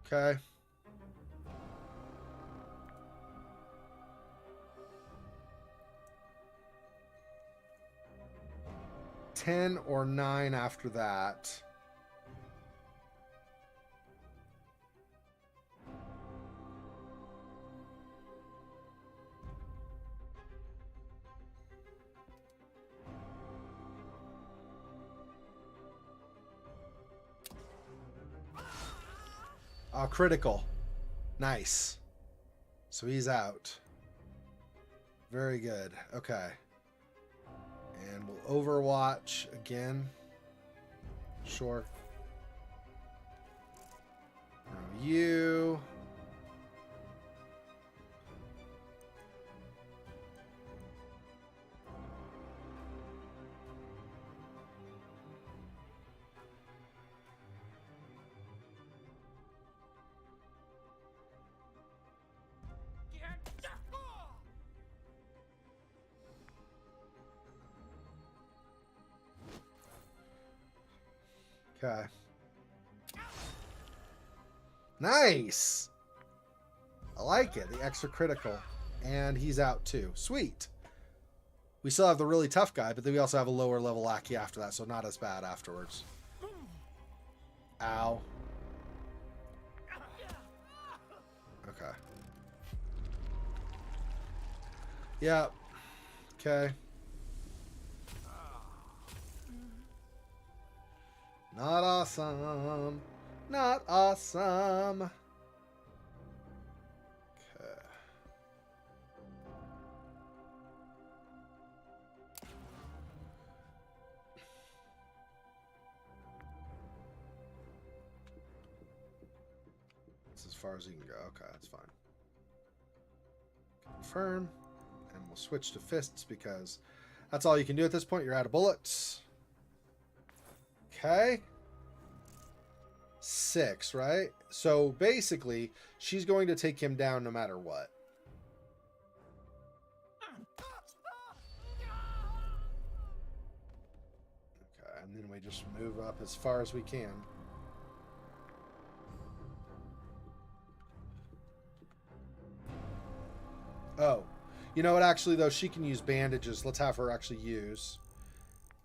Okay. $10 or $9 after that. Oh, critical. Nice. So he's out. Very good. Okay. And we'll Overwatch again. Sure. You. Okay. Nice. I like it. The extra critical. And he's out too. Sweet. We still have the really tough guy, but then we also have a lower level lackey after that, so not as bad afterwards. Ow. Okay. Yep. Okay. Not awesome. Not awesome. Okay. That's as far as you can go. Okay, that's fine. Confirm. And we'll switch to fists because that's all you can do at this point. You're out of bullets. Okay. 6, right? So basically, she's going to take him down no matter what. Okay, and then we just move up as far as we can. Oh, you know what? Actually, though, she can use bandages. Let's have her actually use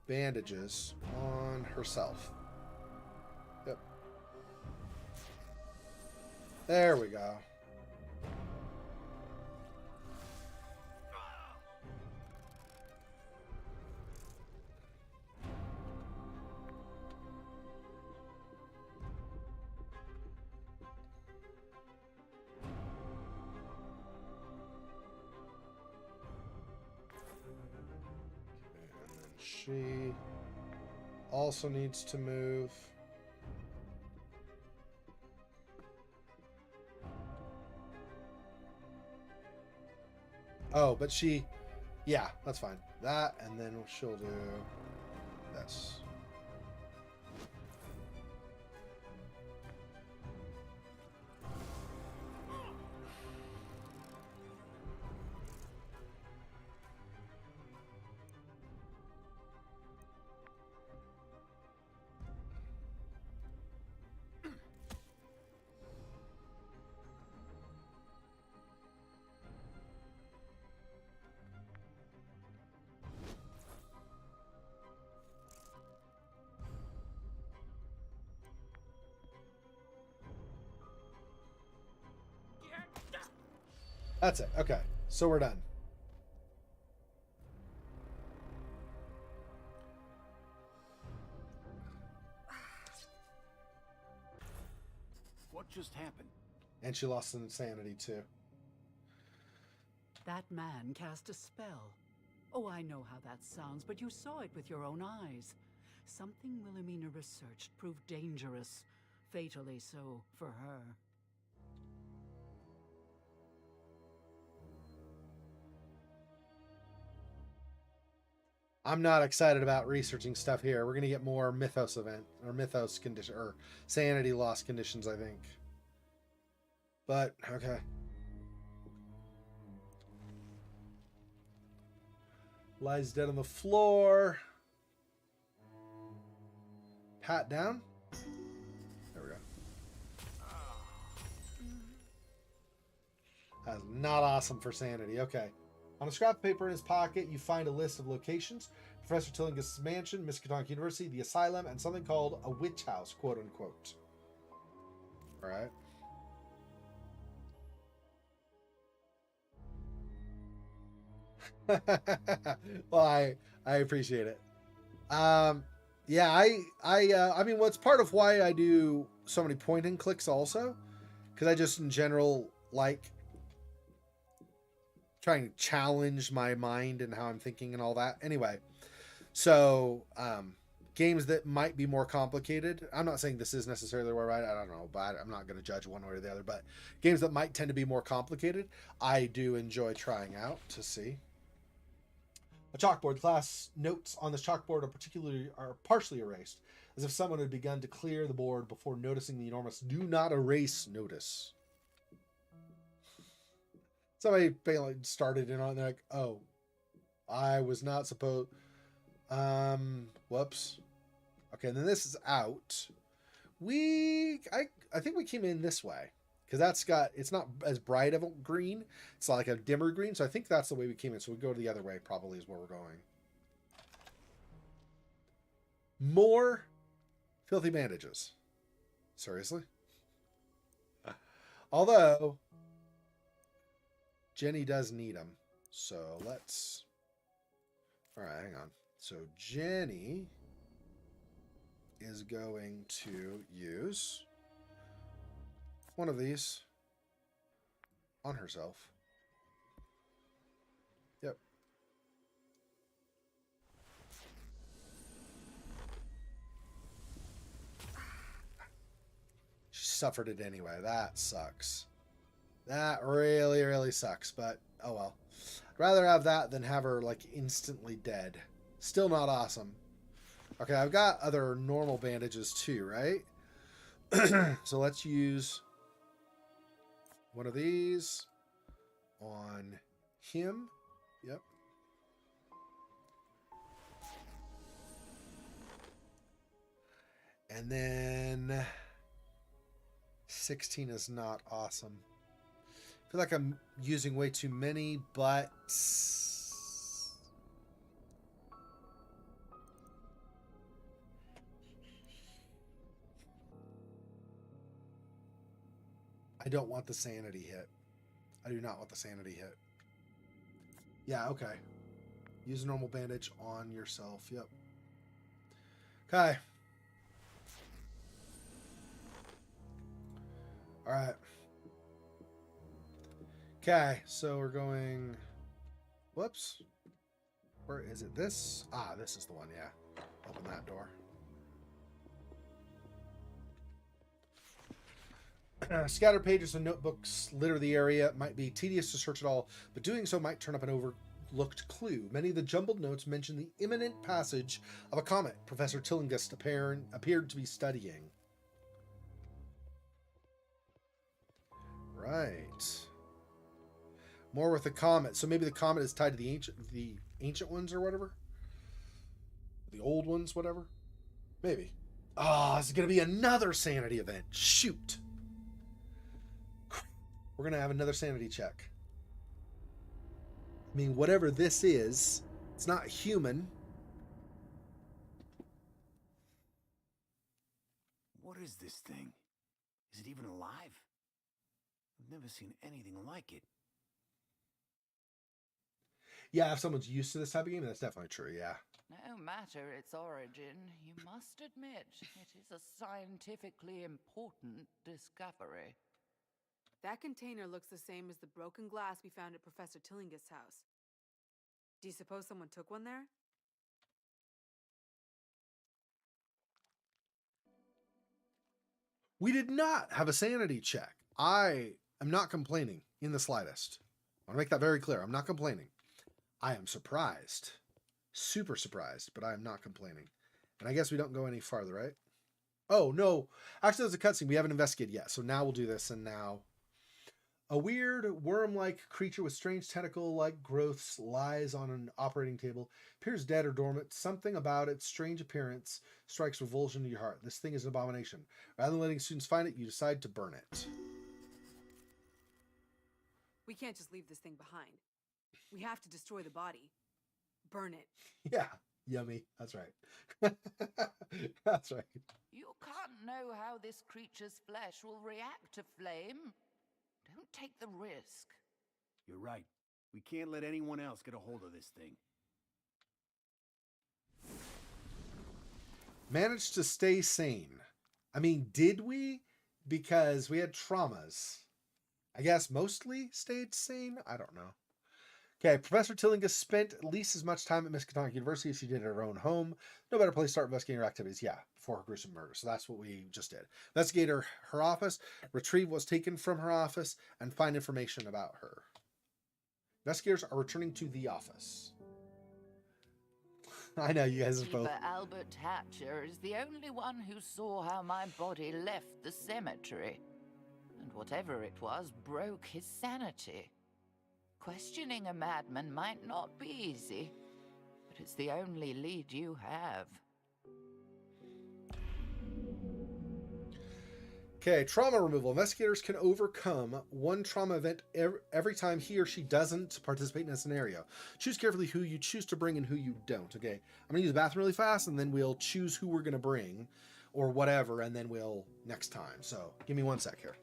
bandages on herself. Yep. There we go. She also needs to move. Oh, but she... Yeah, that's fine. That, and then she'll do this. That's it. Okay, so we're done. What just happened? And she lost insanity too. That man cast a spell. Oh, I know how that sounds, but you saw it with your own eyes. Something Wilhelmina researched proved dangerous. Fatally so for her. I'm not excited about researching stuff here. We're going to get more mythos event or mythos condition or sanity loss conditions, I think. But okay. Lies dead on the floor. Pat down. There we go. That's not awesome for sanity. Okay. On a scrap of paper in his pocket, you find a list of locations: Professor Tillingist's mansion, Miskatonic University, the asylum, and something called a witch house, quote unquote. All right. Well, I appreciate it. Yeah, I mean, what's part of why I do so many point and clicks also, because I just in general like trying to challenge my mind and how I'm thinking and all that. Anyway, so games that might be more complicated. I'm not saying this is necessarily right. I don't know, but I'm not going to judge one way or the other. But games that might tend to be more complicated, I do enjoy trying out to see. A chalkboard. Class notes on this chalkboard are partially erased, as if someone had begun to clear the board before noticing the enormous "Do not erase" notice. Somebody started in on, they're like, "Oh, I was not supposed." Whoops. Okay, and then this is out. I think we came in this way. Because it's not as bright of a green. It's like a dimmer green. So I think that's the way we came in. So we go the other way probably is where we're going. More filthy bandages. Seriously? Although, Jenny does need them. So let's... Alright, hang on. So Jenny is going to use one of these on herself. Yep. She's suffered it anyway. That sucks. That really, really sucks, but oh well. I'd rather have that than have her, like, instantly dead. Still not awesome. Okay, I've got other normal bandages too, right? So let's use one of these on him. Yep. And then 16 is not awesome. I feel like I'm using way too many, but I don't want the sanity hit. I do not want the sanity hit. Yeah, okay. Use a normal bandage on yourself. Yep. Okay. All right. Okay, so we're going... Whoops. Where is it? This? Ah, this is the one, yeah. Open that door. Scattered pages and notebooks litter the area. It might be tedious to search it all, but doing so might turn up an overlooked clue. Many of the jumbled notes mention the imminent passage of a comet Professor Tillinghast appeared to be studying. Right. More with the comet. So maybe the comet is tied to the ancient ones or whatever? The old ones, whatever? Maybe. Ah, this is going to be another sanity event. Shoot. We're going to have another sanity check. I mean, whatever this is, it's not human. What is this thing? Is it even alive? I've never seen anything like it. Yeah, if someone's used to this type of game, that's definitely true, yeah. No matter its origin, you must admit it is a scientifically important discovery. That container looks the same as the broken glass we found at Professor Tillinghast's house. Do you suppose someone took one there? We did not have a sanity check. I am not complaining in the slightest. I want to make that very clear. I'm not complaining. I am surprised. Super surprised, but I am not complaining. And I guess we don't go any farther, right? Oh, no. Actually, there's a cutscene. We haven't investigated yet. So now we'll do this, and now... A weird, worm-like creature with strange tentacle-like growths lies on an operating table, appears dead or dormant. Something about its strange appearance strikes revulsion to your heart. This thing is an abomination. Rather than letting students find it, you decide to burn it. We can't just leave this thing behind. We have to destroy the body. Burn it. Yeah, yummy. That's right. That's right. You can't know how this creature's flesh will react to flame. Don't take the risk. You're right. We can't let anyone else get a hold of this thing. Managed to stay sane. I mean, did we? Because we had traumas. I guess mostly stayed sane? I don't know. Okay, Professor Tillinghast spent at least as much time at Miskatonic University as she did at her own home. No better place to start investigating her activities, yeah, before her gruesome murder. So that's what we just did. Investigate her office, retrieve what's taken from her office, and find information about her. Investigators are returning to the office. I know you guys are both... Keeper Albert Hatcher is the only one who saw how my body left the cemetery. And whatever it was broke his sanity. Questioning a madman might not be easy, but it's the only lead you have. Okay, trauma removal. Investigators can overcome one trauma event every time he or she doesn't participate in a scenario. Choose carefully who you choose to bring and who you don't. Okay, I'm going to use the bathroom really fast, and then we'll choose who we're going to bring or whatever, and then we'll next time. So give me one sec here.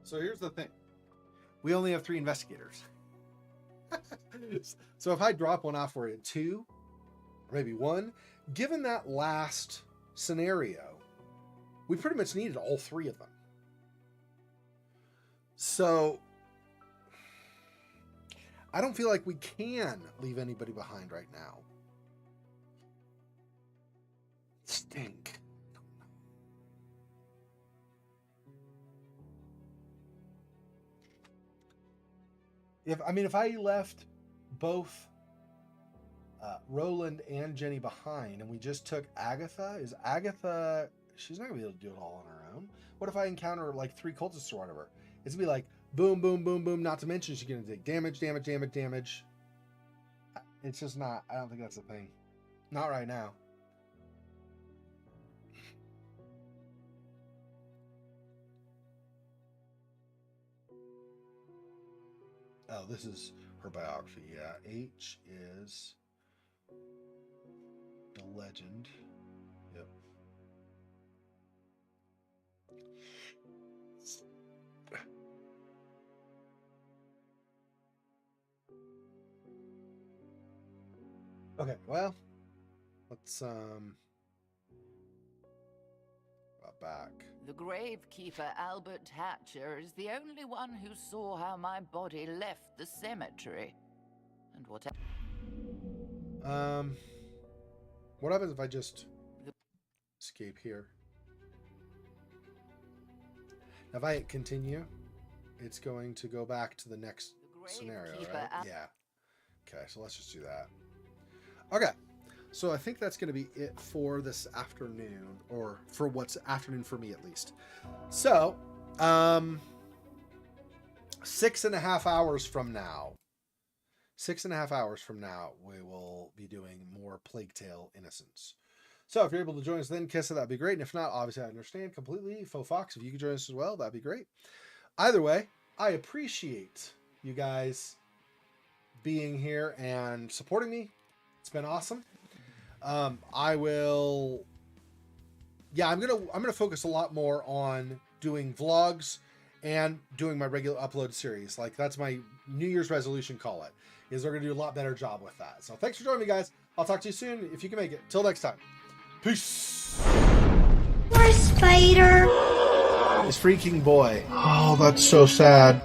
So here's the thing. We only have 3 investigators. So if I drop one off, we're at 2, or maybe 1. Given that last scenario, we pretty much needed all 3 of them. So I don't feel like we can leave anybody behind right now. Stink. If I left both Roland and Jenny behind, and we just took Agatha, she's not gonna be able to do it all on her own. What if I encounter like 3 cultists or whatever? It's gonna be like boom, boom, boom, boom. Not to mention she's gonna take damage. It's just not. I don't think that's the thing. Not right now. Oh, this is her biography. Yeah, H is the legend. Yep. Okay, well, let's back. The gravekeeper Albert Hatcher is the only one who saw how my body left the cemetery. And what happens if I just escape here? Now if I hit continue, it's going to go back to the next scenario, right? Yeah. Okay, so let's just do that. Okay. So I think that's going to be it for this afternoon, or for what's afternoon for me at least. So, 6.5 hours from now, we will be doing more Plague Tale Innocence. So if you're able to join us then, Kissa, that'd be great. And if not, obviously I understand completely. Faux Fox, if you could join us as well, that'd be great. Either way, I appreciate you guys being here and supporting me. It's been awesome. I'm gonna focus a lot more on doing vlogs and doing my regular upload series. Like, that's my New Year's resolution, call it, is we're gonna do a lot better job with that. So thanks for joining me, guys. I'll talk to you soon if you can make it. Till next time, peace. Poor spider. This freaking boy. Oh, that's so sad.